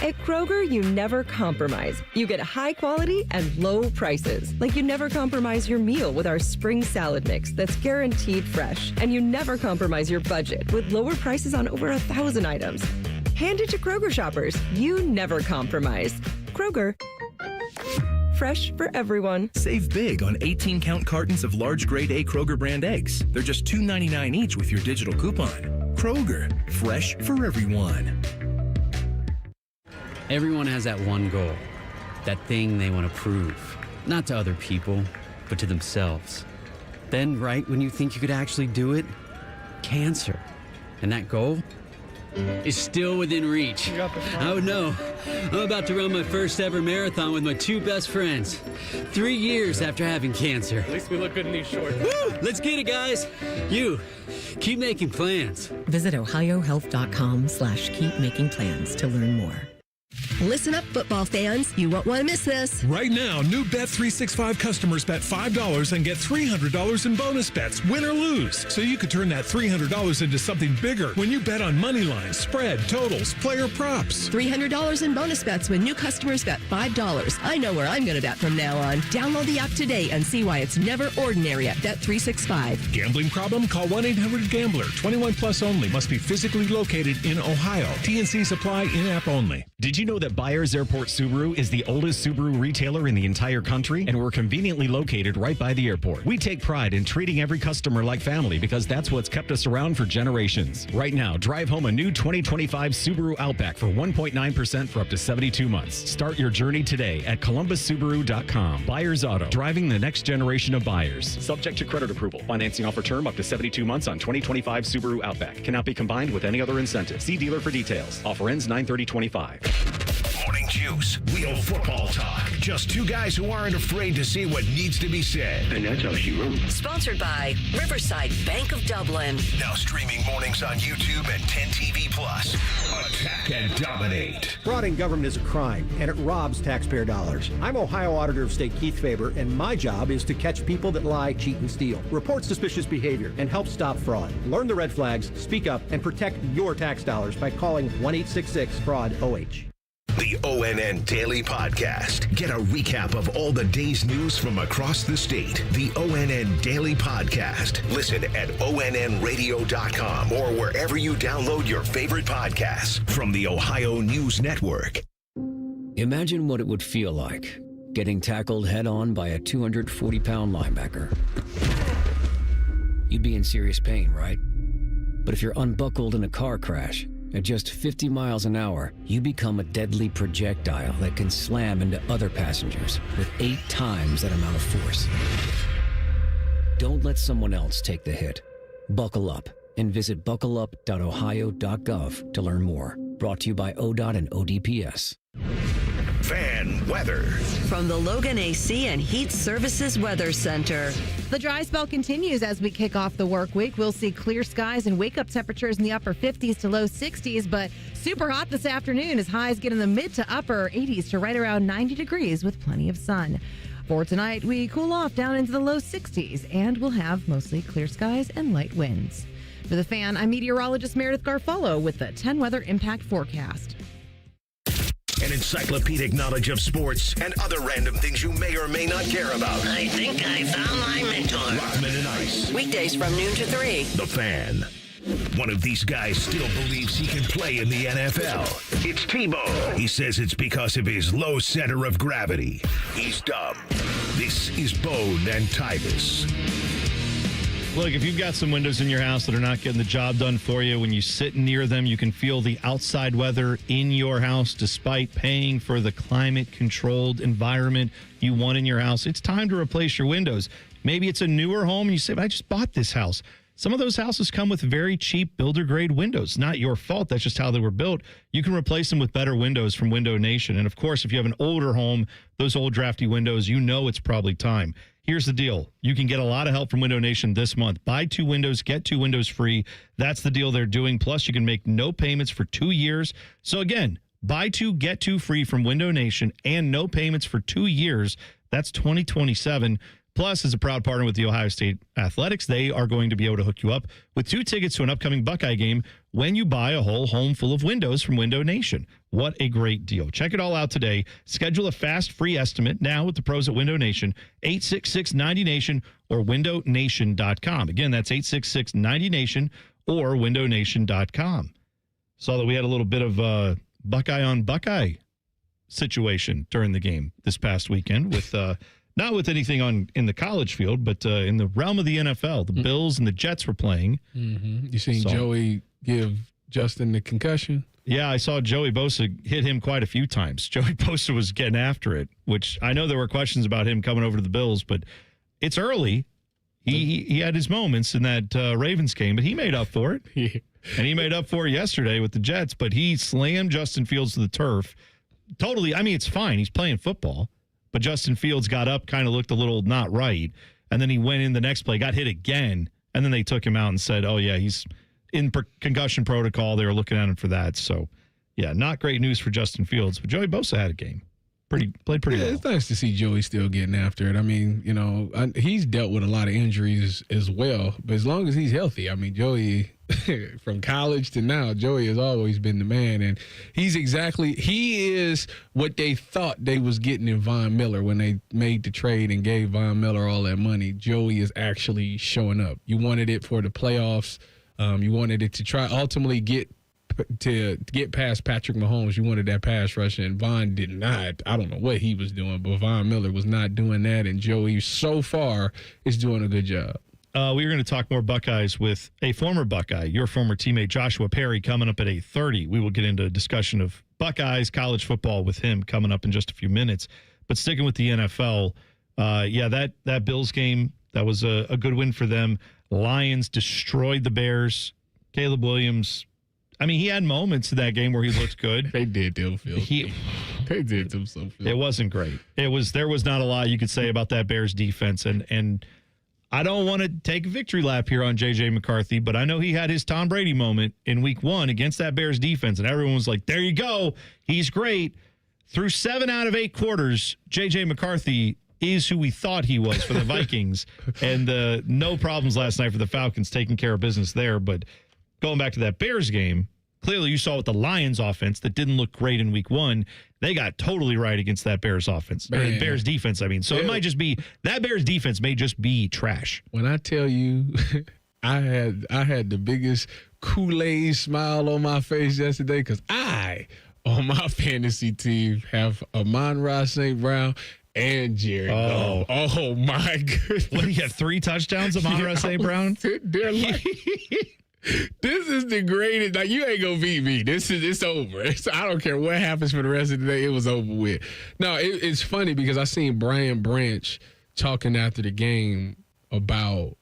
At Kroger, you never compromise. You get high quality and low prices. Like you never compromise your meal with our spring salad mix that's guaranteed fresh. And you never compromise your budget with lower prices on over 1,000 items. Hand it to Kroger shoppers. You never compromise. Kroger. Fresh for everyone. Save big on 18-count cartons of large grade A Kroger brand eggs. They're just $2.99 each with your digital coupon. Kroger, fresh for everyone. Everyone has that one goal, that thing they want to prove. Not to other people, but to themselves. Then, right when you think you could actually do it, cancer. And that goal is still within reach. Oh no, I'm about to run my first ever marathon with my two best friends. 3 years after having cancer. At least we look good in these shorts. Woo! Let's get it, guys. You, keep making plans. Visit ohiohealth.com/keep making plans to learn more. Listen up, football fans. You won't want to miss this. Right now, new Bet365 customers bet $5 and get $300 in bonus bets, win or lose. So you could turn that $300 into something bigger when you bet on money lines, spread, totals, player props. $300 in bonus bets when new customers bet $5. I know where I'm going to bet from now on. Download the app today and see why it's never ordinary at Bet365. Gambling problem? Call 1-800-GAMBLER. 21 plus only. Must be physically located in Ohio. TNCs apply in-app only. Did you know that Byers Airport Subaru is the oldest Subaru retailer in the entire country? And we're conveniently located right by the airport. We take pride in treating every customer like family because that's what's kept us around for generations. Right now, drive home a new 2025 Subaru Outback for 1.9% for up to 72 months. Start your journey today at columbussubaru.com. Byers Auto, driving the next generation of buyers. Subject to credit approval. Financing offer term up to 72 months on 2025 Subaru Outback. Cannot be combined with any other incentive. See dealer for details. Offer ends 9/30/25. Morning Juice, real football talk. Just two guys who aren't afraid to say what needs to be said. And that's how she wrote. Sponsored by Riverside Bank of Dublin. Now streaming mornings on YouTube and 10 TV Plus. Attack and dominate. Fraud in government is a crime, and it robs taxpayer dollars. I'm Ohio Auditor of State Keith Faber, and my job is to catch people that lie, cheat, and steal, report suspicious behavior, and help stop fraud. Learn the red flags, speak up, and protect your tax dollars by calling 1-866-FRAUD-OH. The ONN Daily Podcast. Get a recap of all the day's news from across the state. The ONN Daily Podcast. Listen at onnradio.com or wherever you download your favorite podcasts from the Ohio News Network. Imagine what it would feel like getting tackled head-on by a 240-pound linebacker. You'd be in serious pain, right? But if you're unbuckled in a car crash, at just 50 miles an hour, you become a deadly projectile that can slam into other passengers with 8 times that amount of force. Don't let someone else take the hit. Buckle up and visit buckleup.ohio.gov to learn more. Brought to you by ODOT and ODPS. Fan weather. From the Logan AC and Heat Services Weather Center. The dry spell continues as we kick off the work week. We'll see clear skies and wake-up temperatures in the upper 50s to low 60s, but super hot this afternoon as highs get in the mid to upper 80s to right around 90 degrees with plenty of sun. For tonight, we cool off down into the low 60s, and we'll have mostly clear skies and light winds. For the Fan, I'm meteorologist Meredith Garfolo with the 10 Weather Impact Forecast. An encyclopedic knowledge of sports and other random things you may or may not care about. I think I found my mentor. Rockman and Ice. Weekdays from noon to 3. The Fan. One of these guys still believes he can play in the NFL. It's Tebow. He says it's because of his low center of gravity. He's dumb. This is Bone and Tyvis. Look, if you've got some windows in your house that are not getting the job done for you, when you sit near them, you can feel the outside weather in your house despite paying for the climate-controlled environment you want in your house. It's time to replace your windows. Maybe it's a newer home and you say, I just bought this house. Some of those houses come with very cheap builder-grade windows. Not your fault. That's just how they were built. You can replace them with better windows from Window Nation. And, of course, if you have an older home, those old drafty windows, you know it's probably time. Here's the deal. You can get a lot of help from Window Nation this month. Buy 2 windows, get 2 windows free. That's the deal they're doing. Plus, you can make no payments for 2 years. So, again, buy 2, get 2 free from Window Nation and no payments for 2 years. That's 2027. Plus, as a proud partner with the Ohio State Athletics, they are going to be able to hook you up with 2 tickets to an upcoming Buckeye game when you buy a whole home full of windows from Window Nation. What a great deal. Check it all out today. Schedule a fast, free estimate now with the pros at Window Nation, 866-90NATION or windownation.com. Again, that's 866-90NATION or windownation.com. Saw that we had a little bit of a Buckeye on Buckeye situation during the game this past weekend with not with anything in the college field, but in the realm of the NFL. The Bills and the Jets were playing. Mm-hmm. You seen Joey give Justin the concussion? Yeah, I saw Joey Bosa hit him quite a few times. Joey Bosa was getting after it, which I know there were questions about him coming over to the Bills, but it's early. He had his moments in that Ravens game, but he made up for it. And he made up for it yesterday with the Jets, but he slammed Justin Fields to the turf. Totally. I mean, it's fine. He's playing football, but Justin Fields got up, kind of looked a little not right, and then he went in the next play, got hit again, and then they took him out and said, oh, yeah, he's in concussion protocol. They were looking at him for that. So, yeah, not great news for Justin Fields, but Joey Bosa had a game. Played pretty well. It's nice to see Joey still getting after it. I mean, you know, he's dealt with a lot of injuries as well, but as long as he's healthy, I mean, Joey, from college to now, Joey has always been the man, and he is what they thought they was getting in Von Miller when they made the trade and gave Von Miller all that money. Joey is actually showing up. You wanted it for the playoffs. You wanted it to try ultimately get past Patrick Mahomes. You wanted that pass rush, and Von did not. I don't know what he was doing, but Von Miller was not doing that, and Joey so far is doing a good job. We are going to talk more Buckeyes with a former Buckeye, your former teammate Joshua Perry, coming up at 8:30. We will get into a discussion of Buckeyes, college football with him coming up in just a few minutes. But sticking with the NFL, that Bills game, that was a good win for them. Lions destroyed the Bears. Caleb Williams, I mean, he had moments in that game where he looked good. They did them, Phil. They did them so, Phil. It wasn't great. There was not a lot you could say about that Bears defense, and I don't want to take a victory lap here on J.J. McCarthy, but I know he had his Tom Brady moment in week 1 against that Bears defense, and everyone was like, there you go. He's great. Through 7 out of 8 quarters, J.J. McCarthy is who we thought he was for the Vikings, and no problems last night for the Falcons, taking care of business there. But going back to that Bears game, clearly you saw with the Lions offense that didn't look great in week 1. They got totally right against that Bears offense, or Bears defense, I mean. So it might just be, that Bears defense may just be trash. When I tell you, I had the biggest Kool-Aid smile on my face yesterday because on my fantasy team, have Amon-Ra St. Brown and Jared Goff. Oh, my goodness. What, do you have 3 touchdowns, Amon-Ra St. Brown? They're like... This is the greatest. Like, you ain't gonna beat me. It's over. I don't care what happens for the rest of the day. It was over with. No, it's funny because I seen Brian Branch talking after the game about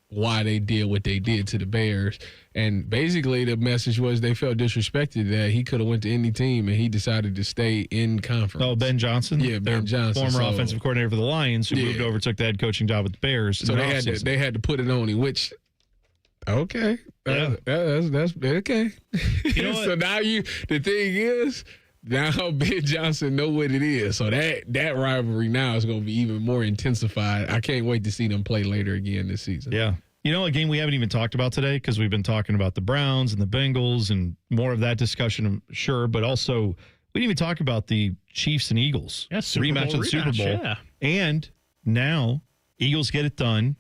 why they did what they did to the Bears, and basically the message was they felt disrespected that he could have went to any team and he decided to stay in conference. Oh, Ben Johnson? Yeah, Ben Johnson. Former offensive coordinator for the Lions who moved over, took the head coaching job with the Bears. So they had to put it on him, which... Okay. That's okay. You know what? So now the thing is, now Ben Johnson know what it is. So that rivalry now is going to be even more intensified. I can't wait to see them play later again this season. Yeah. You know, a game we haven't even talked about today because we've been talking about the Browns and the Bengals and more of that discussion, I'm sure, but also we didn't even talk about the Chiefs and Eagles. Yeah, rematch of the Super Bowl. Yeah. And now Eagles get it done.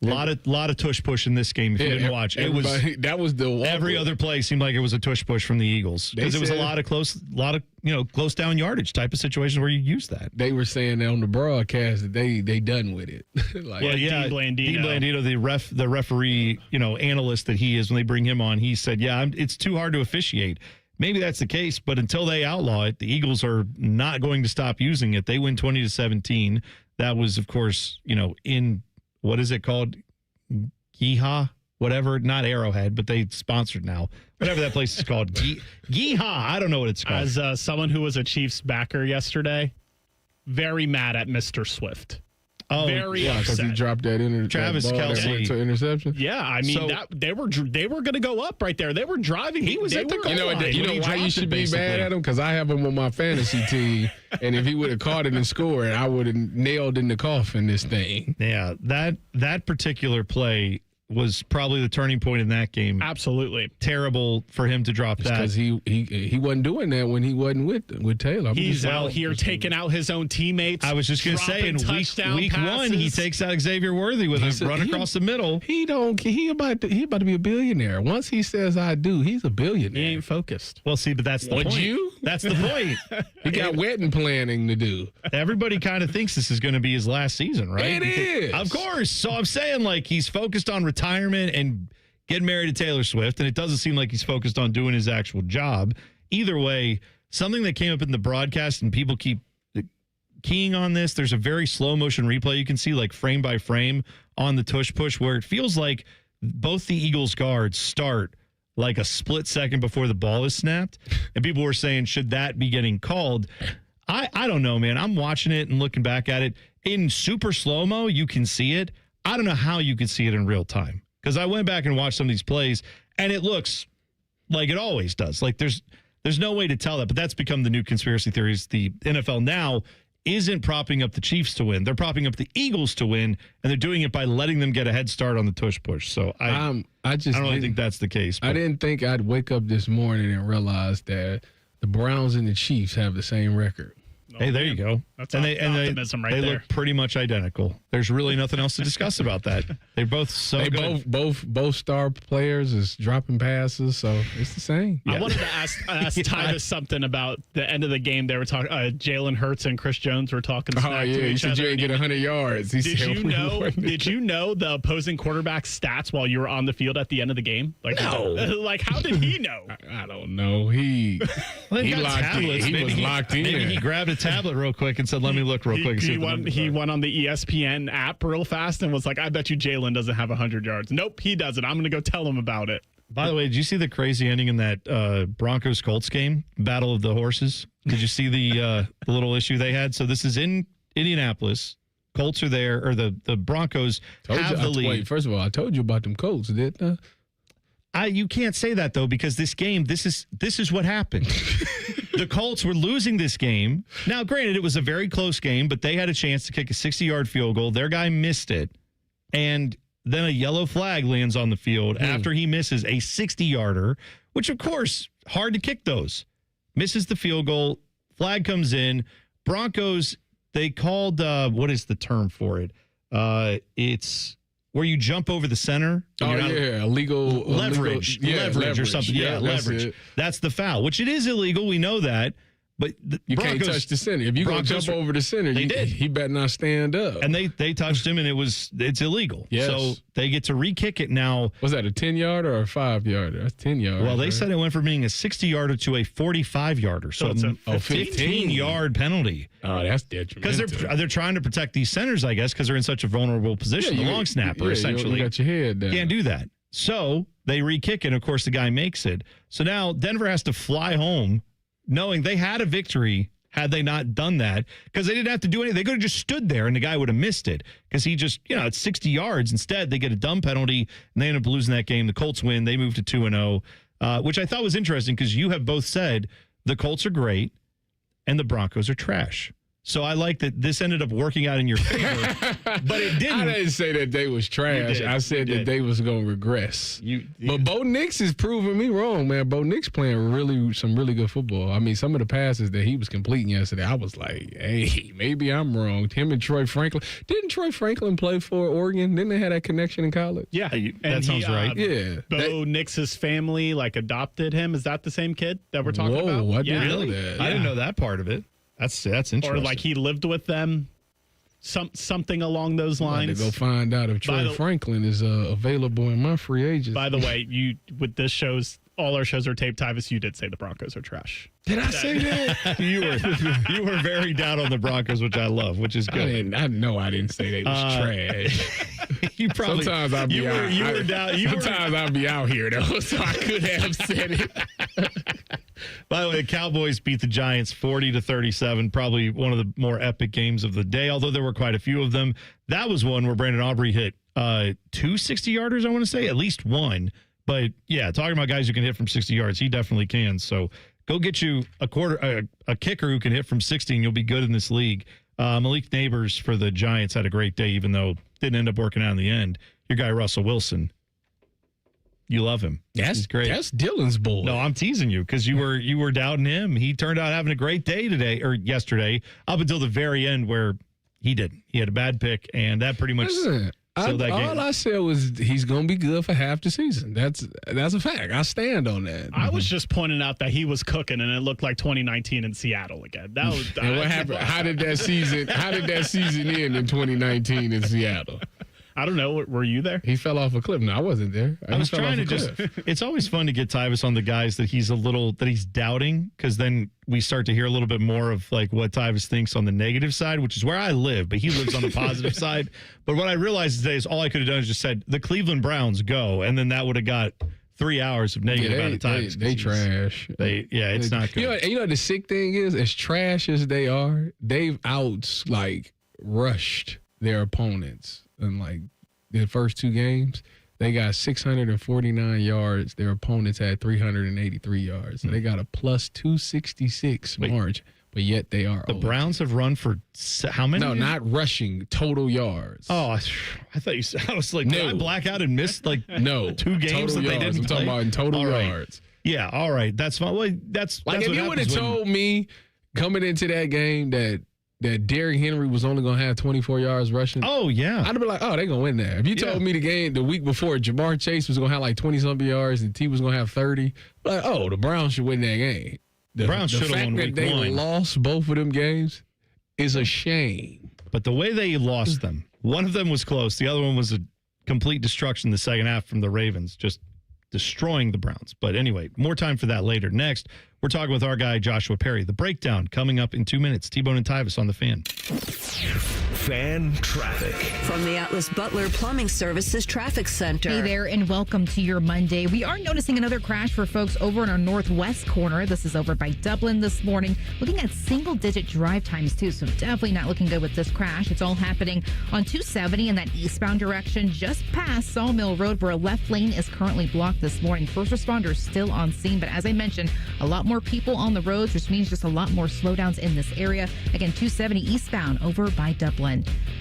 A lot of tush push in this game. If you didn't watch, that was the every other play seemed like it was a tush push from the Eagles because it was a lot of close down yardage type of situations where you use that. They were saying on the broadcast that they done with it. Dean Blandino, the referee, analyst that he is when they bring him on, he said, it's too hard to officiate. Maybe that's the case, but until they outlaw it, the Eagles are not going to stop using it. They win 20-17. That was, of course, in. What is it called? Geehaw? Whatever. Not Arrowhead, but they sponsored now. Whatever that place is called. Geehaw. I don't know what it's called. As someone who was a Chiefs backer yesterday, very mad at Mr. Swift. Oh, very because he dropped that Travis Kelce to interception. Yeah, I mean they were going to go up right there. They were driving. He was at the goal line. You know why you should be mad at him? Because I have him on my fantasy team, and if he would have caught it and scored, I would have nailed in the coffin this thing. Yeah, that particular play was probably the turning point in that game. Absolutely. Terrible for him to drop that. Because he wasn't doing that when he wasn't with Taylor. He's out here taking out his own teammates. I was just going to say, in week 1, he takes out Xavier Worthy with a run across the middle. He about to be a billionaire. Once he says I do, he's a billionaire. He ain't focused. Well, see, but that's the point. Would you? That's the point. He got wedding planning to do. Everybody kind of thinks this is going to be his last season, right? It is. Of course. So I'm saying, he's focused on retirement and getting married to Taylor Swift, and it doesn't seem like he's focused on doing his actual job. Either way, something that came up in the broadcast, and people keep keying on this, there's a very slow motion replay you can see, like frame by frame on the tush push, where it feels like both the Eagles guards start like a split second before the ball is snapped. And people were saying, should that be getting called? I don't know, man. I'm watching it and looking back at it. In super slow-mo, you can see it. I don't know how you could see it in real time, because I went back and watched some of these plays, and it looks like it always does. Like there's no way to tell that, but that's become the new conspiracy theories. The NFL now isn't propping up the Chiefs to win. They're propping up the Eagles to win, and they're doing it by letting them get a head start on the tush push. So I don't really think that's the case. I didn't think I'd wake up this morning and realize that the Browns and the Chiefs have the same record. Hey, there you go. That's optimism right there. there. Look pretty much identical. There's really nothing else to discuss about that. They're both good. Both star players is dropping passes, so it's the same. I wanted to ask Tyvis something about the end of the game. They were talking. Jalen Hurts and Chris Jones were talking smack to each other. You didn't get 100 yards. Did you know the opposing quarterback's stats while you were on the field at the end of the game? Like, no. Like, how did he know? I don't know. He locked in. He was locked in. Maybe he grabbed a tablet real quick and said, let me look real quick. He went on the ESPN app real fast and was like, I bet you Jalen doesn't have 100 yards. Nope, he doesn't. I'm going to go tell him about it. By the way, did you see the crazy ending in that Broncos-Colts game, Battle of the Horses? Did you see the little issue they had? So this is in Indianapolis. Colts are there, or the Broncos have the lead. Wait, first of all, I told you about them Colts, didn't I? You can't say that, though, because this game, this is what happened. The Colts were losing this game. Now, granted, it was a very close game, but they had a chance to kick a 60-yard field goal. Their guy missed it. And then a yellow flag lands on the field after he misses a 60-yarder, which, of course, hard to kick those. Misses the field goal. Flag comes in. Broncos, they called, what is the term for it? It's where you jump over the center. Illegal leverage or something. Yeah, leverage. That's the foul, which it is illegal. We know that. But you can't touch the center. If you go jump over the center, he better not stand up. And they touched him, and it's illegal. Yes. So they get to re-kick it now. Was that a 10-yarder or a 5-yarder? That's 10-yarder. Well, they said it went from being a 60-yarder to a 45-yarder. So it's a 15-yard penalty. Oh, that's detrimental. Because they're trying to protect these centers, I guess, because they're in such a vulnerable position. The long snapper, essentially. You got your head down. Can't do that. So they re-kick it, and, of course, the guy makes it. So now Denver has to fly home, knowing they had a victory had they not done that, because they didn't have to do anything. They could have just stood there and the guy would have missed it, because he just, it's 60 yards. Instead, they get a dumb penalty and they end up losing that game. The Colts win. They move to 2-0, which I thought was interesting, because you have both said the Colts are great and the Broncos are trash. So I like that this ended up working out in your favor, but it didn't. I didn't say that they was trash. I said that they was going to regress. But Bo Nix is proving me wrong, man. Bo Nix playing some really good football. I mean, some of the passes that he was completing yesterday, I was like, hey, maybe I'm wrong. Him and Troy Franklin. Didn't Troy Franklin play for Oregon? Didn't they have that connection in college? Yeah. That sounds right. Yeah. Bo Nix's family, adopted him. Is that the same kid that we're talking about? Whoa, I didn't know that. I didn't know that part of it. That's interesting. Or he lived with them, something along those lines. To go find out if Troy Franklin is available in my free agents. By the way, with this shows, all our shows are taped. Tyvis, you did say the Broncos are trash. Did I say that? you were very down on the Broncos, which I love, which is good. I didn't say they was trash. You probably sometimes I'll be out. Sometimes I'll be out here though, so I could have said it. By the way, the Cowboys beat the Giants 40-37, probably one of the more epic games of the day, although there were quite a few of them. That was one where Brandon Aubrey hit 2 60-yarders, I want to say, at least one. But, yeah, talking about guys who can hit from 60 yards, he definitely can. So go get you a kicker who can hit from 60, and you'll be good in this league. Malik Neighbors for the Giants had a great day, even though didn't end up working out in the end. Your guy, Russell Wilson. You love him. That's great. That's Dylan's boy. No, I'm teasing you because you were doubting him. He turned out having a great day yesterday, up until the very end where he didn't. He had a bad pick, and that pretty much sealed that game. All I said was he's going to be good for half the season. That's a fact. I stand on that. I was just pointing out that he was cooking, and it looked like 2019 in Seattle again. That was. And what happened? How did that season end in 2019 in Seattle? I don't know. Were you there? He fell off a cliff. No, I wasn't there. I was trying to just. It's always fun to get Tyvis on the guys that he's doubting, because then we start to hear a little bit more of like what Tyvis thinks on the negative side, which is where I live, but he lives on the positive side. But what I realized today is all I could have done is just said the Cleveland Browns go, and then that would have got 3 hours of negative out of Tyvis. They trash. It's not good. You know what the sick thing is? As trash as they are, they've rushed their opponents in like their first 2 games. They got 649 yards. Their opponents had 383 yards. So they got a plus 266 margin, but yet they are. The Browns have run for how many? No, not rushing, total yards. Oh, I thought you said, I was like, did I black out and miss like 2 games that they didn't I'm talking about in total yards. Yeah, all right. That's fine. Well, that's like, that's if you would have told me coming into that game that Derrick Henry was only going to have 24 yards rushing. Oh, yeah. I'd have been like, they're going to win there. If you told me the week before Jamar Chase was going to have like 20-something yards and T was going to have 30, like, the Browns should win that game. The Browns should have won week 1. The fact that they lost both of them games is a shame. But the way they lost them, one of them was close. The other one was a complete destruction in the second half from the Ravens, just destroying the Browns. But anyway, more time for that later. Next, we're talking with our guy, Joshua Perry. The breakdown coming up in 2 minutes. T-Bone and Tyvis on the Fan. Fan traffic. From the Atlas Butler Plumbing Services Traffic Center. Hey there, and welcome to your Monday. We are noticing another crash for folks over in our northwest corner. This is over by Dublin this morning. Looking at single-digit drive times, too, so definitely not looking good with this crash. It's all happening on 270 in that eastbound direction, just past Sawmill Road, where a left lane is currently blocked this morning. First responders still on scene, but as I mentioned, a lot more people on the roads, which means just a lot more slowdowns in this area. Again, 270 eastbound over by Dublin.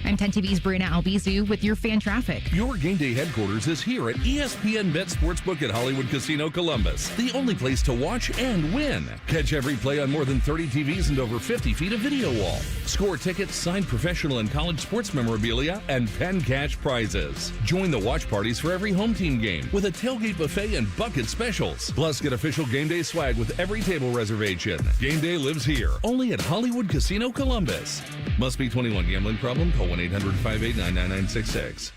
I'm 10 TV's Brianna Albizu with your fan traffic. Your game day headquarters is here at ESPN Bet Sportsbook at Hollywood Casino Columbus, the only place to watch and win. Catch every play on more than 30 TVs and over 50 feet of video wall. Score tickets, signed professional and college sports memorabilia, and pen cash prizes. Join the watch parties for every home team game with a tailgate buffet and bucket specials. Plus, get official game day swag with every table reservation. Game day lives here, only at Hollywood Casino Columbus. Must be 21. Gambling problem? Call 1-800-589-9966.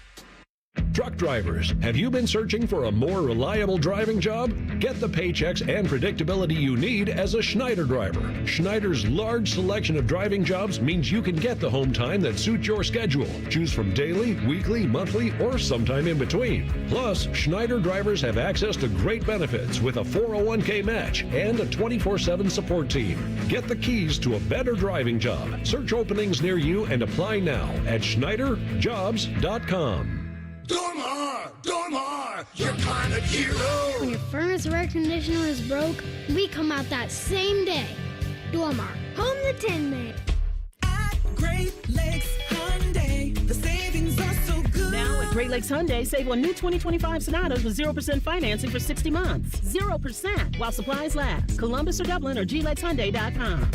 Truck drivers, have you been searching for a more reliable driving job? Get the paychecks and predictability you need as a Schneider driver. Schneider's large selection of driving jobs means you can get the home time that suits your schedule. Choose from daily, weekly, monthly, or sometime in between. Plus, Schneider drivers have access to great benefits with a 401k match and a 24/7 support team. Get the keys to a better driving job. Search openings near you and apply now at SchneiderJobs.com. Dormar, your kind of hero. When your furnace or air conditioner is broke, we come out that same day. Dormar, home the Tin Man. At Great Lakes Hyundai, the savings are so good. Now at Great Lakes Hyundai, save on new 2025 Sonatas with 0% financing for 60 months. 0% while supplies last. Columbus or Dublin or glakeshyundai.com.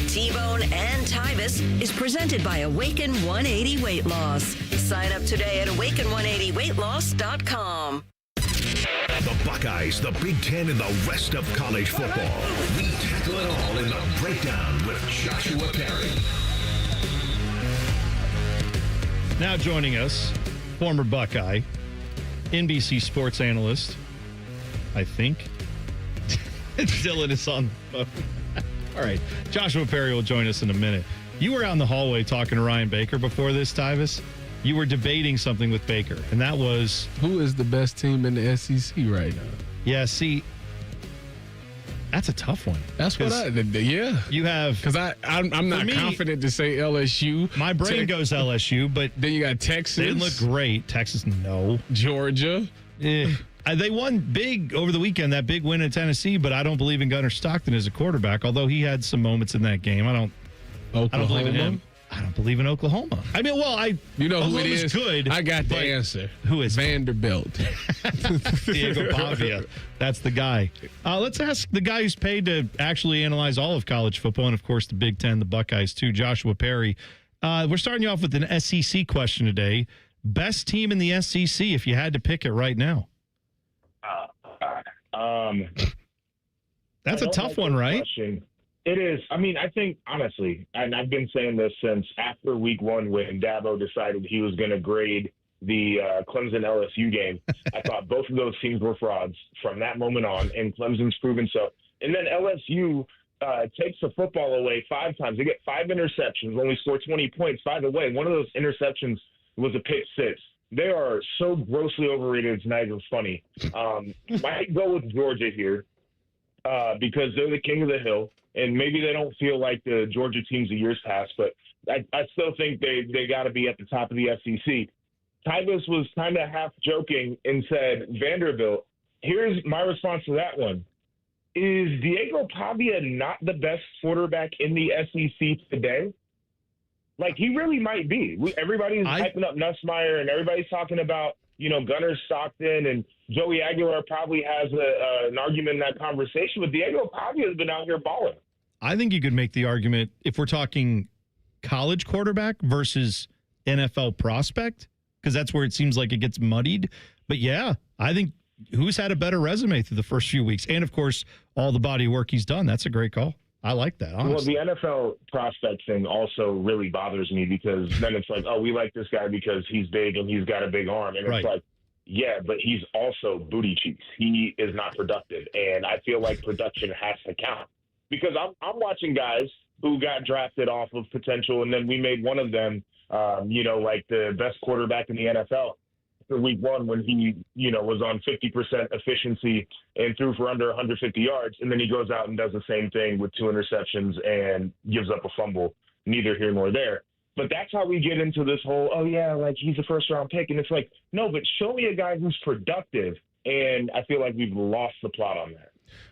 T-Bone and Tyvis is presented by Awaken 180 Weight Loss. Sign up today at awaken180weightloss.com. The Buckeyes, the Big Ten, and the rest of college football. We tackle it all in the breakdown with Joshua Perry. Now joining us, former Buckeye, NBC sports analyst, I think. Dylan is on the phone. All right, Joshua Perry will join us in a minute. You were out in the hallway talking to Ryan Baker before this, Tyvis. You were debating something with Baker, and that was... Who is the best team in the SEC right now? Yeah, see, that's a tough one. That's what You have... Because I'm not confident to say LSU. My brain goes LSU, but... Then you got Texas. They didn't look great. Texas, no. Georgia. They won big over the weekend, that big win in Tennessee, but I don't believe in Gunnar Stockton as a quarterback, although he had some moments in that game. I don't believe in him. I don't believe in Oklahoma. I mean, you know who it is? Good. I got the answer. Who is Vanderbilt? Diego Pavia. That's the guy. Let's ask the guy who's paid to actually analyze all of college football, and of course the Big Ten, the Buckeyes too, Joshua Perry. We're starting you off with an SEC question today. Best team in the SEC if you had to pick it right now. That's a tough one, right? It is. I mean, I think, honestly, and I've been saying this since after week one when Dabo decided he was going to grade the Clemson LSU game. I thought both of those teams were frauds from that moment on, and Clemson's proven so. And then LSU takes the football away 5 times. They get 5 interceptions, only score 20 points. By the way, one of those interceptions was a pick 6. They are so grossly overrated, it's not even funny. Might go with Georgia here because they're the king of the hill, and maybe they don't feel like the Georgia teams of years past, but I still think they got to be at the top of the SEC. Tyvis was kind of half joking and said, Vanderbilt. Here's my response to that one. Is Diego Pavia not the best quarterback in the SEC today? Like, he really might be. Everybody's hyping up Nussmeier, and everybody's talking about, Gunnar Stockton, and Joey Aguilar probably has an argument in that conversation, but Diego Pavia has been out here balling. I think you could make the argument, if we're talking college quarterback versus NFL prospect, because that's where it seems like it gets muddied. But, yeah, I think who's had a better resume through the first few weeks? And, of course, all the body work he's done. That's a great call. I like that, honestly. Well, the NFL prospect thing also really bothers me because then it's like, oh, we like this guy because he's big and he's got a big arm. And it's like, yeah, but he's also booty cheeks. He is not productive. And I feel like production has to count because I'm watching guys who got drafted off of potential, and then we made one of them, like the best quarterback in the NFL for week one when he, was on 50% efficiency and threw for under 150 yards. And then he goes out and does the same thing with 2 interceptions and gives up a fumble, neither here nor there. But that's how we get into this whole, oh, yeah, like he's a first-round pick. And it's like, no, but show me a guy who's productive. And I feel like we've lost the plot on that.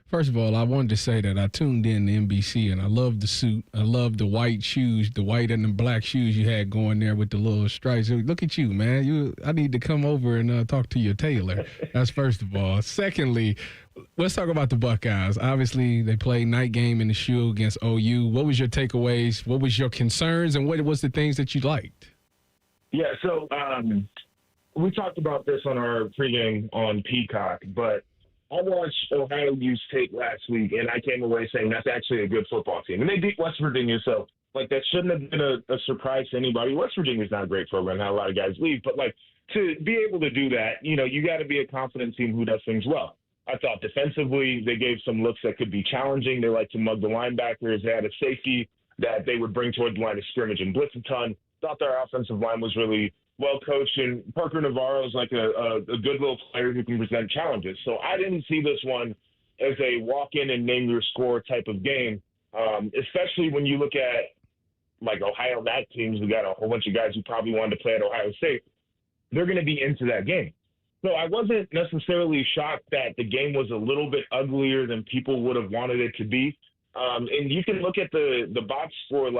First of all, I wanted to say that I tuned in to NBC, and I love the suit. I love the white shoes, the white and the black shoes you had going there with the little stripes. Look at you, man. I need to come over and talk to your tailor. That's first of all. Secondly, let's talk about the Buckeyes. Obviously, they played night game in the shoe against OU. What was your takeaways? What was your concerns? And what was the things that you liked? Yeah, so we talked about this on our pregame on Peacock, but I watched Ohio U's tape last week, and I came away saying that's actually a good football team. And they beat West Virginia, so, that shouldn't have been a surprise to anybody. West Virginia's not a great program. Had a lot of guys leave. But, to be able to do that, you got to be a confident team who does things well. I thought defensively they gave some looks that could be challenging. They like to mug the linebackers. They had a safety that they would bring toward the line of scrimmage and blitz a ton. Thought their offensive line was really well coached, and Parker Navarro is like a good little player who can present challenges. So I didn't see this one as a walk-in and name your score type of game, especially when you look at Ohio MAC teams. We got a whole bunch of guys who probably wanted to play at Ohio State. They're going to be into that game. So I wasn't necessarily shocked that the game was a little bit uglier than people would have wanted it to be. And you can look at the box score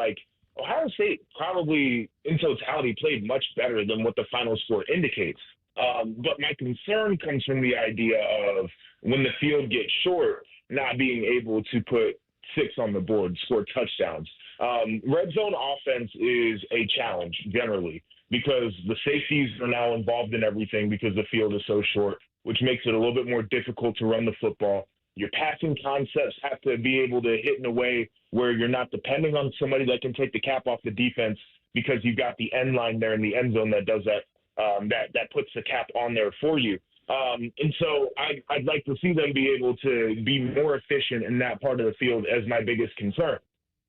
Ohio State probably, in totality, played much better than what the final score indicates. But my concern comes from the idea of when the field gets short, not being able to put 6 on the board, score touchdowns. Red zone offense is a challenge generally because the safeties are now involved in everything because the field is so short, which makes it a little bit more difficult to run the football. Your passing concepts have to be able to hit in a way where you're not depending on somebody that can take the cap off the defense because you've got the end line there in the end zone that does that, that puts the cap on there for you. And so I'd like to see them be able to be more efficient in that part of the field as my biggest concern.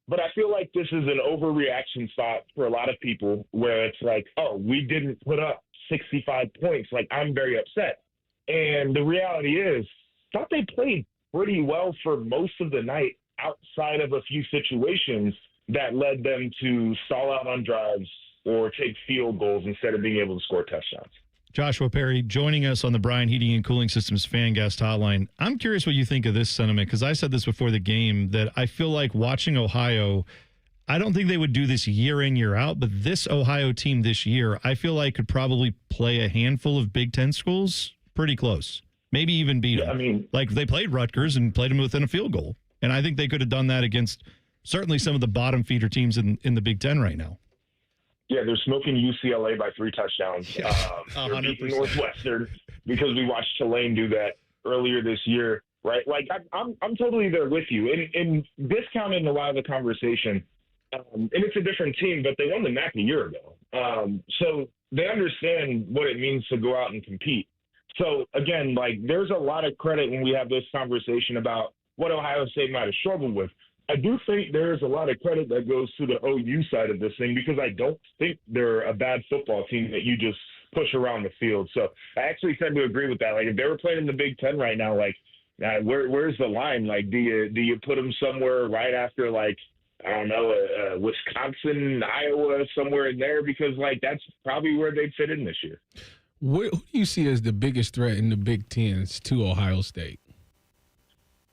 But I feel like this is an overreaction spot for a lot of people where it's like, oh, we didn't put up 65 points. I'm very upset. And the reality is, I thought they played pretty well for most of the night outside of a few situations that led them to stall out on drives or take field goals instead of being able to score touchdowns. Joshua Perry joining us on the Bryan Heating and Cooling Systems Fan Guest Hotline. I'm curious what you think of this sentiment because I said this before the game that I feel like watching Ohio, I don't think they would do this year in, year out, but this Ohio team this year, I feel like could probably play a handful of Big Ten schools pretty close. Maybe even beat them. I mean, they played Rutgers and played them within a field goal. And I think they could have done that against certainly some of the bottom feeder teams in the Big Ten right now. Yeah, they're smoking UCLA by 3 touchdowns. They're beating Northwestern because we watched Tulane do that earlier this year. right? Like I'm totally there with you. And discounting a lot of the conversation, and it's a different team, but they won the MAC a year ago. So they understand what it means to go out and compete. So again, like there's a lot of credit when we have this conversation about what Ohio State might have struggled with. I do think there's a lot of credit that goes to the OU side of this thing because I don't think they're a bad football team that you just push around the field. So I actually tend to agree with that. Like if they were playing in the Big Ten right now, like where's the line? Like do you put them somewhere right after like I don't know Wisconsin, Iowa, somewhere in there because like that's probably where they'd fit in this year. Who do you see as the biggest threat in the Big Tens to Ohio State?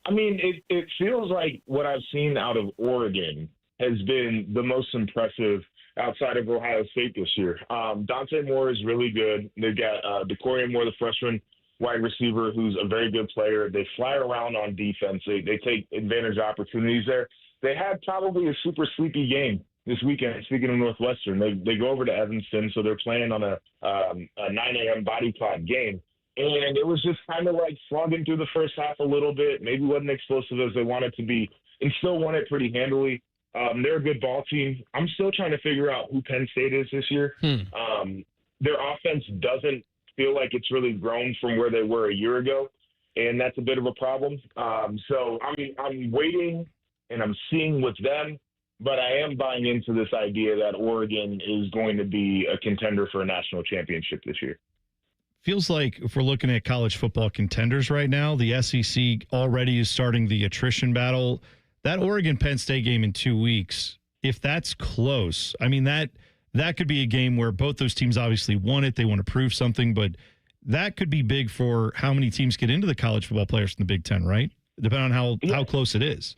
I mean, it feels like what I've seen out of Oregon has been the most impressive outside of Ohio State this year. Dante Moore is really good. They've got DeCorian Moore, the freshman wide receiver, who's a very good player. They fly around on defense. They take advantage of opportunities there. They had probably a super sleepy game this weekend, speaking of Northwestern. They go over to Evanston, so they're playing on a 9 a.m. body clock game. And it was just kind of like slogging through the first half a little bit. Maybe wasn't explosive as they wanted to be and still won it pretty handily. They're a good ball team. I'm still trying to figure out who Penn State is this year. Their offense doesn't feel like it's really grown from where they were a year ago, and that's a bit of a problem. So I'm waiting, and I'm seeing with them, but I am buying into this idea that Oregon is going to be a contender for a national championship this year. Feels like if we're looking at college football contenders right now, the SEC already is starting the attrition battle. That Oregon-Penn State game in 2 weeks, if that's close, I mean, that could be a game where both those teams obviously won it. They want to prove something, but that could be big for how many teams get into the college football players in the Big Ten, right? Depending on how close it is.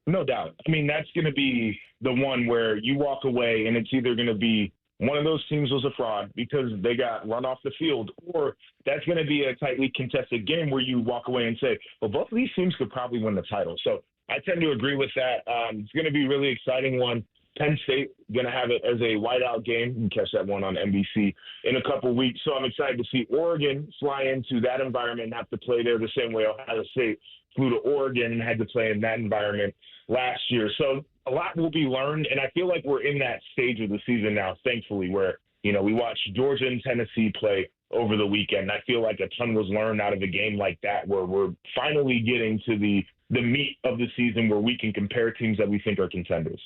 No doubt. I mean, that's going to be the one where you walk away and it's either going to be one of those teams was a fraud because they got run off the field, or that's going to be a tightly contested game where you walk away and say, well, both of these teams could probably win the title. So I tend to agree with that. It's going to be a really exciting one. Penn State going to have it as a whiteout game. You can catch that one on NBC in a couple of weeks. So I'm excited to see Oregon fly into that environment and have to play there the same way Ohio State flew to Oregon and had to play in that environment last year. So a lot will be learned, and I feel like we're in that stage of the season now, thankfully, where, we watched Georgia and Tennessee play over the weekend. I feel like a ton was learned out of a game like that, where we're finally getting to the meat of the season where we can compare teams that we think are contenders.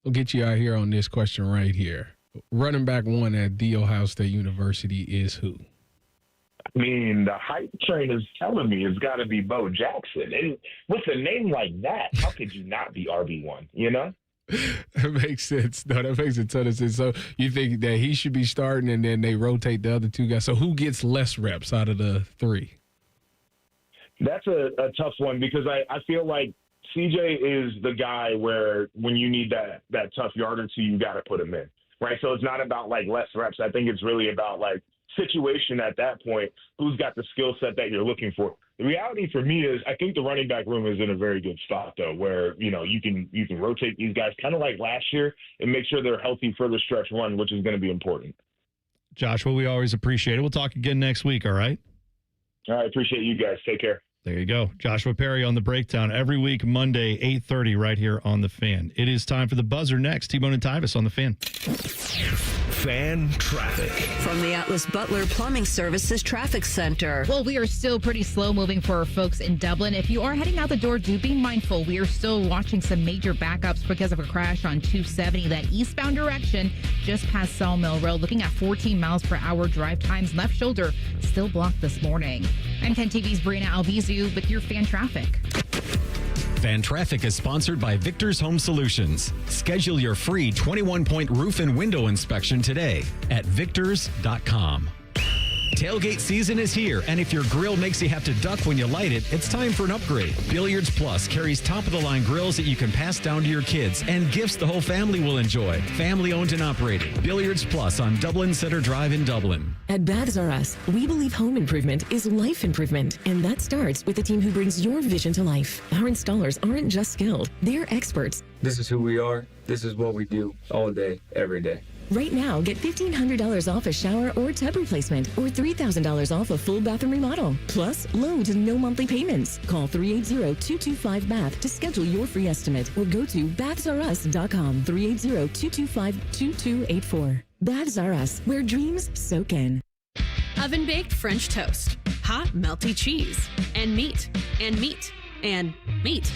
We'll get you out here on this question right here. Running back one at The Ohio State University is who? I mean, the hype train is telling me it's got to be Bo Jackson. And with a name like that, how could you not be RB1, That makes sense. No, that makes a ton of sense. So you think that he should be starting and then they rotate the other two guys. So who gets less reps out of the three? That's a tough one because I feel like CJ is the guy where when you need that tough yard or two, you got to put him in, right? So it's not about like less reps. I think it's really about like situation at that point, who's got the skill set that you're looking for. The reality for me is I think the running back room is in a very good spot though, where, you can rotate these guys kind of like last year and make sure they're healthy for the stretch run, which is going to be important. Joshua, we always appreciate it. We'll talk again next week. All right. All right. Appreciate you guys. Take care. There you go. Joshua Perry on The Breakdown every week, Monday, 8:30 right here on The Fan. It is time for the buzzer next. T-Bone and Tyvis on The Fan. Fan traffic. From the Atlas Butler Plumbing Services Traffic Center. Well, we are still pretty slow moving for our folks in Dublin. If you are heading out the door, do be mindful. We are still watching some major backups because of a crash on 270, that eastbound direction just past Sawmill Road. Looking at 14 miles per hour drive times. Left shoulder still blocked this morning. I'm 10 TV's Brianna Albizu with your fan traffic. Fan Traffic is sponsored by Victor's Home Solutions. Schedule your free 21-point roof and window inspection today at victors.com. Tailgate season is here, and if your grill makes you have to duck when you light it, it's time for an upgrade. Billiards Plus carries top-of-the-line grills that you can pass down to your kids and gifts the whole family will enjoy. Family-owned and operated. Billiards Plus on Dublin Center Drive in Dublin. At Baths R Us, we believe home improvement is life improvement, and that starts with a team who brings your vision to life. Our installers aren't just skilled, they're experts. This is who we are. This is what we do all day, every day. Right now, get $1,500 off a shower or tub replacement or $3,000 off a full bathroom remodel. Plus, low to no monthly payments. Call 380-225-BATH to schedule your free estimate or go to bathsrus.com. 380-225-2284. Baths R Us, where dreams soak in. Oven baked French toast, hot melty cheese, and meat, and meat, and meat.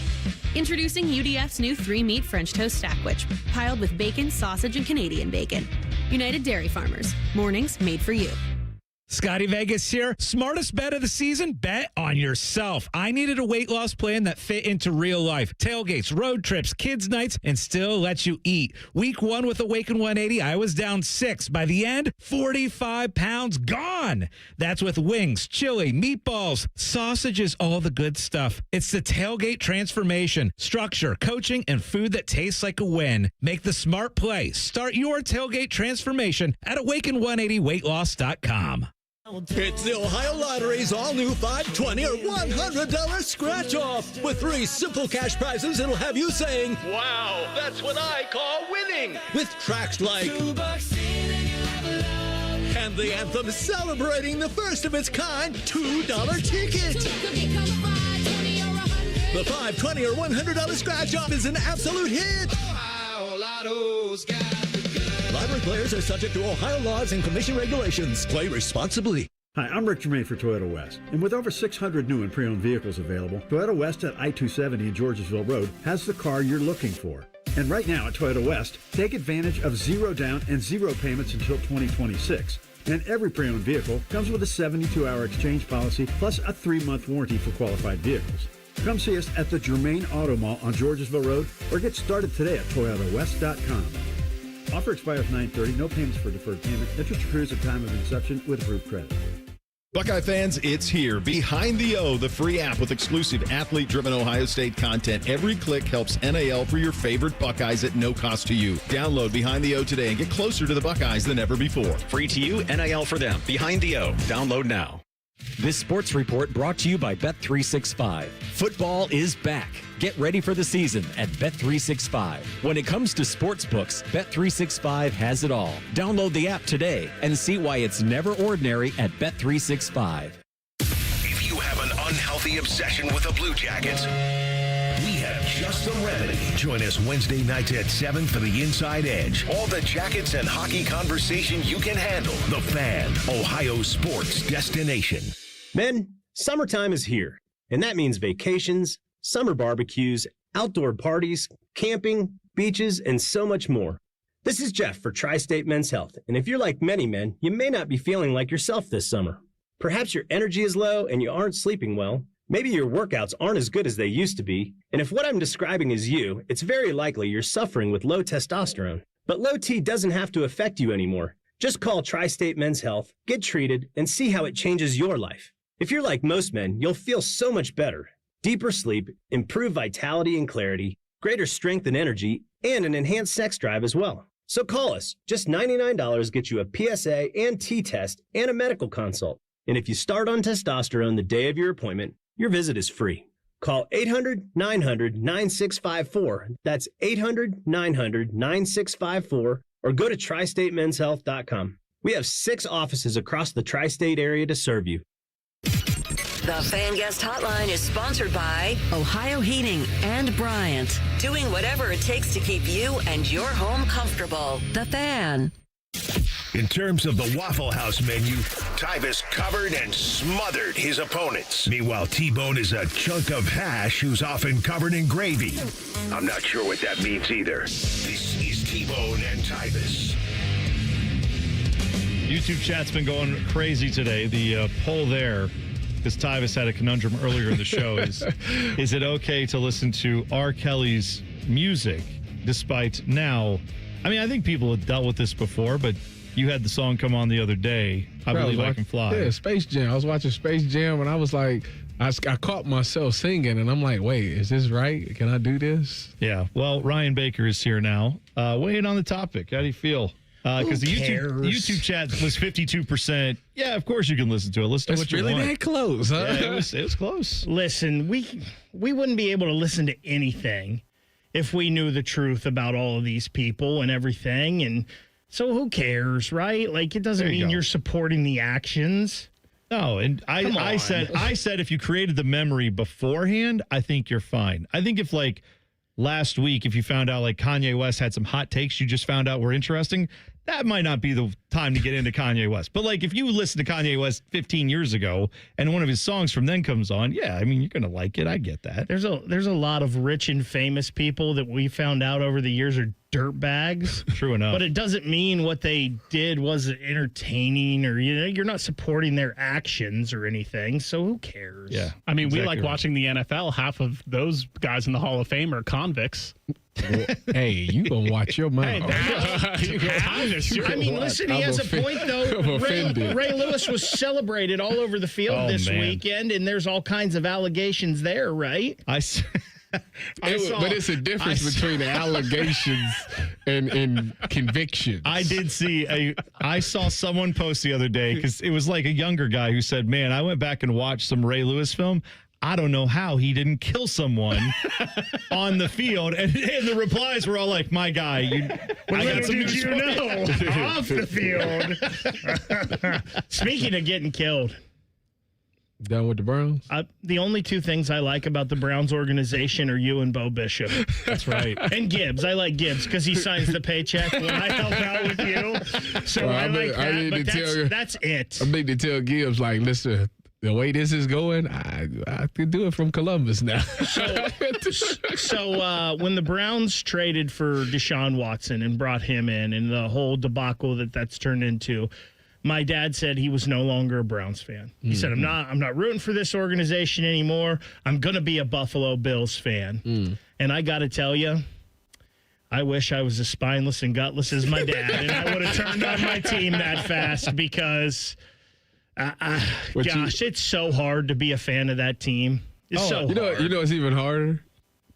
Introducing UDF's new 3-meat French toast sandwich, piled with bacon, sausage, and Canadian bacon. United Dairy Farmers, mornings made for you. Scotty Vegas here. Smartest bet of the season? Bet on yourself. I needed a weight loss plan that fit into real life. Tailgates, road trips, kids' nights, and still lets you eat. Week 1 with Awaken 180, I was down 6. By the end, 45 pounds gone. That's with wings, chili, meatballs, sausages, all the good stuff. It's the Tailgate transformation. Structure, coaching, and food that tastes like a win. Make the smart play. Start your Tailgate transformation at awaken180weightloss.com. It's the Ohio Lottery's all-new $5, $20, or $100 scratch-off. With 3 simple cash prizes, it'll have you saying, "Wow, that's what I call winning!" With tracks like... And the anthem celebrating the first of its kind $2 ticket. The $5, $20, or $100 scratch-off is an absolute hit. Ohio Lotto's got the good. Lottery players are subject to Ohio laws and commission regulations. Play responsibly. Hi, I'm Rick Germain for Toyota West. And with over 600 new and pre-owned vehicles available, Toyota West at I-270 and Georgesville Road has the car you're looking for. And right now at Toyota West, take advantage of 0 down and 0 payments until 2026. And every pre-owned vehicle comes with a 72-hour exchange policy plus a 3-month warranty for qualified vehicles. Come see us at the Germain Auto Mall on Georgesville Road or get started today at ToyotaWest.com. Offer expires 9/30. No payments for deferred payment. Interest accrues at time of inception with approved credit. Buckeye fans, it's here. Behind the O, the free app with exclusive athlete-driven Ohio State content. Every click helps NAL for your favorite Buckeyes at no cost to you. Download Behind the O today and get closer to the Buckeyes than ever before. Free to you, NIL for them. Behind the O. Download now. This sports report brought to you by Bet365. Football is back. Get ready for the season at Bet365. When it comes to sports books, Bet365 has it all. Download the app today and see why it's never ordinary at Bet365. If you have an unhealthy obsession with the Blue Jackets, we have just the remedy. Join us Wednesday nights at 7 for the Inside Edge. All the Jackets and hockey conversation you can handle. The Fan, Ohio sports destination. Men, summertime is here, and that means vacations, summer barbecues, outdoor parties, camping, beaches, and so much more. This is Jeff for Tri-State Men's Health, and if you're like many men, you may not be feeling like yourself this summer. Perhaps your energy is low and you aren't sleeping well. Maybe your workouts aren't as good as they used to be, and if what I'm describing is you, it's very likely you're suffering with low testosterone. But low T doesn't have to affect you anymore. Just call Tri-State Men's Health, get treated, and see how it changes your life. If you're like most men, you'll feel so much better. Deeper sleep, improved vitality and clarity, greater strength and energy, and an enhanced sex drive as well. So call us. Just $99 gets you a PSA and T-test and a medical consult. And if you start on testosterone the day of your appointment, your visit is free. Call 800-900-9654. That's 800-900-9654. Or go to TriStateMen'sHealth.com. We have 6 offices across the tri-state area to serve you. The Fan Guest Hotline is sponsored by Ohio Heating and Bryant. Doing whatever it takes to keep you and your home comfortable. The Fan. In terms of the Waffle House menu, Tyvis covered and smothered his opponents. Meanwhile, T-Bone is a chunk of hash who's often covered in gravy. I'm not sure what that means either. This is T-Bone and Tyvis. YouTube chat's been going crazy today. The poll there, because Tyvis had a conundrum earlier in the show, is it okay to listen to R. Kelly's music despite now? I mean, I think people have dealt with this before, but you had the song come on the other day, I Believe I Can Fly. Yeah, Space Jam. I was watching Space Jam, and I was like, I caught myself singing, and I'm like, wait, is this right? Can I do this? Yeah. Well, Ryan Baker is here now. Weigh in on the topic. How do you feel? Because the YouTube chat was 52%. Yeah, of course you can listen to it. Listen to what you want. It's really that close, huh? Yeah, it was close. Listen, we wouldn't be able to listen to anything if we knew the truth about all of these people and everything. And So who cares, right? Like, it doesn't mean you're supporting the actions. No, and I said if you created the memory beforehand, I think you're fine. I think if like last week, if you found out like Kanye West had some hot takes you just found out were interesting, that might not be the time to get into Kanye West. But like if you listen to Kanye West 15 years ago and one of his songs from then comes on, yeah, I mean, you're going to like it. I get that. There's a lot of rich and famous people that we found out over the years are dirtbags. True enough. But it doesn't mean what they did was entertaining or, you're not supporting their actions or anything. So who cares? Yeah. I mean, we like watching the NFL. Half of those guys in the Hall of Fame are convicts. Well, hey, you gonna watch your mouth. I mean, listen, he has a point, though. Ray Lewis was celebrated all over the field this weekend, and there's all kinds of allegations there, right? But it's a difference between the allegations and convictions. I did see I saw someone post the other day because it was like a younger guy who said, man, I went back and watched some Ray Lewis film. I don't know how he didn't kill someone on the field. And the replies were all like, my guy, I got some news for you. Off the field. Speaking of getting killed. Done with the Browns? The only two things I like about the Browns organization are you and Bo Bishop. That's right. And Gibbs. I like Gibbs because he signs the paycheck when I help out with you. So I like that, but that's it. I need to tell Gibbs, like, listen, the way this is going, I could do it from Columbus now. So when the Browns traded for Deshaun Watson and brought him in and the whole debacle that's turned into, my dad said he was no longer a Browns fan. He said, I'm not rooting for this organization anymore. I'm going to be a Buffalo Bills fan. And I got to tell you, I wish I was as spineless and gutless as my dad, and I would have turned on my team that fast because, it's so hard to be a fan of that team. It's so hard. You know it's even harder?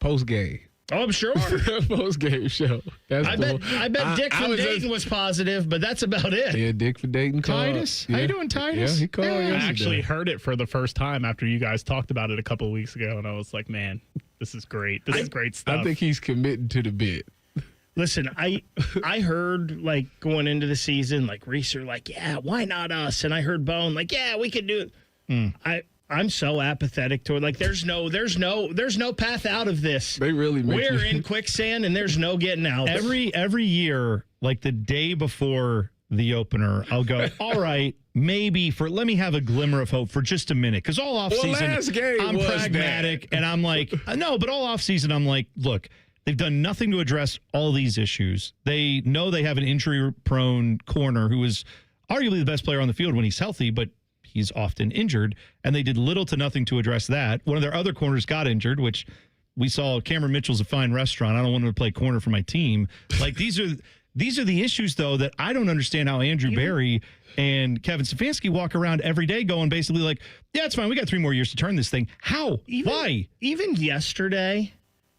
Post-game. Oh, I'm sure. Post-game show. I bet Dick from Dayton was positive, but that's about it. Yeah, Dick from Dayton called. Tyus? How you doing, Tyus? Yeah, he called yesterday. I actually heard it for the first time after you guys talked about it a couple of weeks ago, and I was like, man, this is great. This is great stuff. I think he's committing to the bit. Listen, I heard, like, going into the season, like, Reeser, like, yeah, why not us? And I heard Bone, like, yeah, we could do it. I'm so apathetic toward, like, there's no path out of this. They really make We're in quicksand and there's no getting out. Every year, like the day before the opener, I'll go, all right, maybe let me have a glimmer of hope for just a minute. Because all offseason, I'm pragmatic and I'm like, no, but all offseason, I'm like, look, they've done nothing to address all these issues. They know they have an injury-prone corner who is arguably the best player on the field when he's healthy, but he's often injured, and they did little to nothing to address that. One of their other corners got injured, which we saw. Cameron Mitchell's a fine restaurant. I don't want him to play corner for my team. Like, these are the issues, though, that I don't understand how Andrew Berry and Kevin Stefanski walk around every day going basically like, yeah, it's fine. We got 3 more years to turn this thing. How? Why? Even yesterday,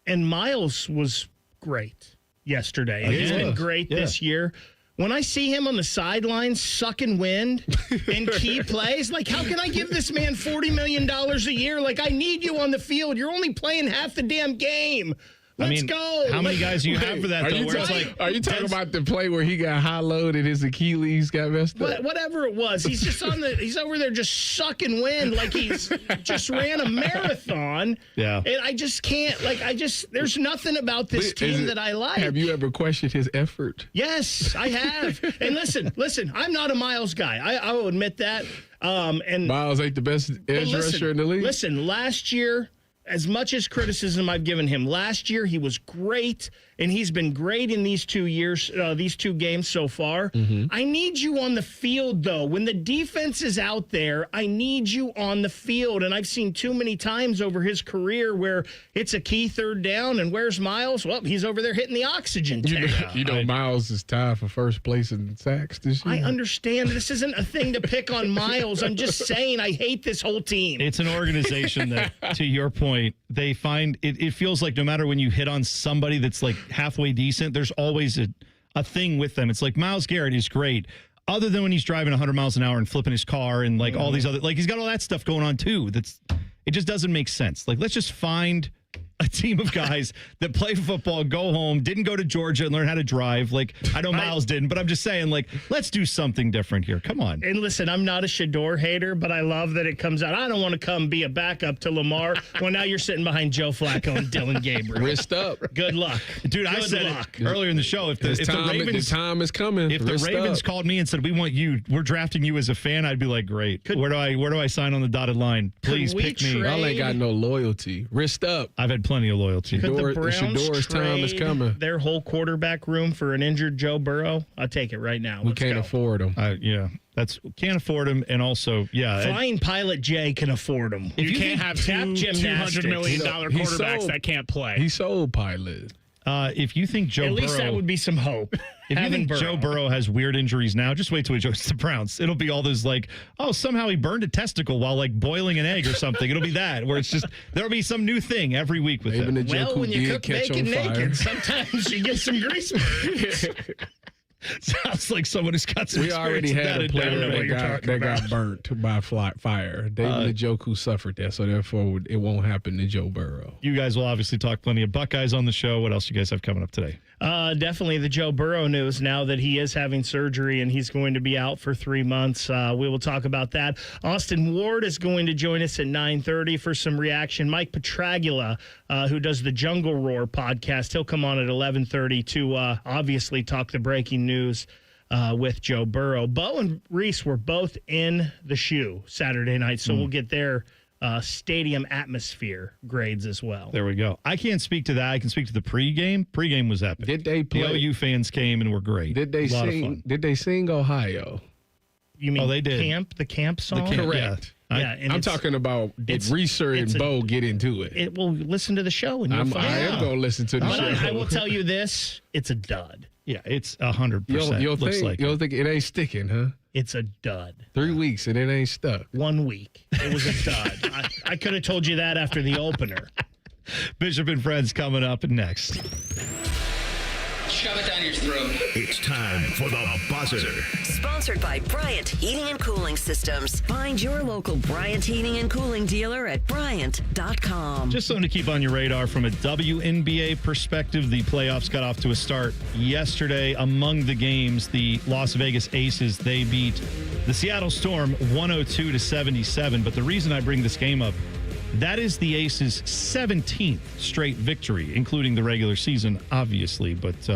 and Miles was great yesterday. And he's been great this year. When I see him on the sidelines sucking wind in key plays, like, how can I give this man $40 million a year? Like, I need you on the field. You're only playing half the damn game. Let's go. How many guys do you have for that, though? Are you talking about the play where he got high-low and his Achilles got messed up? Whatever it was. He's just he's over there just sucking wind like he's just ran a marathon. Yeah. And I just can't, there's nothing about this team that I like. Have you ever questioned his effort? Yes, I have. And listen, I'm not a Miles guy. I will admit that. And Miles ain't the best edge rusher in the league. Listen, last year, as much as criticism I've given him, last year he was great, and he's been great in these 2 years, these 2 games so far. I need you on the field, though. When the defense is out there, I need you on the field. And I've seen too many times over his career where it's a key 3rd down, and where's Miles? Well, he's over there hitting the oxygen tank. You know Miles is tied for first place in sacks this year. I understand. This isn't a thing to pick on Miles. I'm just saying I hate this whole team. It's an organization that, to your point, they find it feels like no matter when you hit on somebody that's like halfway decent, there's always a thing with them. It's like Myles Garrett is great, other than when he's driving 100 miles an hour and flipping his car and like all these other, like he's got all that stuff going on too. It just doesn't make sense. Like, let's just find a team of guys that play football, go home, didn't go to Georgia and learn how to drive. Like, I know Miles didn't, but I'm just saying, like, let's do something different here. Come on. And listen, I'm not a Shador hater, but I love that it comes out. I don't want to come be a backup to Lamar. Well, now you're sitting behind Joe Flacco and Dylan Gabriel. Wrist up. Good luck. Dude, I said it earlier in the show. If the time is coming. If the Ravens called me and said, we want you, we're drafting you as a fan, I'd be like, great. Where do I sign on the dotted line? Please pick me. Y'all ain't got no loyalty. Wrist up. I've had plenty of loyalty. Could the Browns Shador's time is coming. Their whole quarterback room for an injured Joe Burrow? I'll take it right now. We can't afford him. Yeah. Can't afford him, and also, Flying Pilot Jay can afford him. You can't have two $200 million quarterbacks that can't play. He sold Pilot. If you think Joe Burrow... At least that would be some hope. If you think Joe Burrow has weird injuries now, just wait till he joins the Browns. It'll be all those like, oh, somehow he burned a testicle while like boiling an egg or something. It'll be that, where it's just, there'll be some new thing every week with him. Well, when you cook bacon naked, sometimes you get some grease burns. Sounds like someone who's got some. We already had a player that got burnt by fire. David Njoku suffered that, so therefore it won't happen to Joe Burrow. You guys will obviously talk plenty of Buckeyes on the show. What else you guys have coming up today? Definitely the Joe Burrow news now that he is having surgery and he's going to be out for 3 months. We will talk about that. Austin Ward is going to join us at 9:30 for some reaction. Mike Petragula, who does the Jungle Roar podcast, he'll come on at 11:30 to obviously talk the breaking news with Joe Burrow. Bo and Reese were both in the shoe Saturday night, so we'll get their stadium atmosphere grades as well. There we go. I can't speak to that. I can speak to the pregame. Pregame was epic. Did they play? The OU fans came and were great. Did they sing? Did they sing Ohio? You mean they did. The camp song? Correct. Yeah, I'm talking about did Reeser and Bo get into it? Well, listen to the show and you'll find out. I am going to listen to the show. I will tell you this, it's a dud. Yeah, it's 100%. You'll think it ain't sticking, huh? It's a dud. 3 weeks and it ain't stuck. 1 week. It was a dud. I could have told you that after the opener. Bishop and Friends coming up next. Shove it down your throat. It's time for the buzzer. Sponsored by Bryant Heating and Cooling Systems. Find your local Bryant Heating and Cooling dealer at Bryant.com. Just something to keep on your radar from a WNBA perspective. The playoffs got off to a start yesterday. Among the games, the Las Vegas Aces, they beat the Seattle Storm 102-77. But the reason I bring this game up, that is the Aces' 17th straight victory, including the regular season, obviously. But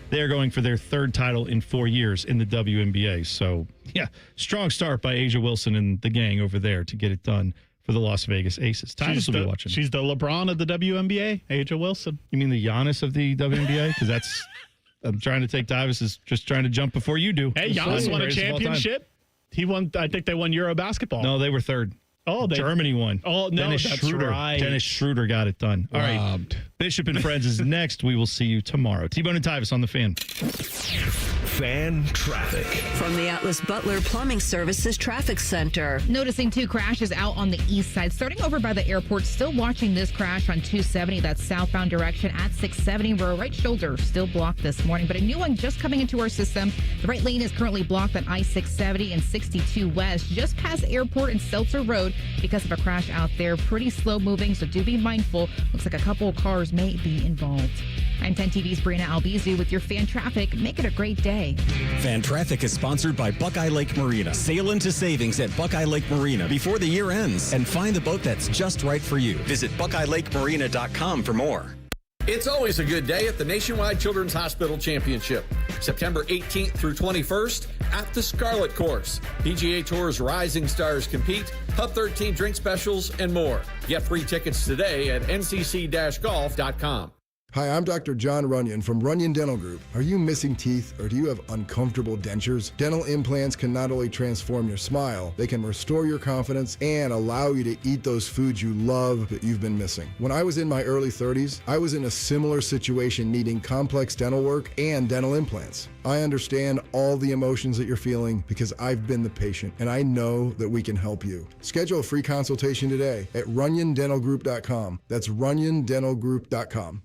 they're going for their third title in 4 years in the WNBA. So, yeah, strong start by Asia Wilson and the gang over there to get it done for the Las Vegas Aces. Tyvis will be watching. She's the LeBron of the WNBA, Asia Wilson. You mean the Giannis of the WNBA? Because that's, I'm trying to take Tyvis as just trying to jump before you do. Hey, Giannis won a championship. He won, I think they won Euro basketball. No, they were third. Oh, Germany won. Oh, no, Dennis that's Schroeder. right. Dennis Schroeder got it done. All right. Bishop and Friends is next. We will see you tomorrow. T-Bone and Tyvis on the Fan. Fan traffic. From the Atlas Butler Plumbing Services Traffic Center. Noticing 2 crashes out on the east side. Starting over by the airport, still watching this crash on 270, that's southbound direction at 670. Our right shoulder still blocked this morning, but a new one just coming into our system. The right lane is currently blocked on I-670 and 62 West, just past airport and Seltzer Road because of a crash out there. Pretty slow moving, so do be mindful. Looks like a couple of cars may be involved. I'm 10 TV's Brianna Albizu with your fan traffic. Make it a great day. Fan traffic is sponsored by Buckeye Lake Marina. Sail into savings at Buckeye Lake Marina before the year ends and find the boat that's just right for you. Visit BuckeyeLakeMarina.com for more. It's always a good day at the Nationwide Children's Hospital Championship. September 18th through 21st at the Scarlet Course. PGA Tour's rising stars compete, Hub 13 drink specials, and more. Get free tickets today at ncc-golf.com. Hi, I'm Dr. John Runyon from Runyon Dental Group. Are you missing teeth or do you have uncomfortable dentures? Dental implants can not only transform your smile, they can restore your confidence and allow you to eat those foods you love that you've been missing. When I was in my early 30s, I was in a similar situation needing complex dental work and dental implants. I understand all the emotions that you're feeling because I've been the patient and I know that we can help you. Schedule a free consultation today at RunyonDentalGroup.com. That's RunyonDentalGroup.com.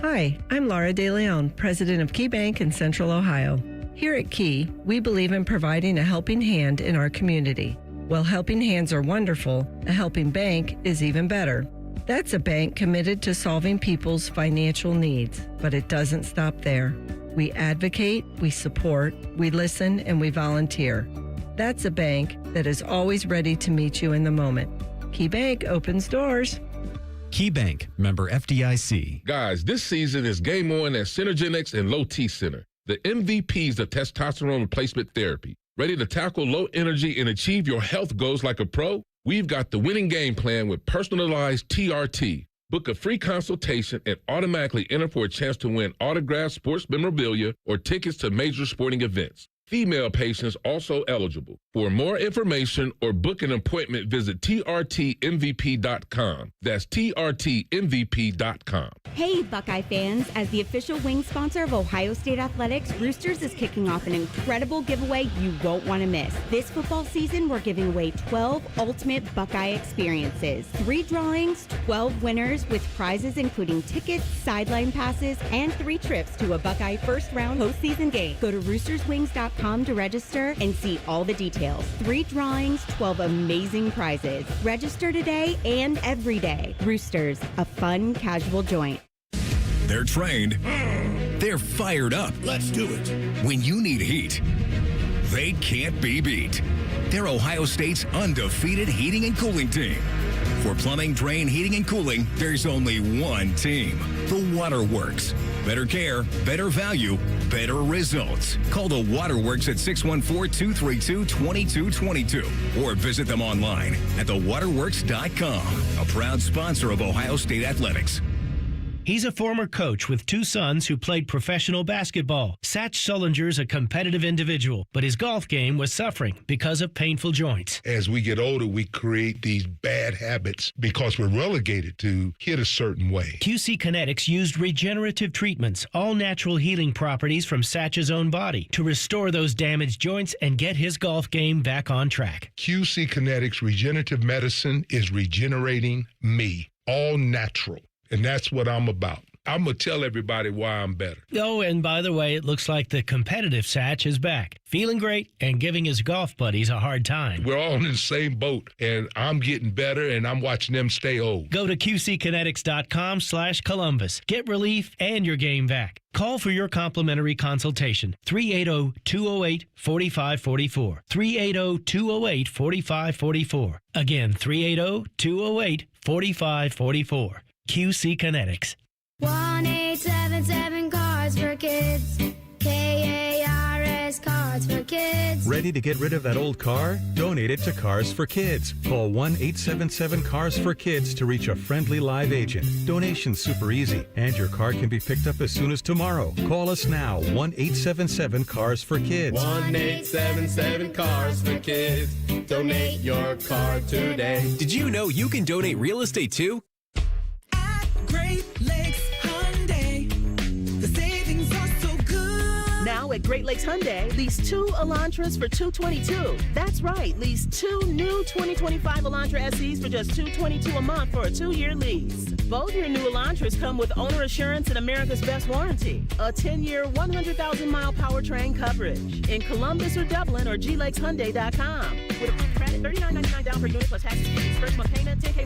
Hi, I'm Laura De Leon, president of Key Bank in Central Ohio. Here at Key, we believe in providing a helping hand in our community. While helping hands are wonderful, a helping bank is even better. That's a bank committed to solving people's financial needs, but it doesn't stop there. We advocate, we support, we listen, and we volunteer. That's a bank that is always ready to meet you in the moment. KeyBank opens doors. KeyBank, member FDIC. Guys, this season is game on at Synergenics and Low T Center, the MVPs of testosterone replacement therapy. Ready to tackle low energy and achieve your health goals like a pro? We've got the winning game plan with personalized TRT. Book a free consultation and automatically enter for a chance to win autographed sports memorabilia or tickets to major sporting events. Female patients also eligible. For more information or book an appointment, visit trtmvp.com. That's trtmvp.com. Hey, Buckeye fans. As the official wing sponsor of Ohio State Athletics, Roosters is kicking off an incredible giveaway you won't want to miss. This football season, we're giving away 12 ultimate Buckeye experiences. 3 drawings, 12 winners with prizes including tickets, sideline passes, and 3 trips to a Buckeye first-round postseason game. Go to roosterswings.com to register and see all the details. 3 drawings, 12 amazing prizes. Register today and every day. Roosters, a fun, casual joint. They're trained. They're fired up. Let's do it. When you need heat, they can't be beat. They're Ohio State's undefeated heating and cooling team. For plumbing, drain, heating, and cooling, there's only one team. The Waterworks. Better care, better value, better results. Call the Waterworks at 614-232-2222 or visit them online at thewaterworks.com. A proud sponsor of Ohio State Athletics. He's a former coach with 2 sons who played professional basketball. Satch Sullinger's a competitive individual, but his golf game was suffering because of painful joints. As we get older, we create these bad habits because we're relegated to hit a certain way. QC Kinetics used regenerative treatments, all natural healing properties from Satch's own body, to restore those damaged joints and get his golf game back on track. QC Kinetics regenerative medicine is regenerating me, all natural. And that's what I'm about. I'm going to tell everybody why I'm better. Oh, and by the way, it looks like the competitive Satch is back. Feeling great and giving his golf buddies a hard time. We're all in the same boat, and I'm getting better, and I'm watching them stay old. Go to qckinetics.com/Columbus. Get relief and your game back. Call for your complimentary consultation. 380-208-4544. 380-208-4544. Again, 380-208-4544. QC Kinetics. 1-877 Cards for Kids. KARS Cards for Kids. Ready to get rid of that old car? Donate it to Cars for Kids. Call 1-877-CARS-FOR-KIDS to reach a friendly live agent. Donation's super easy, and your car can be picked up as soon as tomorrow. Call us now, 1-877-CARS-FOR-KIDS. 1-877-CARS-FOR-KIDS. Donate your car today. Did you know you can donate real estate too? Great Lakes Hyundai. The savings are so good. Now at Great Lakes Hyundai, lease 2 Elantras for $222. That's right, lease 2 new 2025 Elantra SEs for just $222 a month for a 2-year lease. Both your new Elantras come with owner assurance and America's Best Warranty. A 10-year, 100,000-mile powertrain coverage. In Columbus or Dublin or glakeshyundai.com. With approved credit, $39.99 down per unit plus taxes, fees, first month payment, $10K